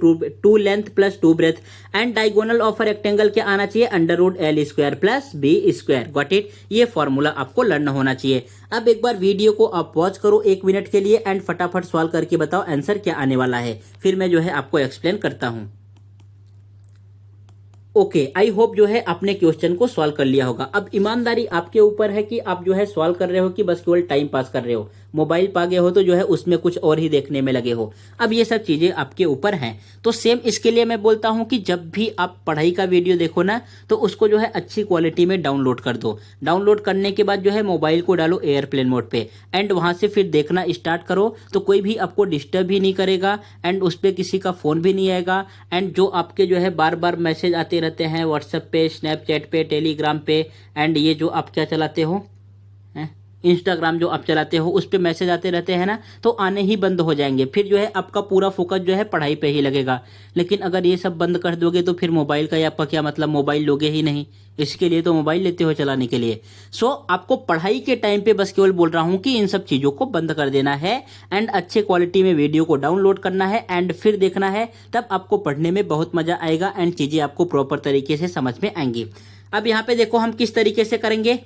2 length plus 2 breadth. And diagonal of a rectangle क्या आना चाहिए, under root L square plus B square. Got it, ये फॉर्मूला आपको लर्न होना चाहिए। अब एक बार वीडियो को आप वॉच करो 1 मिनट के लिए एंड फटाफट सॉल्व करके बताओ आंसर क्या आने वाला है, फिर मैं जो है आपको एक्सप्लेन करता हूं। ओके, आई होप जो है आपने क्वेश्चन को सॉल्व कर लिया होगा। अब ईमानदारी आपके ऊपर है कि आप जो है सॉल्व कर रहे हो कि बस केवल टाइम पास कर रहे हो, मोबाइल पा गए हो तो जो है उसमें कुछ और ही देखने में लगे हो। अब ये सब चीजें आपके ऊपर हैं। तो सेम इसके लिए मैं बोलता हूं कि जब भी आप पढ़ाई का वीडियो देखो ना, तो उसको जो है अच्छी क्वालिटी में डाउनलोड कर दो। डाउनलोड करने के बाद जो है मोबाइल को डालो एयरप्लेन मोड पे एंड वहां से फिर देखना स्टार्ट करो, तो कोई भी आपको डिस्टर्ब ही नहीं करेगा एंड उस पर किसी का फोन भी नहीं आएगा। एंड जो आपके जो है बार बार मैसेज आते रहते हैं व्हाट्सएप पे, स्नैपचैट पे, टेलीग्राम पे, एंड ये जो आप क्या चलाते हो, इंस्टाग्राम जो आप चलाते हो, उस पे मैसेज आते रहते हैं ना, तो आने ही बंद हो जाएंगे। फिर जो है आपका पूरा फोकस जो है पढ़ाई पे ही लगेगा। लेकिन अगर ये सब बंद कर दोगे तो फिर मोबाइल का आपका क्या मतलब, मोबाइल लोगे ही नहीं। इसके लिए तो मोबाइल लेते हो चलाने के लिए। सो आपको पढ़ाई के टाइम पे बस केवल बोल रहा हूं कि इन सब चीजों को बंद कर देना है एंड अच्छे क्वालिटी में वीडियो को डाउनलोड करना है एंड फिर देखना है, तब आपको पढ़ने में बहुत मजा आएगा एंड चीजें आपको प्रॉपर तरीके से समझ में आएंगी। अब यहाँ पे देखो हम किस तरीके से करेंगे।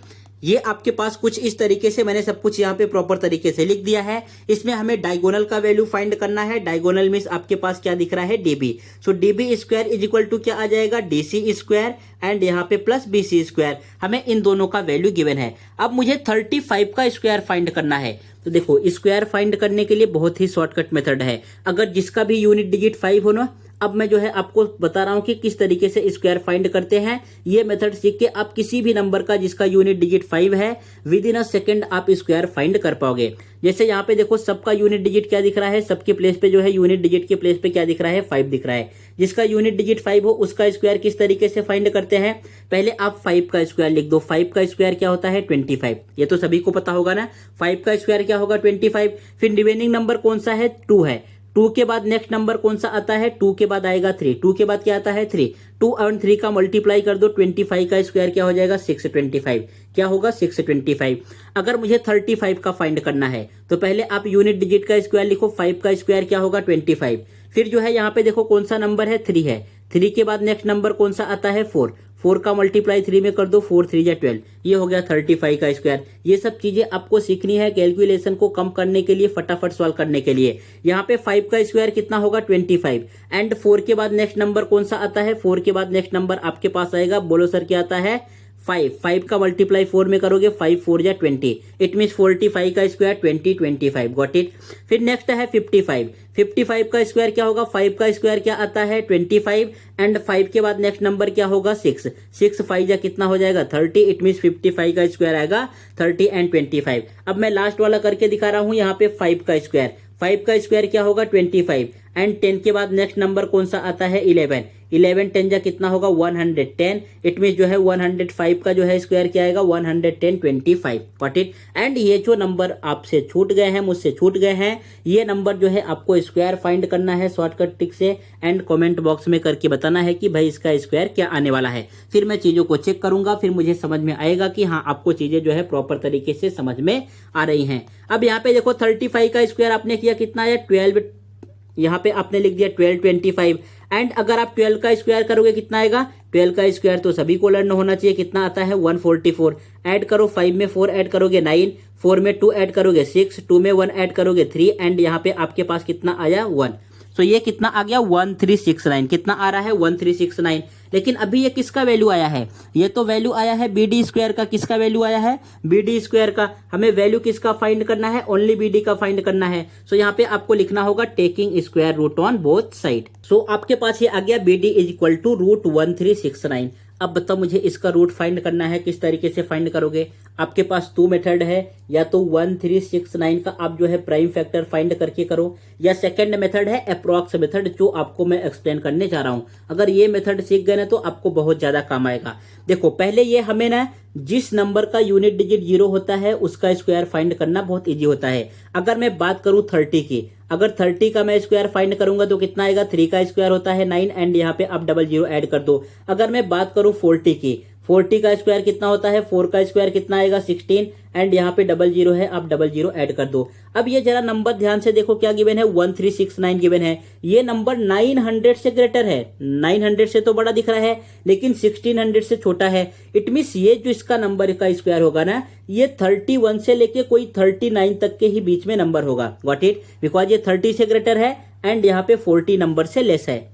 ये आपके पास कुछ इस तरीके से मैंने सब कुछ यहाँ पे प्रॉपर तरीके से लिख दिया है। इसमें हमें डायगोनल का वैल्यू फाइंड करना है। डायगोनल मींस आपके पास क्या दिख रहा है, DB. So DB square is equal to क्या आ जाएगा, डीसी स्क्वायर एंड यहाँ पे प्लस बीसी स्क्वायर। हमें इन दोनों का वैल्यू गिवन है। अब मुझे 35 का स्क्वायर फाइंड करना है। तो देखो स्क्वायर फाइंड करने के लिए बहुत ही शॉर्टकट मेथड है। अगर जिसका भी यूनिट डिजिट 5 हो ना, अब मैं जो है आपको बता रहा हूं कि किस तरीके से स्क्वायर फाइंड करते हैं। ये मेथड सीख के आप किसी भी नंबर का जिसका यूनिट डिजिट 5 है, विद इन अ सेकंड आप स्क्वायर फाइंड कर पाओगे। जैसे यहाँ पे देखो सबका यूनिट डिजिट क्या दिख रहा है, सबके प्लेस पे जो है यूनिट डिजिट के प्लेस पे क्या दिख रहा है, 5 दिख रहा है। जिसका यूनिट डिजिट 5 हो उसका स्क्वायर किस तरीके से फाइंड करते हैं, पहले आप 5 का स्क्वायर लिख दो। 5 का स्क्वायर क्या होता है, 25। ये तो सभी को पता होगा ना, 5 का स्क्वायर क्या होगा, 25। फिर रिमेनिंग नंबर कौन सा है, 2 है। 2 के बाद नेक्स्ट नंबर कौन सा आता है, 2 के बाद आएगा 3। 2 के बाद क्या आता है, 3। 2 और 3 का मल्टीप्लाई कर दो, 25 का स्क्वायर क्या हो जाएगा, 625। क्या होगा, 625। अगर मुझे 35 का फाइंड करना है तो पहले आप यूनिट डिजिट का स्क्वायर लिखो। 5 का स्क्वायर क्या होगा, 25। फिर जो है यहाँ पे देखो कौन सा नंबर है, 3 है। 3 के बाद नेक्स्ट नंबर कौन सा आता है, 4। 4 का मल्टीप्लाई 3 में कर दो, 4 3 या 12। ये हो गया 35 का स्क्वायर। ये सब चीजें आपको सीखनी है कैलकुलेशन को कम करने के लिए, फटाफट सॉल्व करने के लिए। यहाँ पे 5 का स्क्वायर कितना होगा, 25। एंड 4 के बाद नेक्स्ट नंबर कौन सा आता है, 4 के बाद नेक्स्ट नंबर आपके पास आएगा, बोलो सर क्या आता है, 5। 5 का मल्टीप्लाई 4 में करोगे, 5 4 या 20। इट मीन 45 का स्क्वायर 20 25। Got it. फिर नेक्स्ट है 55। 55 का स्क्वायर क्या होगा, 5 का स्क्वायर क्या आता है, 25। एंड 5 के बाद नेक्स्ट नंबर क्या होगा, 6। 6 5 या कितना हो जाएगा, 30। इट मीन 55 का स्क्वायर आएगा 30 एंड 25। अब मैं लास्ट वाला करके दिखा रहा हूं यहाँ पे 5 का स्क्वायर। 5 का स्क्वायर क्या होगा, 25। एंड 10 के बाद नेक्स्ट नंबर कौन सा आता है, 11। 11 10 जा कितना होगा, 110। इट मीन जो है 105 का जो है स्क्वायर क्या आएगा, 110 25। Got it. एंड ये जो नंबर आपसे छूट गए हैं, मुझसे छूट गए हैं, ये नंबर जो है आपको स्क्वायर फाइंड करना है शॉर्टकट ट्रिक से एंड कमेंट बॉक्स में करके बताना है कि भाई इसका स्क्वायर क्या आने वाला है। फिर मैं चीजों को चेक करूंगा, फिर मुझे समझ में आएगा कि हाँ आपको चीजें जो है प्रॉपर तरीके से समझ में आ रही हैं। अब यहाँ पे देखो 35 का स्क्वायर आपने किया कितना है, 12। यहाँ पे आपने लिख दिया 12 25। एंड अगर आप 12 का स्क्वायर करोगे कितना आएगा, 12 का स्क्वायर तो सभी को लर्न होना चाहिए, कितना आता है, 144। ऐड करो, 5 में 4 ऐड करोगे 9, 4 में 2 ऐड करोगे 6, 2 में 1 ऐड करोगे 3 एंड यहाँ पे आपके पास कितना आया, 1। सो ये कितना आ गया, 1369। कितना आ रहा है, 1369। लेकिन अभी ये किसका वैल्यू आया है, ये तो वैल्यू आया है बीडी स्क्वायर का। किसका वैल्यू आया है, बीडी स्क्वायर का। हमें वैल्यू किसका फाइंड करना है, ओनली बीडी का फाइंड करना है। सो यहाँ पे आपको लिखना होगा taking square root on both side. So आपके पास ये आ गया बीडी इज इक्वल टू √1369। अब बताओ मुझे इसका रूट फाइंड करना है, किस तरीके से फाइंड करोगे। आपके पास 2 मेथड है, या तो 1369 का आप जो है प्राइम फैक्टर फाइंड करके करो, या सेकंड मेथड है अप्रॉक्स मेथड, जो आपको मैं एक्सप्लेन करने जा रहा हूं। अगर ये मेथड सीख गए ना तो आपको बहुत ज्यादा काम आएगा। देखो पहले ये हमें ना जिस नंबर का यूनिट डिजिट 0 होता है उसका स्क्वायर फाइंड करना बहुत इजी होता है। अगर मैं बात करूं 30 की, अगर 30 का मैं स्क्वायर फाइंड करूंगा तो कितना आएगा, 3 का स्क्वायर होता है 9 एंड यहाँ पे आप 00 ऐड कर दो। अगर मैं बात करूं 40 की, 40 का स्क्वायर कितना होता है, 4 का स्क्वायर कितना आएगा 16, एंड यहाँ पे 00 है, आप 00 ऐड कर दो। अब ये जरा नंबर ध्यान से देखो क्या गिवन है, 1369 गिवन है। ये नंबर 900 से ग्रेटर है, 900 से तो बड़ा दिख रहा है लेकिन 1600 से छोटा है। इट मीन्स ये जो इसका नंबर का स्क्वायर होगा ना, ये 31 से लेके कोई 39 तक के ही बीच में नंबर होगा। Got it? बिकॉज ये 30 से ग्रेटर है एंड यहाँ पे 40 नंबर से लेस है।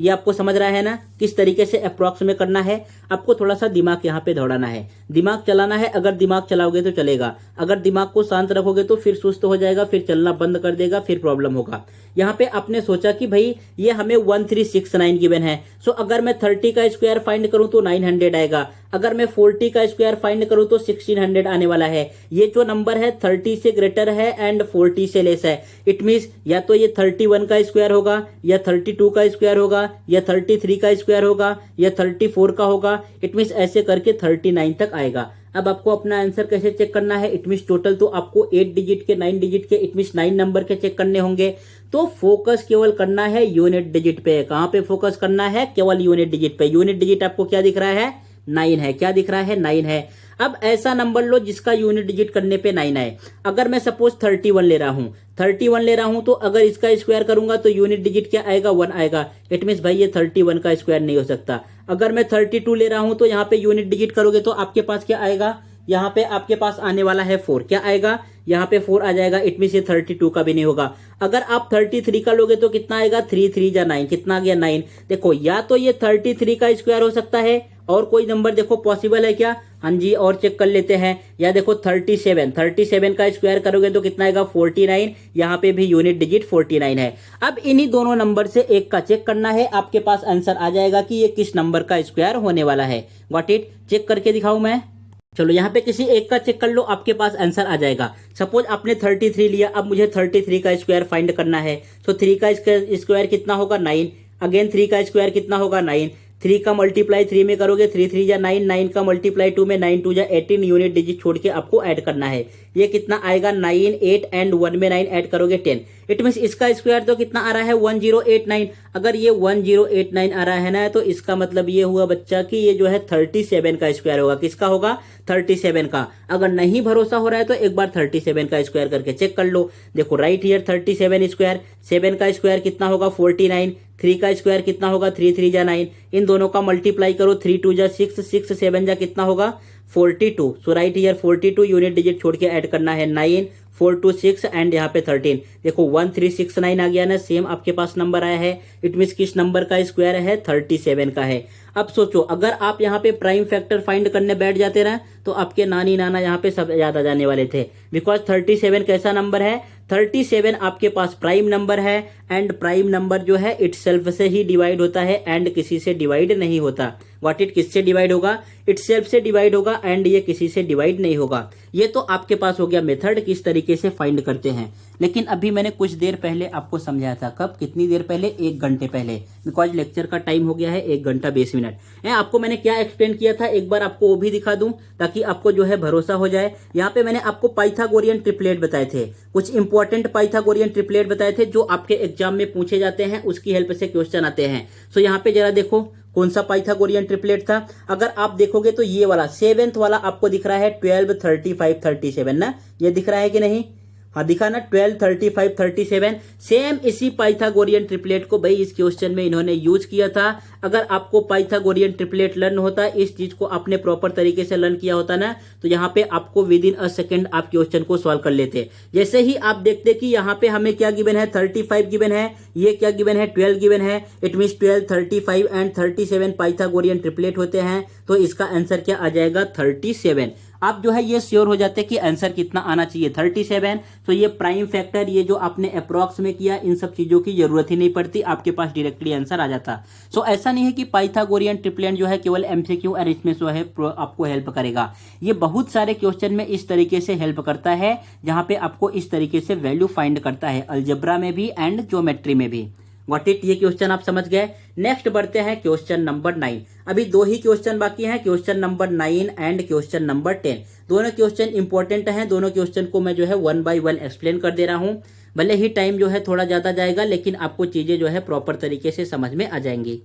ये आपको समझ रहा है ना किस तरीके से अप्रॉक्स में करना है। आपको थोड़ा सा दिमाग यहाँ पे दौड़ाना है, दिमाग चलाना है। अगर दिमाग चलाओगे तो चलेगा, अगर दिमाग को शांत रखोगे तो फिर सुस्त हो जाएगा, फिर चलना बंद कर देगा, फिर प्रॉब्लम होगा। यहाँ पे आपने सोचा कि भाई ये हमें 1369 गिवन है, सो अगर मैं 30 का स्क्वायर फाइंड करूं तो 900 आएगा, अगर मैं 40 का स्क्वायर फाइंड करूं तो 1600 आने वाला है। ये जो नंबर है 30 से ग्रेटर है एंड 40 से लेस है। इट मीन्स या तो ये 31 का स्क्वायर होगा, या 32 का स्क्वायर होगा, या 33 का स्क्वायर होगा, या 34 का होगा। इट मीन्स ऐसे करके 39 तक आएगा। अब आपको अपना आंसर कैसे चेक करना है, इट मीन्स टोटल तो आपको 8 डिजिट के 9 डिजिट के इट मीन्स 9 नंबर के चेक करने होंगे। तो फोकस केवल करना है यूनिट डिजिट पे। कहां पे फोकस करना है? केवल यूनिट डिजिट पे। यूनिट डिजिट आपको क्या दिख रहा है? 9 है। क्या दिख रहा है? 9 है। अब ऐसा नंबर लो जिसका यूनिट डिजिट करने पे 9 आए। अगर मैं सपोज 31 ले रहा हूं, 31 ले रहा हूं तो अगर इसका स्क्वायर करूंगा तो यूनिट डिजिट क्या आएगा? 1 आएगा। इट मीन्स भाई ये 31 का स्क्वायर नहीं हो सकता। अगर मैं 32 ले रहा हूं तो यहाँ पे यूनिट डिजिट करोगे तो आपके पास क्या आएगा? यहाँ पे आपके पास आने वाला है 4। क्या आएगा? यहाँ पे 4 आ जाएगा। इट मीन्स ये 32 का भी नहीं होगा। अगर आप 33 का लोगे तो कितना आएगा? 3 3 जा 9। कितना आ गया? 9। देखो या तो ये 33 का स्क्वायर हो सकता है, और कोई नंबर देखो पॉसिबल है क्या? हाँ जी, और चेक कर लेते हैं। या देखो 37 का स्क्वायर करोगे तो कितना आएगा? 49। यहाँ पे भी यूनिट डिजिट 49 है। अब इन्हीं दोनों नंबर से एक का चेक करना है, आपके पास आंसर आ जाएगा कि ये किस नंबर का स्क्वायर होने वाला है। Got it? चेक करके दिखाऊं मैं? चलो यहाँ पे किसी एक का चेक कर लो, आपके पास आंसर आ जाएगा। सपोज आपने 33 लिया, अब मुझे 33 का स्क्वायर फाइंड करना है। तो 3 का स्क्वायर कितना होगा? 9। अगेन 3 का स्क्वायर कितना होगा? 9। 3 का मल्टीप्लाई 3 में करोगे 3 3 जा 9, 9 का मल्टीप्लाई 2 में 9 2 जा 18, यूनिट डिजिट छोड़ के आपको ऐड करना है। ये कितना आएगा? 9 8 एंड 1 में 9 ऐड करोगे 10। इट मीन्स इसका स्क्वायर तो कितना आ रहा है? 1089। अगर ये 1089 आ रहा है ना, तो इसका मतलब ये हुआ बच्चा कि ये जो है 37 का स्क्वायर होगा। किसका होगा? 37 का। अगर नहीं भरोसा हो रहा है तो एक बार 37 का स्क्वायर करके चेक कर लो। देखो राइट हियर 37 स्क्वायर, 7 का स्क्वायर कितना होगा? 49। 3 का स्क्वायर कितना होगा? 3 3 जा 9। इन दोनों का मल्टीप्लाई करो, 3 2 जा 6, 6 7 जा कितना होगा? 42। सो राइट हियर 42, यूनिट डिजिट छोड़ के ऐड करना है 9, 4 2 6 एंड यहाँ पे 13। देखो 1369 आ गया ना, सेम आपके पास नंबर आया है। इट मीन्स किस नंबर का स्क्वायर है? 37 का है। अब सोचो अगर आप यहाँ पे प्राइम फैक्टर फाइंड करने बैठ जाते ना, तो आपके नानी नाना यहाँ पे सब याद आ जाने वाले थे। बिकॉज 37 कैसा नंबर है? 37 आपके पास प्राइम नंबर है, एंड प्राइम नंबर जो है इटसेल्फ से ही डिवाइड होता है एंड किसी से डिवाइड नहीं होता। What it? किससे डिवाइड होगा? इटसेल्फ से डिवाइड होगा एंड ये किसी से डिवाइड नहीं होगा। ये तो आपके पास हो गया मेथड किस तरीके से फाइंड करते हैं। लेकिन अभी मैंने कुछ देर पहले आपको समझाया था। कब? कितनी देर पहले? 1 घंटे पहले। बिकॉज लेक्चर का टाइम हो गया है 1 घंटा 20 मिनट। आपको मैंने क्या एक्सप्लेन किया था, एक बार आपको वो भी दिखा दूं ताकि आपको जो है भरोसा हो जाए। यहाँ पे मैंने आपको पाइथागोरियन ट्रिपलेट बताए थे, कुछ इंपॉर्टेंट पाइथागोरियन ट्रिपलेट बताए थे जो आपके एग्जाम में पूछे जाते हैं, उसकी हेल्प से क्वेश्चन आते हैं। सो यहाँ पे जरा देखो कौन सा पाइथागोरियन ट्रिपलेट था। अगर आप देखोगे तो ये वाला 7th वाला आपको दिख रहा है 12 35 37 ना, ये दिख रहा है कि नहीं? हाँ दिखा ना, 12 35 37। सेम इसी पाइथागोरियन ट्रिपलेट को भाई इस क्वेश्चन में इन्होंने यूज किया था। अगर आपको पाइथागोरियन ट्रिपलेट लर्न होता, इस चीज को आपने प्रॉपर तरीके से लर्न किया होता ना, तो यहाँ पे आपको विद इन अ सेकेंड आप क्वेश्चन को सॉल्व कर लेते। जैसे ही आप देखते कि यहाँ पे हमें क्या गिवन है? 35 गिवन है, ये क्या गिवन है? 12 गिवन है। It means 12 35 and 37 Pythagorean triplet होते हैं, तो इसका आंसर क्या आ जाएगा? 37। आप जो है ये श्योर हो जाते कि आंसर कितना आना चाहिए? 37। तो ये प्राइम फैक्टर, ये जो आपने अप्रॉक्स में किया, इन सब चीजों की जरूरत ही नहीं पड़ती, आपके पास डायरेक्टली आंसर आ जाता। सो ऐसा नहीं है कि पाइथागोरियन ट्रिपलेट जो है केवल एमसीक्यू और इसमें जो है आपको हेल्प करेगा। ये बहुत सारे क्वेश्चन में इस तरीके से हेल्प करता है, जहां पे आपको इस तरीके से वैल्यू फाइंड करता है, अलजेब्रा में भी एंड ज्योमेट्री में भी। What it? ये क्वेश्चन आप समझ गए। नेक्स्ट बढ़ते हैं क्वेश्चन नंबर 9। अभी 2 ही क्वेश्चन बाकी हैं, question number 9 and question number 10। दोनों क्वेश्चन इंपॉर्टेंट हैं, दोनों क्वेश्चन को मैं जो है 1 by 1 एक्सप्लेन कर दे रहा हूं। भले ही टाइम जो है थोड़ा ज्यादा जाएगा, लेकिन आपको चीजें जो है प्रॉपर तरीके से समझ में आ जाएंगी।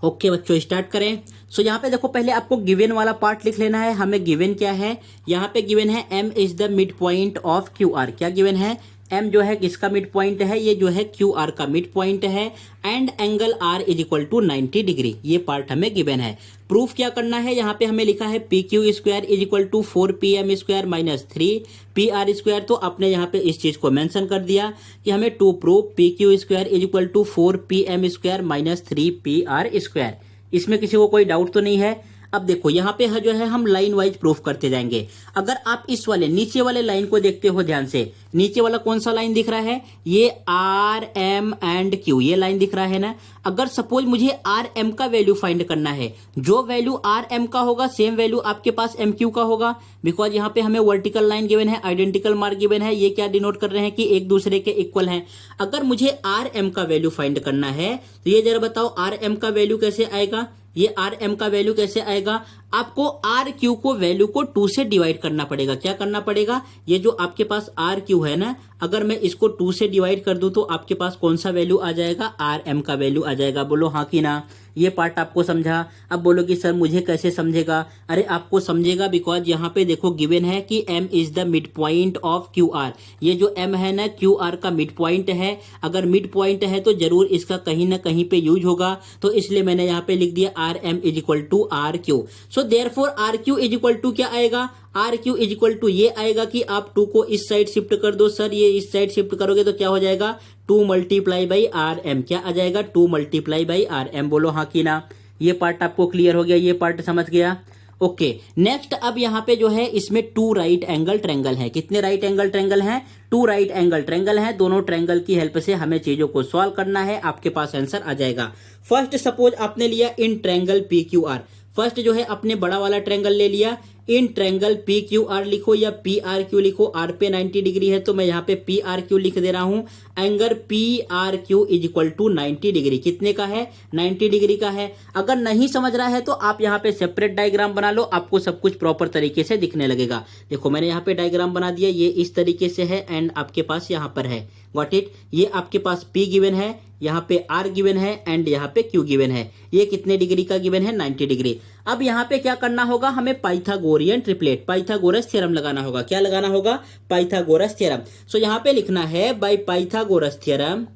ओके बच्चों स्टार्ट करें। सो यहाँ पे देखो पहले आपको गिवन वाला पार्ट लिख लेना है। हमें गिवन क्या है, यहाँ पे गिवन है m is the mid point of Q R. क्या गिवन है, m जो है किसका मिड पॉइंट है, ये जो है क्यू आर का मिड पॉइंट है। And angle r is equal to 90 degree, ये पार्ट हमें गिवन है। प्रूफ क्या करना है, यहाँ पे हमें लिखा है P Q square is equal to 4pm square minus 3pr square. तो आपने यहाँ पे इस चीज को मेंशन कर दिया कि हमें to prove P Q square is equal to 4pm square minus 3pr square. इसमें किसी को कोई डाउट तो नहीं है। अब देखो यहाँ पे है जो है हम लाइन वाइज प्रूफ करते जाएंगे। अगर आप इस वाले नीचे वाले लाइन को देखते हो ध्यान से, नीचे वाला कौन सा लाइन दिख रहा है, ये आर एम एंड क्यू, ये लाइन दिख रहा है ना। अगर सपोज मुझे आर एम का वैल्यू फाइंड करना है, जो वैल्यू आर एम का होगा सेम वैल्यू आपके पास एम क्यू का होगा। बिकॉज यहाँ पे हमें वर्टिकल लाइन गिवन है, आइडेंटिकल मार्क गिवन है, ये क्या डिनोट कर रहे हैं कि एक दूसरे के इक्वल हैं। अगर मुझे आर एम का वैल्यू फाइंड करना है तो ये जरा बताओ आर एम का वैल्यू कैसे आएगा, ये आर एम का वैल्यू कैसे आएगा, आपको आर क्यू को वैल्यू को 2 से डिवाइड करना पड़ेगा। क्या करना पड़ेगा, ये जो आपके पास आर क्यू है ना, अगर मैं इसको 2 से डिवाइड कर दूं तो आपके पास कौन सा वैल्यू आ जाएगा, आर एम का वैल्यू आ जाएगा। बोलो हाँ कि ना। ये पार्ट आपको समझा। अब बोलो कि सर मुझे कैसे समझेगा, अरे आपको समझेगा बिकॉज यहाँ पे देखो गिवन है कि m is the mid point of Q R. ये जो m है ना क्यू आर का मिड पॉइंट है। अगर मिड पॉइंट है तो जरूर इसका कहीं ना कहीं पे यूज होगा, तो इसलिए मैंने यहाँ पे लिख दिया R M is equal to R Q. So therefore R Q is equal to क्या आएगा, R Q is equal to ये आएगा कि आप 2 को इस साइड शिफ्ट कर दो। सर ये इस साइड शिफ्ट करोगे तो क्या हो जाएगा, 2 मल्टीप्लाई बाई आर एम। क्या आ जाएगा, 2 मल्टीप्लाई बाई आर एम। बोलो हाँ कि ना। ये पार्ट आपको क्लियर हो गया, ये पार्ट समझ गया। ओके नेक्स्ट, अब यहाँ पे जो है इसमें 2 राइट एंगल ट्रायंगल है। कितने राइट एंगल ट्रायंगल हैं, 2 राइट एंगल ट्रायंगल है। दोनों ट्रायंगल की हेल्प से हमें चीजों को सॉल्व करना है, आपके पास आंसर आ जाएगा। फर्स्ट सपोज आपने लिया इन triangle P Q R. First जो है अपने बड़ा वाला ट्रायंगल ले लिया। इन ट्रायंगल पी क्यू आर लिखो या पी आर क्यू लिखो, आर पे 90 डिग्री है तो मैं यहाँ पे पी आर क्यू लिख दे रहा हूं। Angle P R Q is equal to 90 degree. कितने का है, 90 डिग्री का है। अगर नहीं समझ रहा है तो आप यहाँ पे सेपरेट डायग्राम बना लो, आपको सब कुछ प्रॉपर तरीके से दिखने लगेगा। देखो मैंने यहाँ पे डायग्राम बना दिया, ये इस तरीके से है एंड आपके पास यहाँ पर है। Got it. ये आपके पास P गिवन है, यहाँ पे R गिवन है एंड यहाँ पे Q गिवन है। ये कितने डिग्री का गिवन है, 90 डिग्री। अब यहाँ पे क्या करना होगा, हमें पाइथागोरियन ट्रिपलेट, पाइथागोरस थ्योरम लगाना होगा। क्या लगाना होगा, पाइथागोरस थ्योरम। सो यहाँ पे लिखना है by Pythagoras theorem,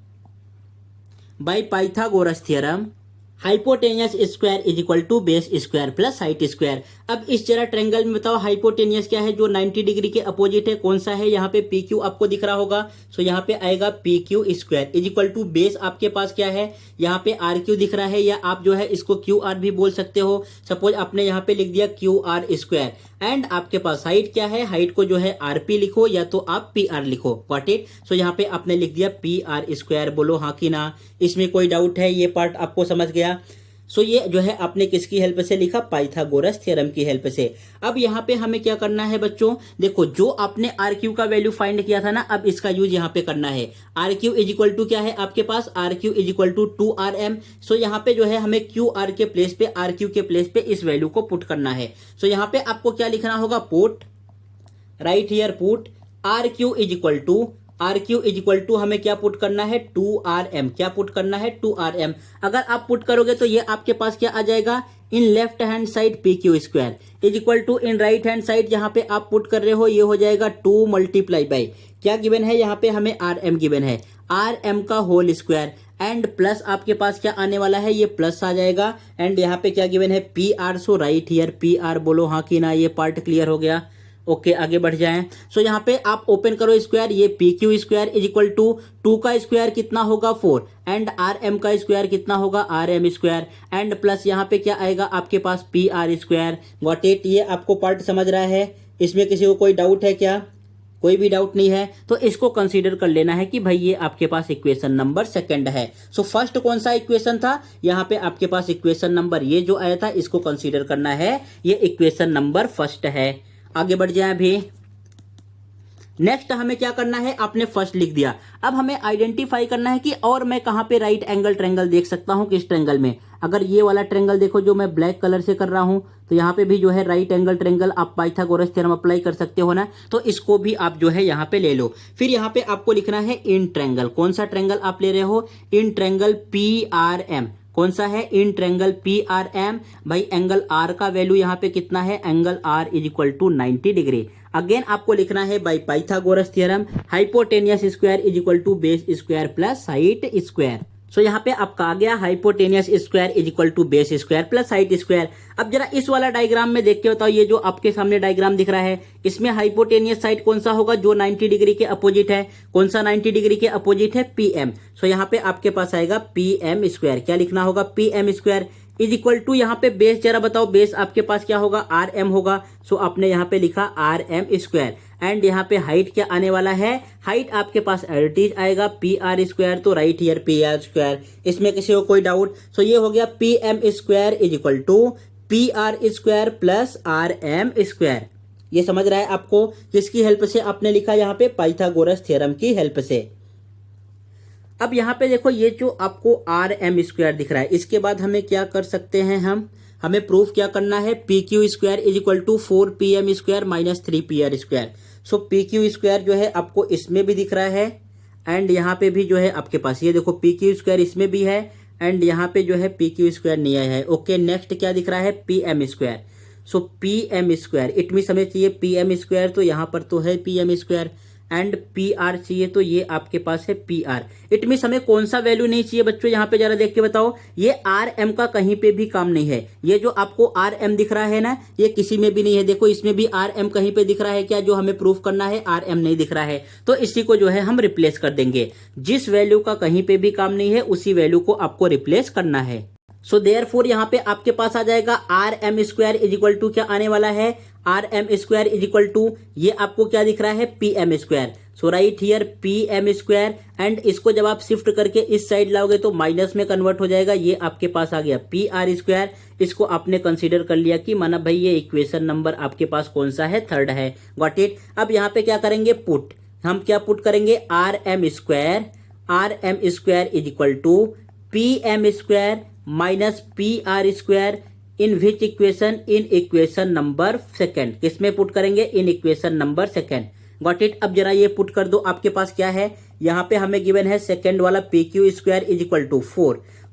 by Pythagoras theorem hypotenuse square is equal to base square plus height square. अब इस जरा ट्रायंगल में बताओ हाइपोटेनियस क्या है, जो 90 डिग्री के अपोजिट है, कौन सा है, यहाँ पे पी क्यू आपको दिख रहा होगा। सो यहाँ पे आएगा P Q square is equal to base आपके पास क्या है, यहाँ पे आर क्यू दिख रहा है, या आप जो है इसको क्यू आर भी बोल सकते हो। सपोज आपने यहाँ पे लिख दिया क्यू आर स्क्वायर एंड आपके पास हाइट क्या है, हाइट को जो है आर पी लिखो या तो आप पी आर लिखो। Got it. सो यहाँ पे आपने लिख दिया पी आर स्क्वायर। बोलो हाँ कि ना। इसमें कोई डाउट है, ये पार्ट आपको समझ गया। सो ये जो है आपने किसकी हेल्प से लिखा, पाइथागोरस थ्योरम की हेल्प से। अब यहाँ पे हमें क्या करना है बच्चों, देखो जो आपने आर क्यू का वैल्यू फाइंड किया था ना, अब इसका यूज यहाँ पे करना है। R Q is equal to क्या है आपके पास, R Q is equal to 2rm। So यहाँ पे जो है हमें क्यू आर के प्लेस पे, आर क्यू के प्लेस पे इस वैल्यू को पुट करना है। सो यहाँ पे आपको क्या लिखना होगा, put, right here put R Q is equal to, R Q is equal to हमें क्या पुट करना है, 2rm। क्या पुट करना है, 2rm। अगर आप पुट करोगे तो ये आपके पास क्या आ जाएगा, in left hand side P Q square is equal to in right hand side जहां पे आप पुट कर रहे हो ये हो जाएगा 2 मल्टीप्लाई बाई क्या गिवन है, यहाँ पे हमें rm गिवन है, rm का होल स्क्वायर एंड प्लस आपके पास क्या आने वाला है, ये प्लस आ जाएगा एंड यहाँ पे क्या गिवन है, P R. So right here P are. बोलो हाँ कि ना। ये पार्ट क्लियर हो गया। ओके आगे बढ़ जाएं। सो यहाँ पे आप ओपन करो स्क्वायर, ये P Q square is equal to 2 का स्क्वायर कितना होगा 4 एंड आर एम का स्क्वायर कितना होगा R M square and plus यहाँ पे क्या आएगा आपके पास P R square. Got it. ये आपको पार्ट समझ रहा है, इसमें किसी को कोई डाउट है क्या, कोई भी डाउट नहीं है तो इसको कंसीडर कर लेना है कि भाई ये आपके पास इक्वेशन नंबर 2 है। सो फर्स्ट कौन सा इक्वेशन था, यहाँ पे आपके पास इक्वेशन नंबर ये जो आया था इसको कंसीडर करना है, ये इक्वेशन नंबर 1 है। आगे बढ़ जाए अभी। नेक्स्ट हमें क्या करना है, आपने फर्स्ट लिख दिया, अब हमें आइडेंटिफाई करना है कि और मैं कहां पे राइट एंगल ट्रायंगल देख सकता हूं, किस ट्रायंगल में। अगर ये वाला ट्रायंगल देखो जो मैं ब्लैक कलर से कर रहा हूं, तो यहाँ पे भी जो है राइट एंगल ट्रायंगल आप पाइथागोरस थ्योरम अप्लाई कर सकते हो ना, तो इसको भी आप जो है यहाँ पे ले लो। फिर यहाँ पे आपको लिखना है इन ट्रायंगल, कौन सा ट्रायंगल आप ले रहे हो, in triangle P R M. कौन सा है, in triangle P R M. भाई एंगल आर का वैल्यू यहाँ पे कितना है, angle R is equal to 90 degree. Again आपको लिखना है by Pythagoras theorem, hypotenuse square is equal to base square plus height square. So यहाँ पे आपका आ गया hypotenuse square is equal to base square plus height square. अब जरा इस वाला डायग्राम में देख के बताओ, ये जो आपके सामने डायग्राम दिख रहा है इसमें हाइपोटेनियस साइड कौन सा होगा, जो 90 डिग्री के अपोजिट है। कौन सा 90 डिग्री के अपोजिट है, पी एम। सो यहाँ पे आपके पास आएगा पी एम स्क्वायर। क्या लिखना होगा, P M square is equal to, यहाँ पे बेस जरा बताओ, बेस आपके पास क्या होगा, आर एम होगा। सो आपने यहाँ पे लिखा आर एम स्क्वायर। एंड यहाँ पे हाइट क्या आने वाला है, हाइट आपके पास एडिटीज आएगा पी आर स्क्वायर। तो right here P R square, इसमें किसी को कोई डाउट। सो ये हो गया P M square is equal to P R square plus R M square. ये समझ रहा है आपको, किसकी हेल्प से आपने लिखा, यहाँ पे पाइथागोरस थ्योरम की हेल्प से। अब यहाँ पे देखो, ये जो आपको आर एम स्क्वायर दिख रहा है, इसके बाद हमें क्या कर सकते हैं, हमें प्रूफ क्या करना है, P Q square is equal to 4 P M square minus 3 P R square. So P Q square जो है आपको इसमें भी दिख रहा है एंड यहाँ पे भी जो है आपके पास, ये देखो पी क्यू स्क्वायर इसमें भी है एंड यहाँ पे जो है पी क्यू स्क्वायर नहीं आया है। ओके, नेक्स्ट क्या दिख रहा है, P M square. So P M square it mean हमें चाहिए पी एम स्क्वायर, तो यहाँ पर तो है P M square and P R चाहिए, तो ये आपके पास है पी आर। इट मीन हमें कौन सा वैल्यू नहीं चाहिए बच्चों, यहाँ पे जरा देख के बताओ। ये आर एम का कहीं पे भी काम नहीं है। ये जो आपको आर एम दिख रहा है ना, ये किसी में भी नहीं है। देखो इसमें भी आर एम कहीं पे दिख रहा है क्या, जो हमें प्रूफ करना है आर एम नहीं दिख रहा है। तो इसी को जो है हम रिप्लेस कर देंगे। जिस वैल्यू का कहीं पे भी काम नहीं है उसी वैल्यू को आपको रिप्लेस करना है। सो देयरफॉर यहाँ पे आपके पास आ जाएगा R M square is equal to, क्या आने वाला है, R M square is equal to, ये आपको क्या दिख रहा है, P M square. So right here P M square and इसको जब आप शिफ्ट करके इस साइड लाओगे तो माइनस में कन्वर्ट हो जाएगा। ये आपके पास आ गया पी आर स्क्वायर। इसको आपने कंसीडर कर लिया कि माना भाई ये इक्वेशन नंबर आपके पास कौन सा है, थर्ड है। Got it. अब यहाँ पे क्या करेंगे, पुट, हम क्या पुट करेंगे, R M square is equal to P M square minus P R square in which equation, in equation number second. किसमें पुट करेंगे, in equation number second. Got it. अब जरा ये पुट कर दो, आपके पास क्या है, यहाँ पे हमें गिवन है सेकेंड वाला P Q square is equal to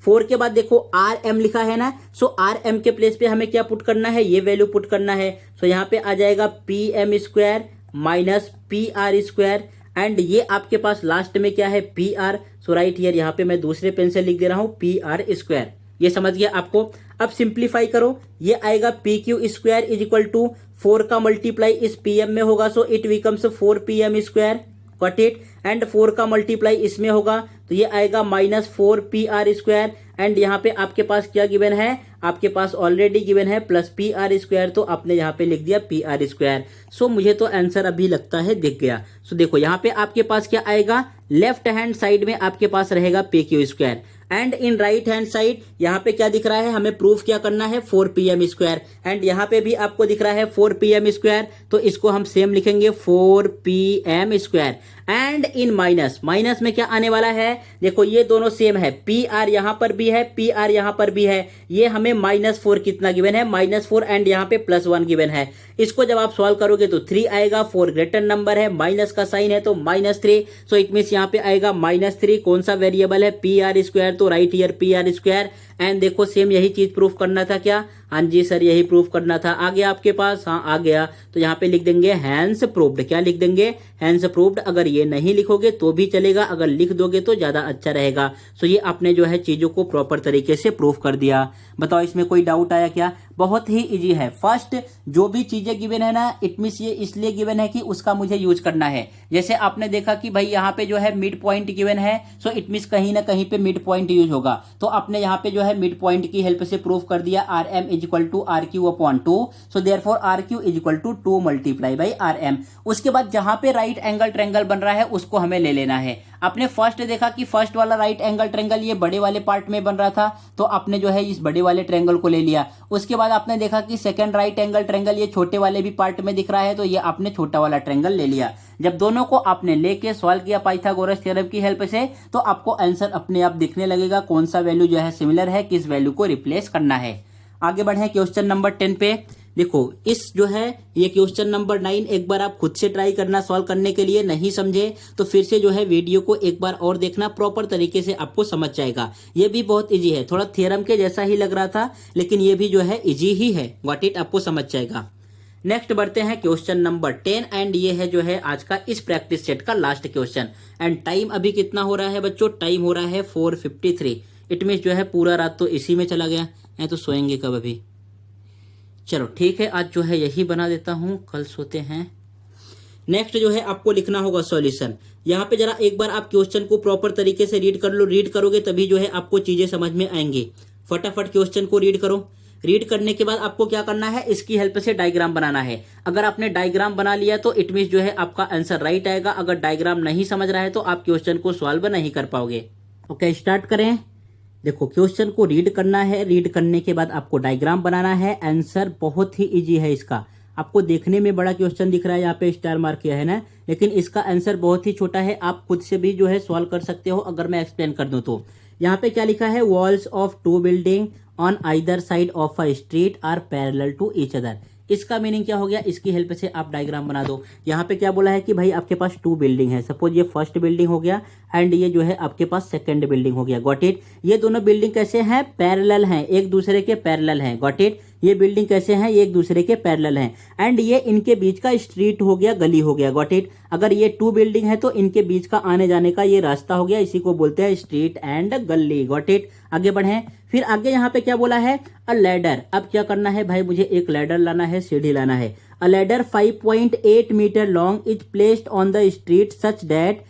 4 के बाद देखो आर एम लिखा है ना। सो आर एम के प्लेस पे हमें क्या पुट करना है, ये वैल्यू पुट करना है। सो यहाँ पे आ जाएगा P M square minus P R square and ये आपके पास लास्ट में क्या है, P R. So right here यहाँ पे मैं दूसरे पेन से लिख दे रहा हूँ पी आर स्क्वायर। ये समझ गया आपको। अब सिंप्लीफाई करो, ये आएगा P Q square is equal to 4 का मल्टीप्लाई इस पी एम में होगा, so it becomes 4 P M square. Got it. And 4 का मल्टीप्लाई इसमें होगा तो ये आएगा minus 4 P R square and यहाँ पे आपके पास क्या गिवन है, आपके पास ऑलरेडी गिवन है प्लस पी आर स्क्वायर, तो आपने यहाँ पे लिख दिया पी आर स्क्वायर। सो मुझे तो आंसर अभी लगता है दिख गया। सो देखो यहाँ पे आपके पास क्या आएगा, लेफ्ट हैंड साइड में आपके पास रहेगा P Q square and in right hand side यहाँ पे क्या दिख रहा है, हमें प्रूफ क्या करना है, 4 पी एम स्क्वायर एंड यहाँ पे भी आपको दिख रहा है 4 पी एम स्क्वायर, तो इसको हम सेम लिखेंगे 4 P M square and in minus में क्या आने वाला है, देखो ये दोनों सेम है, पी आर यहाँ पर भी है, पी आर यहाँ पर भी है। ये हमें -4 कितना गिवन है, -4 एंड यहाँ पे +1 गिवन है। इसको जब आप सॉल्व करोगे तो 3 आएगा, 4 ग्रेटर नंबर है, माइनस का साइन है तो -3, सो इट मीन्स यहाँ पे आएगा -3। कौन सा वेरिएबल है, पी आर स्क्वायर, तो right here P R square and देखो सेम यही चीज प्रूफ करना था क्या, हाँ जी सर यही प्रूफ करना था। आ गया आपके पास, हाँ आ गया, तो यहाँ पे लिख देंगे हैंस प्रूव्ड। क्या लिख देंगे, हैंस प्रूव्ड। अगर ये नहीं लिखोगे तो भी चलेगा, अगर लिख दोगे तो ज्यादा अच्छा रहेगा। सो ये आपने जो है चीजों को प्रॉपर तरीके से प्रूफ कर दिया। बताओ इसमें कोई डाउट आया क्या, बहुत ही इजी है। फर्स्ट जो भी चीजें गिवन है ना, इट मींस ये इसलिए गिवन है कि उसका मुझे यूज करना है। जैसे आपने देखा कि भाई यहाँ पे जो है मिड पॉइंट गिवन है, सो इट मींस कहीं ना कहीं पे मिड पॉइंट यूज होगा, तो आपने यहाँ पे जो है मिड पॉइंट की हेल्प से प्रूफ कर दिया R M is equal to R Q upon 2। So therefore R Q is equal to 2 multiply by R M. उसके बाद जहां पे राइट एंगल ट्रायंगल बन रहा है उसको हमें ले लेना है। आपने फर्स्ट देखा कि फर्स्ट वाला राइट एंगल ट्रायंगल ये बड़े वाले पार्ट में बन रहा था, तो आपने जो है इस बड़े वाले ट्रायंगल को ले लिया। उसके बाद आपने देखा कि सेकंड राइट एंगल ट्रायंगल ये छोटे वाले भी पार्ट में दिख रहा है, तो ये आपने छोटा वाला ट्रायंगल ले लिया। जब दोनों को आपने लेके सॉल्व किया पाइथागोरस थ्योरम की हेल्प से, तो आपको आंसर अपने आप दिखने लगेगा कौन सा वैल्यू जो है सिमिलर है, किस वैल्यू को रिप्लेस करना है। आगे बढ़े क्वेश्चन नंबर 10 पे। देखो इस जो है ये क्वेश्चन नंबर 9 एक बार आप खुद से ट्राई करना सॉल्व करने के लिए, नहीं समझे तो फिर से जो है वीडियो को एक बार और देखना, प्रॉपर तरीके से आपको समझ जाएगा। ये भी बहुत इजी है, थोड़ा थ्योरम के जैसा ही लग रहा था लेकिन ये भी जो है इजी ही है। व्हाट इट आपको समझ जाएगा। नेक्स्ट बढ़ते हैं क्वेश्चन नंबर 10 एंड ये है जो है आज का इस प्रैक्टिस सेट का लास्ट क्वेश्चन। एंड टाइम अभी कितना हो रहा है बच्चों, टाइम हो रहा है 4:53। इट मीन्स जो है पूरा रात तो इसी में चला गया है, तो सोएंगे कब अभी। चलो ठीक है, आज जो है यही बना देता हूं, कल सोते हैं। नेक्स्ट जो है आपको लिखना होगा सॉल्यूशन। यहाँ पे जरा एक बार आप क्वेश्चन को प्रॉपर तरीके से रीड कर लो, रीड करोगे तभी जो है आपको चीजें समझ में आएंगी। फटाफट क्वेश्चन को रीड करो। रीड करने के बाद आपको क्या करना है, इसकी हेल्प से डायग्राम बनाना है। अगर आपने डायग्राम बना लिया तो इट मीन्स जो है आपका आंसर राइट आएगा। अगर डायग्राम नहीं समझ रहा है तो आप क्वेश्चन को सॉल्व नहीं कर पाओगे। ओके स्टार्ट करें। देखो क्वेश्चन को रीड करना है, रीड करने के बाद आपको डायग्राम बनाना है। आंसर बहुत ही इजी है इसका। आपको देखने में बड़ा क्वेश्चन दिख रहा है, यहाँ पे स्टार मार्क किया है ना, लेकिन इसका आंसर बहुत ही छोटा है। आप खुद से भी जो है सॉल्व कर सकते हो अगर मैं एक्सप्लेन कर दूं तो। यहाँ पे क्या लिखा है, walls of 2 building on either side of a street are parallel to each other. इसका मीनिंग क्या हो गया, इसकी हेल्प से आप डायग्राम बना दो। यहाँ पे क्या बोला है कि भाई आपके पास 2 बिल्डिंग है, सपोज ये फर्स्ट बिल्डिंग हो गया एंड ये जो है आपके पास सेकंड बिल्डिंग हो गया। Got it. ये दोनों बिल्डिंग कैसे हैं, पैरेलल हैं, एक दूसरे के पैरेलल हैं। Got it. ये बिल्डिंग कैसे हैं, ये एक दूसरे के पैरेलल हैं एंड ये इनके बीच का स्ट्रीट हो गया, गली हो गया। Got it. अगर ये 2 बिल्डिंग है तो इनके बीच का आने जाने का ये रास्ता हो गया, इसी को बोलते हैं स्ट्रीट एंड गली। Got it. आगे बढ़े। फिर आगे यहाँ पे क्या बोला है, अ लैडर। अब क्या करना है भाई, मुझे एक लैडर लाना है, सीढ़ी लाना है। A ladder 5.8 metre long is placed on the street such that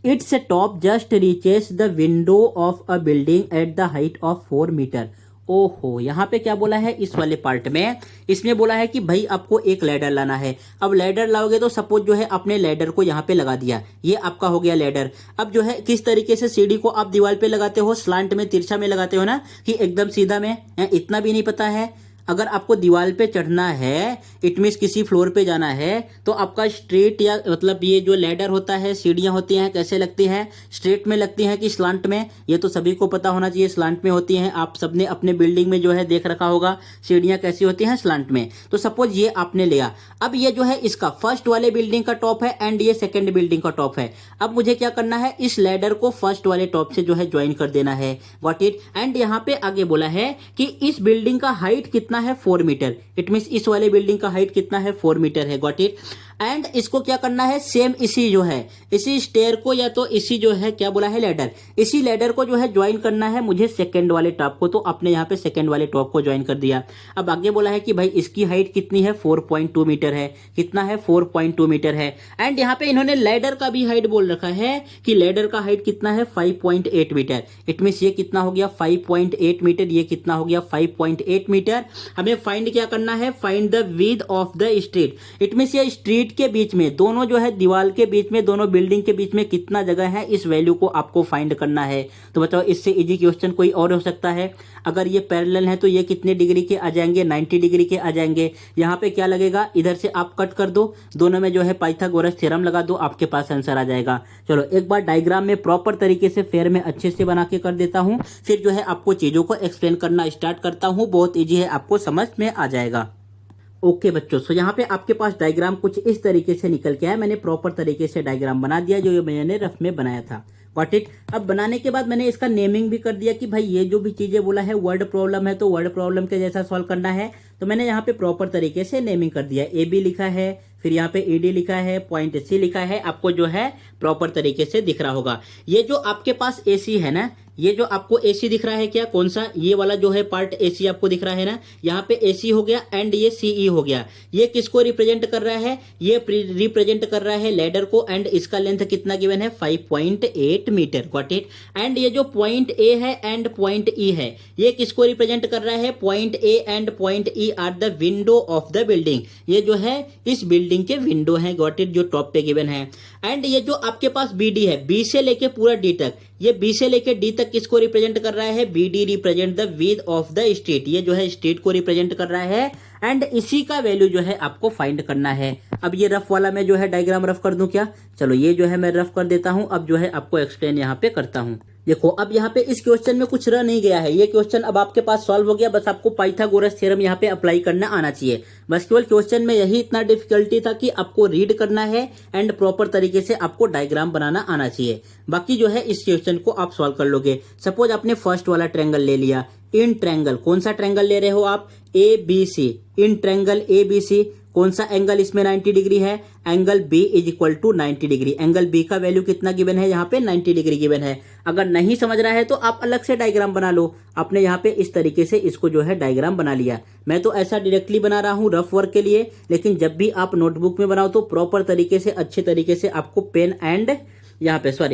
its top just reaches the window of a building at the height of 4 metre. ओहो, यहाँ पे क्या बोला है इस वाले पार्ट में, इसमें बोला है कि भाई आपको एक लैडर लाना है। अब लैडर लाओगे तो सपोज जो है आपने लैडर को यहाँ पे लगा दिया, ये आपका हो गया लैडर। अब जो है किस तरीके से सीढ़ी को आप दीवार पे लगाते हो, स्लांट में, तिरछा में लगाते हो ना, कि एकदम सीधा में, इतना भी नहीं पता है। अगर आपको दीवार पे चढ़ना है, इट मीन्स किसी फ्लोर पे जाना है, तो आपका स्ट्रेट या मतलब ये जो लैडर होता है, सीढ़ियां होती हैं, कैसे लगती हैं, स्ट्रेट में लगती हैं कि स्लांट में। ये तो सभी को पता होना चाहिए, स्लांट में होती हैं। आप सबने अपने बिल्डिंग में जो है देख रखा होगा सीढ़ियां कैसी होती हैं, स्लांट में। तो सपोज ये आपने लिया। अब ये जो है इसका फर्स्ट वाले बिल्डिंग का टॉप है एंड ये सेकेंड बिल्डिंग का टॉप है। अब मुझे क्या करना है, इस लैडर को फर्स्ट वाले टॉप से जो है ज्वाइन कर देना है। Got it. एंड यहाँ पे आगे बोला है कि इस बिल्डिंग का हाइट कितना है, 4 मीटर। इट मीन्स इस वाले बिल्डिंग का हाइट कितना है, 4 मीटर है। Got it. एंड इसको क्या करना है, सेम इसी जो है इसी स्टेयर को, या तो इसी जो है क्या बोला है लैडर, इसी लैडर को जो है ज्वाइन करना है मुझे सेकंड वाले टॉप को। तो अपने यहाँ पे सेकंड वाले टॉप को ज्वाइन कर दिया। अब आगे बोला है कि भाई इसकी हाइट कितनी है, 4.2 मीटर है। कितना है, 4.2 मीटर है। एंड यहाँ पे इन्होंने लैडर का भी हाइट बोल रखा है कि लैडर का हाइट कितना है, 5.8 मीटर। इट मीन्स ये कितना हो गया, 5.8 मीटर। ये कितना हो गया, 5.8 मीटर। हमें फाइंड क्या करना है, find the width of the street. It means ये स्ट्रीट के बीच में, दोनों जो है दीवार के बीच में, दोनों बिल्डिंग के बीच में कितना जगह है, इस वैल्यू को आपको फाइंड करना है। तो बताओ इससे इजी क्वेश्चन कोई और हो सकता है। अगर ये पैरेलल है तो ये कितने डिग्री के आ जाएंगे, 90 डिग्री के आ जाएंगे। यहाँ पे क्या लगेगा, इधर से आप कट कर दो, दोनों में जो है पाइथागोरस थ्योरम लगा दो, आपके पास आंसर आ जाएगा। चलो एक बार डायग्राम में प्रॉपर तरीके से फेयर में अच्छे से बना के कर देता हूँ, फिर जो है आपको चीजों को एक्सप्लेन करना स्टार्ट करता हूँ। बहुत ईजी है, आपको समझ में आ जाएगा। ओके बच्चों, सो यहाँ पे आपके पास डायग्राम कुछ इस तरीके से निकल के आया। मैंने प्रॉपर तरीके से डायग्राम बना दिया जो मैंने रफ में बनाया था। Got it. अब बनाने के बाद मैंने इसका नेमिंग भी कर दिया कि भाई ये जो भी चीजें बोला है वर्ड प्रॉब्लम है, तो वर्ड प्रॉब्लम के जैसा सॉल्व करना है। तो मैंने यहाँ पे प्रॉपर तरीके से नेमिंग कर दिया। ए बी लिखा है, फिर यहाँ पे ईडी लिखा है, पॉइंट सी लिखा है, आपको जो है प्रॉपर तरीके से दिख रहा होगा। ये जो आपके पास एसी है ना, ये जो आपको एसी दिख रहा है, क्या कौन सा, ये वाला जो है पार्ट एसी आपको दिख रहा है ना, यहाँ पे एसी हो गया एंड ये सीई हो गया। ये किसको रिप्रेजेंट कर रहा है, ये रिप्रेजेंट कर रहा है लैडर को। एंड इसका लेंथ कितना गिवन है, 5.8 मीटर। Got it. एंड ये जो पॉइंट ए है एंड पॉइंट ई है, ये किसको रिप्रेजेंट कर रहा है, point A and point E R the window of the building. ये जो है इस बिल्डिंग के विंडो है। गॉट इट, जो टॉप पे गिवन है। एंड ये जो आपके पास बीडी है, बी से लेके पूरा डी तक, ये बी से लेके डी तक किसको रिप्रेजेंट कर रहा है, BD represent the width of the street. ये जो है स्ट्रीट को रिप्रेजेंट कर रहा है एंड इसी का वैल्यू जो है आपको फाइंड करना है। अब ये रफ वाला मैं जो है डायग्राम रफ कर दूं क्या, चलो ये जो है मैं रफ कर देता हूं। अब जो है आपको एक्सप्लेन यहाँ पे करता हूं। देखो अब यहाँ पे इस क्वेश्चन में कुछ रह नहीं गया है, ये क्वेश्चन अब आपके पास सॉल्व हो गया। बस आपको पाइथागोरस थ्योरम यहाँ पे अप्लाई करना आना चाहिए। बस केवल क्वेश्चन में यही इतना डिफिकल्टी था कि आपको रीड करना है एंड प्रॉपर तरीके से आपको डायग्राम बनाना आना चाहिए। बाकी जो है इस क्वेश्चन को आप सॉल्व कर लोगे। सपोज आपने फर्स्ट वाला ट्रायंगल ले लिया, इन ट्रायंगल, कौन सा ट्रायंगल ले रहे हो आप, ABC, इन ट्रायंगल ABC, कौन सा एंगल इसमें 90 डिग्री है, angle B is equal to 90 degree. Angle B का वैल्यू कितना गिवन है, यहाँ पे 90 डिग्री गिवन है। अगर नहीं समझ रहा है तो आप अलग से डायग्राम बना लो। आपने यहाँ पे इस तरीके से इसको जो है डायग्राम बना लिया। मैं तो ऐसा डायरेक्टली बना रहा हूँ रफ वर्क के लिए, लेकिन जब भी आप नोटबुक में बनाओ तो प्रॉपर तरीके से अच्छे तरीके से आपको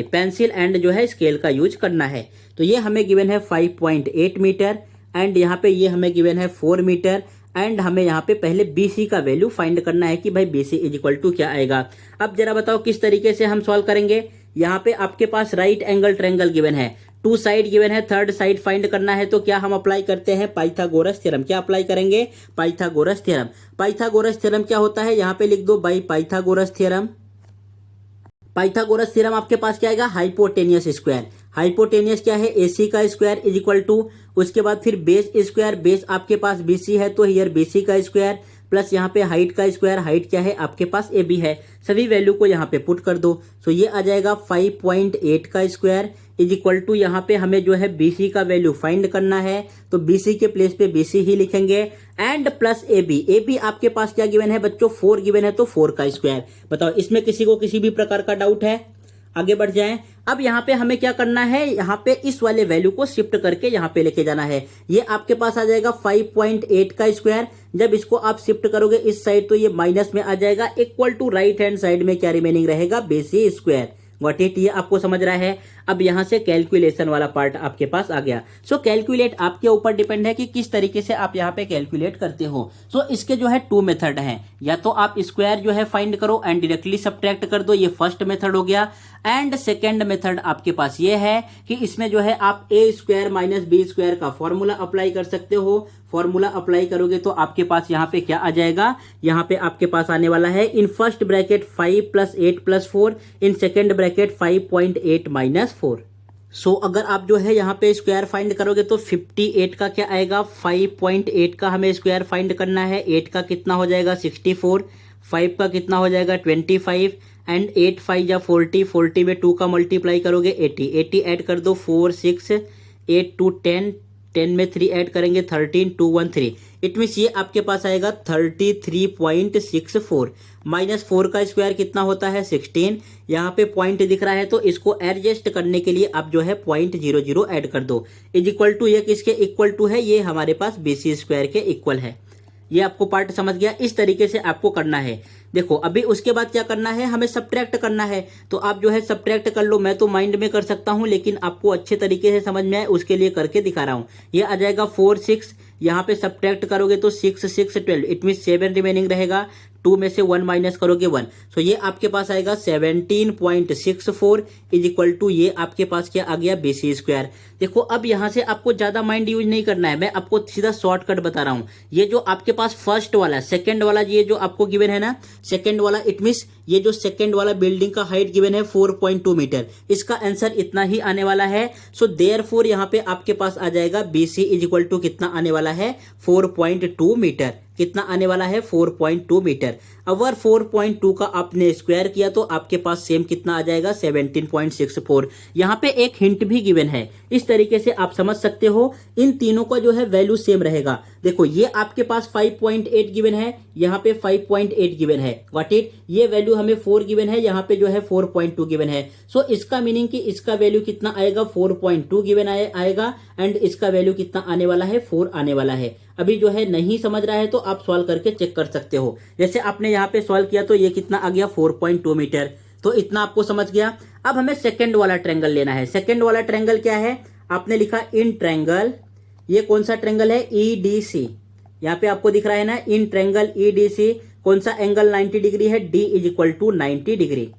पेंसिल एंड जो है स्केल का यूज करना है। तो ये हमें गिवन है 5.8 मीटर एंड यहाँ पे ये हमें गिवन है 4 मीटर एंड हमें यहाँ पे पहले BC का वैल्यू फाइंड करना है कि भाई BC इज इक्वल टू क्या आएगा। अब जरा बताओ किस तरीके से हम सॉल्व करेंगे। यहाँ पे आपके पास राइट एंगल ट्रायंगल गिवन है, 2 साइड गिवन है, थर्ड साइड फाइंड करना है। तो क्या हम अप्लाई करते हैं, पाइथागोरस थ्योरम। क्या अप्लाई करेंगे, पाइथागोरस थ्योरम। पाइथागोरस थ्योरम क्या होता है, यहाँ पे लिख दो by Pythagoras theorem. Pythagoras theorem आपके पास क्या आएगा, हाइपोटेनियस स्क्वायर। हाइपोटेनियस क्या है, AC का स्क्वायर इज इक्वल टू, उसके बाद फिर बेस स्क्वायर, बेस आपके पास BC है तो हियर BC का स्क्वायर, प्लस यहाँ पे हाइट का स्क्वायर, हाइट क्या है आपके पास AB है। सभी वैल्यू को यहाँ पे पुट कर दो। सो ये आ जाएगा 5.8 का स्क्वायर इज इक्वल टू, यहाँ पे हमें जो है BC का वैल्यू फाइंड करना है तो BC के प्लेस पे BC ही लिखेंगे एंड प्लस AB। AB आपके पास क्या गिवन है बच्चों, 4 गिवन है तो 4 का स्क्वायर। बताओ इसमें किसी को किसी भी प्रकार का डाउट है, आगे बढ़ जाएं। अब यहाँ पे हमें क्या करना है, यहाँ पे इस वाले वैल्यू को शिफ्ट करके यहाँ पे लेके जाना है। ये आपके पास आ जाएगा 5.8 का स्क्वायर। जब इसको आप शिफ्ट करोगे इस साइड तो ये माइनस में आ जाएगा, equal to right hand side में क्या रिमेनिंग रहेगा, BC स्क्वायर। व्हाट इट, ये आपको समझ रहा है। अब यहाँ से कैलकुलेशन वाला पार्ट आपके पास आ गया। सो कैलकुलेट आपके ऊपर डिपेंड है कि किस तरीके से आप यहाँ पे कैलकुलेट करते हो। सो इसके जो है 2 मेथड हैं, या तो आप स्क्वायर जो है फाइंड करो एंड डायरेक्टली सब्ट्रैक्ट कर दो, ये फर्स्ट मेथड हो गया। एंड सेकेंड मेथड आपके पास ये है कि इसमें जो है आप A square minus B square का फॉर्मूला अप्लाई कर सकते हो। फॉर्मूला अप्लाई करोगे तो आपके पास यहाँ पे क्या आ जाएगा, यहाँ पे आपके पास आने वाला है in first bracket 5 + 8 + 4, in second bracket 5.8 - 4। सो अगर आप जो है यहाँ पे स्क्वायर फाइंड करोगे तो 58 का क्या आएगा, 5.8 का हमें स्क्वायर फाइंड करना है। 8 का कितना हो जाएगा 64, 5 का कितना हो जाएगा 25 एंड 8 5 या 40, 40 में 2 का मल्टीप्लाई करोगे 80, 80 ऐड कर दो 4 6 8 2 10, 10 में 3 ऐड करेंगे 13 2 1 3। इट मीन्स ये आपके पास आएगा 33.64 माइनस 4 का स्क्वायर कितना होता है 16। यहाँ पे पॉइंट दिख रहा है तो इसको एडजस्ट करने के लिए आप जो है 0.00 ऐड कर दो। इज इक्वल टू, ये किसके इक्वल टू है, ये हमारे पास BC स्क्वायर के इक्वल है। ये आपको पार्ट समझ गया, इस तरीके से आपको करना है। देखो अभी उसके बाद क्या करना है, हमें सब्ट्रैक्ट करना है। तो आप जो है सब्ट्रैक्ट कर लो, मैं तो माइंड में कर सकता हूं लेकिन आपको अच्छे तरीके से समझ में आए उसके लिए करके दिखा रहा हूं। ये आ जाएगा 4 6, यहाँ पे सब्ट्रैक्ट करोगे तो 6 6 12, इट मीन 7 रिमेनिंग रहेगा। 2 में से 1 माइनस करोगे 1, सो ये आपके पास आएगा 17.64 इज इक्वल टू, ये आपके पास क्या आ गया BC स्क्वायर। देखो अब यहाँ से आपको ज्यादा माइंड यूज नहीं करना है, मैं आपको सीधा शॉर्टकट बता रहा हूँ। ये जो आपके पास फर्स्ट वाला, सेकंड वाला, ये जो आपको गिवन है ना सेकंड वाला, इट मीन्स ये जो सेकंड वाला बिल्डिंग का हाइट गिवन है 4.2 मीटर, इसका आंसर इतना ही आने वाला है। सो देयरफॉर यहाँ पे आपके पास आ जाएगा BC इज इक्वल टू कितना आने वाला है 4.2 मीटर। कितना आने वाला है 4.2 मीटर। अगर 4.2 का आपने स्क्वायर किया तो आपके पास सेम कितना आ जाएगा 17.64। यहाँ पे एक हिंट भी गिवन है, इस तरीके से आप समझ सकते हो। इन तीनों का जो है वैल्यू सेम रहेगा। देखो ये आपके पास 5.8 गिवन है, यहाँ पे 5.8 गिवन है। व्हाट इट, ये वैल्यू हमें 4 गिवन है, यहाँ पे जो है 4.2 गिवन है। सो इसका मीनिंग कि इसका वैल्यू कितना आएगा 4.2 गिवन आएगा एंड इसका वैल्यू कितना आने वाला है 4 आने वाला है। अभी जो है नहीं समझ रहा है तो आप सॉल्व करके चेक कर सकते हो। जैसे आपने यहाँ पे सॉल्व किया तो ये कितना आ गया 4.2 मीटर, तो इतना आपको समझ गया। अब हमें सेकंड वाला ट्रायंगल लेना है। सेकंड वाला ट्रायंगल क्या है, आपने लिखा इन ट्रायंगल, ये कौन सा ट्रायंगल है EDC, यहाँ पे आपको दिख रहा है ना इन ट्रायंगल EDC, कौन सा एंगल 90 डिग्री है, D is equal to 90 degree.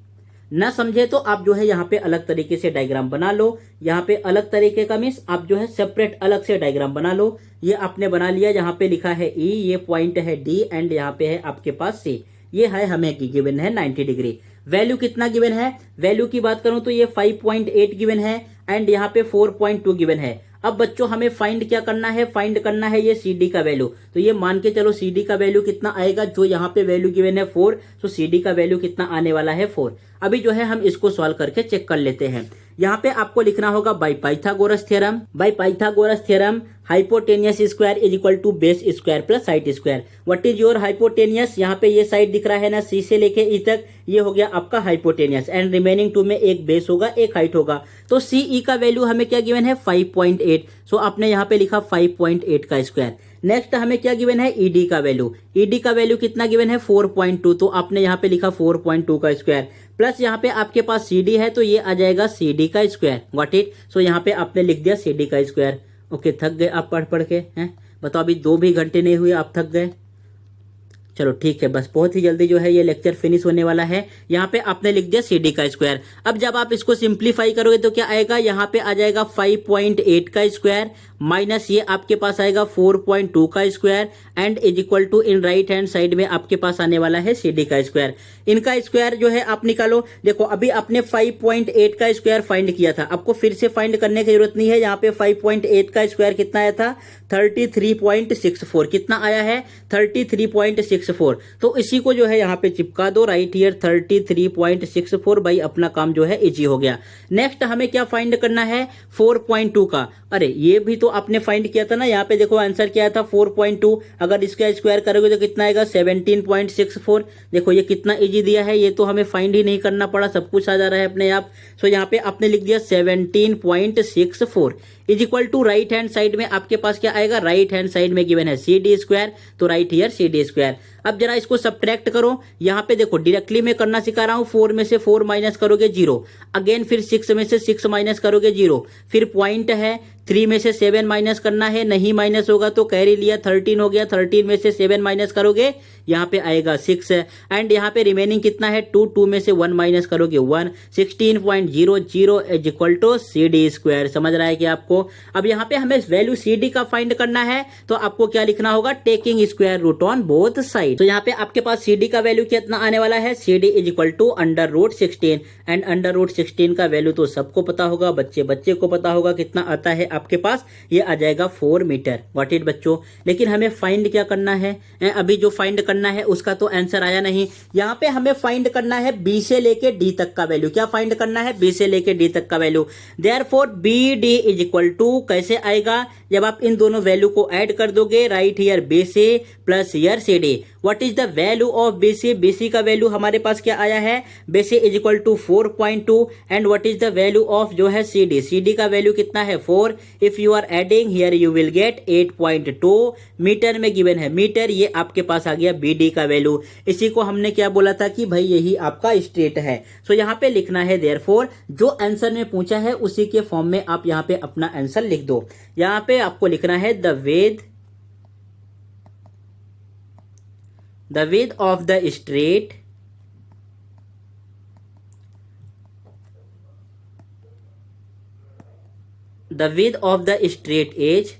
ना समझे तो आप जो है यहाँ पे अलग तरीके से डायग्राम बना लो। यहाँ पे अलग तरीके का मीन्स आप जो है सेपरेट अलग से डायग्राम बना लो। ये आपने बना लिया, यहाँ पे लिखा है E, ये पॉइंट है D एंड यहाँ पे है आपके पास C। ये है हमें गिवन है 90 डिग्री। वैल्यू कितना गिवन है, वैल्यू की बात करूं तो ये 5.8 गिवन है एंड यहाँ पे 4.2 गिवन है। अब बच्चों हमें फाइंड क्या करना है, फाइंड करना है ये CD का वैल्यू। तो ये मान के चलो CD का वैल्यू कितना आएगा, जो यहाँ पे वैल्यू गिवन है 4, तो CD का वैल्यू कितना आने वाला है 4। अभी जो है हम इसको सॉल्व करके चेक कर लेते हैं। यहाँ पे आपको लिखना होगा by Pythagoras theorem. By Pythagoras theorem hypotenuse square is equal to base square plus height square. What is your hypotenuse, यहाँ पे ये साइड दिख रहा है ना, C से लेके E तक, ये हो गया आपका हाइपोटेनियस एंड रिमेनिंग 2 में एक बेस होगा एक हाइट होगा। तो CE का वैल्यू हमें क्या गिवन है 5.8, सो आपने यहाँ पे लिखा 5.8 का स्क्वायर। नेक्स्ट हमें क्या गिवन है ED का वैल्यू, ED का वैल्यू कितना गिवन है 4.2, तो आपने यहाँ पे लिखा 4.2 का स्क्वायर प्लस यहाँ पे आपके पास CD है तो ये आ जाएगा CD का स्क्वायर। व्हाट इट, सो यहाँ पे आपने लिख दिया CD का स्क्वायर। ओके, थक गए आप पढ़ पढ़ के हैं, बताओ अभी 2 भी घंटे नहीं हुए आप थक गए। चलो ठीक है, बस बहुत ही जल्दी जो है ये लेक्चर फिनिश होने वाला है। यहाँ पे आपने लिख दिया CD का स्क्वायर। अब जब आप इसको सिंप्लीफाई करोगे तो क्या आएगा, यहाँ पे आ जाएगा 5.8 का स्क्वायर माइनस ये आपके पास आएगा 4.2 का square and is equal to in right hand side में आपके पास आने वाला है CD का स्क्वायर। इनका स्क्वायर जो है आप निकालो। देखो अभी आपने 5.8 का स्क्वायर फाइंड किया था, आपको फिर से फाइंड करने की जरूरत नहीं है। यहाँ पे 5.8 का स्क्वायर कितना आया था 33.64, कितना आया है 33.64। तो इसी को जो है यहाँ पे चिपका दो राइट हियर 33.64। भाई अपना काम जो है इजी हो गया। नेक्स्ट हमें क्या फाइंड करना है 4.2 का। अरे ये भी तो आपने फाइंड किया था ना, यहाँ पे देखो आंसर क्या था 4.2, अगर इसका स्क्वायर करोगे तो कितना आएगा 17.64। देखो ये कितना इजी दिया है, ये तो हमें फाइंड ही नहीं करना पड़ा, सब कुछ आ जा रहा है अपने आप। सो यहाँ पे आपने लिख दिया 17.64 is equal to right hand side में आपके पास क्या आएगा, राइट हैंड साइड में गिवन है CD स्क्वायर, तो राइट हियर CD स्क्वायर। अब जरा इसको सब्ट्रैक्ट करो। यहाँ पे देखो डायरेक्टली मैं करना सिखा रहा हूँ, 4 में से 4 माइनस करोगे 0, अगेन फिर 6 में से 6 माइनस करोगे 0, फिर पॉइंट है 3 में से 7 माइनस करना है, नहीं माइनस होगा तो कैरी लिया 13 हो गया, 13 में से 7 माइनस करोगे यहाँ पे आएगा 6 एंड यहाँ पे रिमेनिंग कितना है 2, 2 में से 1 माइनस करोगे 1, 16.00 is equal to CD square. समझ रहा है कि आपको। अब यहाँ पे हमें वैल्यू CD का फाइंड करना है तो आपको क्या लिखना होगा, taking square root on both side. तो यहाँ पे आपके पास CD का वैल्यू कितना आने वाला है, CD is equal to √16 and √16 का वैल्यू तो सबको पता होगा, बच्चे को पता होगा कितना आता है आपके पास, ये आ जाएगा 4 मीटर। व्हाट इट बच्चों, लेकिन हमें फाइंड क्या करना है, अभी जो फाइंड करना है उसका तो आंसर आया नहीं। यहाँ पे हमें फाइंड करना है B से लेके D तक का वैल्यू। क्या फाइंड करना है, B से लेके D तक का value. Therefore BD is equal to कैसे आएगा, जब आप इन दोनों वैल्यू को ऐड कर दोगे, right here BC plus here CD। What is the value of BC, BC का वैल्यू हमारे पास क्या आया है, BC is equal to 4.2 and what is the value of जो है CD, CD का वैल्यू कितना है 4। If you are adding here you will get 8.2 meter में गिवन है मीटर, ये आपके पास आ गया BD का वैल्यू। इसी को हमने क्या बोला था कि भाई यही आपका स्ट्रेट है। सो यहाँ पे लिखना है देयरफॉर जो आंसर में पूछा है उसी के फॉर्म में आप यहाँ पे अपना आंसर लिख दो। यहाँ पे आपको लिखना है the width of the straight is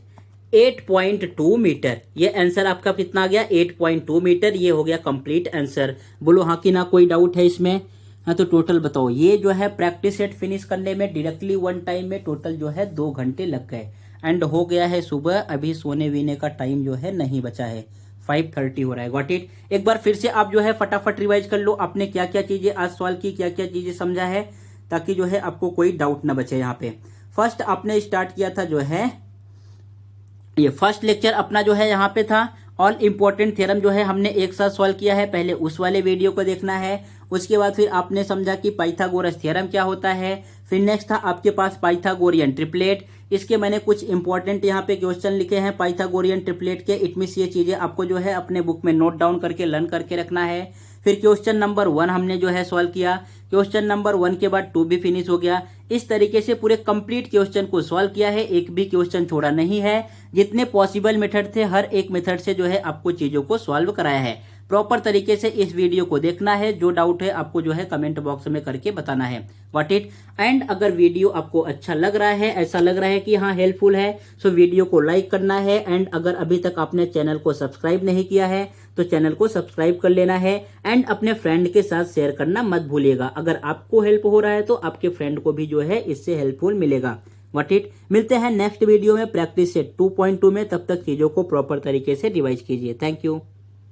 8.2 meter. ये आंसर आपका कितना आ गया 8.2 मीटर। ये हो गया कंप्लीट आंसर। बोलो हाँ कि ना, कोई डाउट है इसमें। हाँ तो टोटल बताओ, ये जो है प्रैक्टिस सेट फिनिश करने में डायरेक्टली 1 टाइम में टोटल जो है 2 घंटे लग गए एंड हो गया है सुबह। अभी सोने वीने का टाइम जो है नहीं बचा है, 5:30 हो रहा है। Got it. एक बार फिर से आप जो है फटाफट रिवाइज कर लो, आपने क्या क्या चीजें आज सॉल्व की, क्या क्या चीजें समझा है, ताकि जो है आपको कोई डाउट ना बचे। यहाँ पे फर्स्ट आपने स्टार्ट किया था जो है, ये फर्स्ट लेक्चर अपना जो है यहाँ पे था ऑल इंपॉर्टेंट थ्योरम जो है हमने एक साथ सॉल्व किया है। पहले उस वाले वीडियो को देखना है, उसके बाद फिर आपने समझा कि पाइथागोरस थ्योरम क्या होता है। फिर नेक्स्ट था आपके पास पाइथागोरियन ट्रिपलेट। इसके मैंने कुछ इंपॉर्टेंट यहाँ पे क्वेश्चन लिखे हैं पाइथागोरियन ट्रिपलेट के। इट मीन्स ये चीजें आपको जो है अपने बुक में नोट डाउन करके लर्न करके रखना है। फिर क्वेश्चन नंबर 1 हमने जो है सॉल्व किया। क्वेश्चन नंबर 1 के बाद 2 भी फिनिश हो गया। इस तरीके से पूरे कंप्लीट क्वेश्चन को सॉल्व किया है, एक भी क्वेश्चन छोड़ा नहीं है। जितने पॉसिबल मेथड थे हर एक मेथड से जो है आपको चीजों को सॉल्व कराया है। प्रॉपर तरीके से इस वीडियो को देखना है। जो डाउट है आपको जो है कमेंट बॉक्स में करके बताना है। व्हाट इट एंड अगर वीडियो आपको अच्छा लग रहा है, ऐसा लग रहा है कि हाँ हेल्पफुल है, सो वीडियो को लाइक करना है। एंड अगर अभी तक आपने चैनल को सब्सक्राइब नहीं किया है तो चैनल को सब्सक्राइब कर लेना है। एंड अपने फ्रेंड के साथ शेयर करना मत भूलिएगा। अगर आपको हेल्प हो रहा है तो आपके फ्रेंड को भी जो है इससे हेल्पफुल मिलेगा। व्हाट इट मिलते हैं नेक्स्ट वीडियो में प्रैक्टिस सेट 2.2 में। तब तक चीजों को प्रॉपर तरीके से रिवाइज कीजिए। Thank you.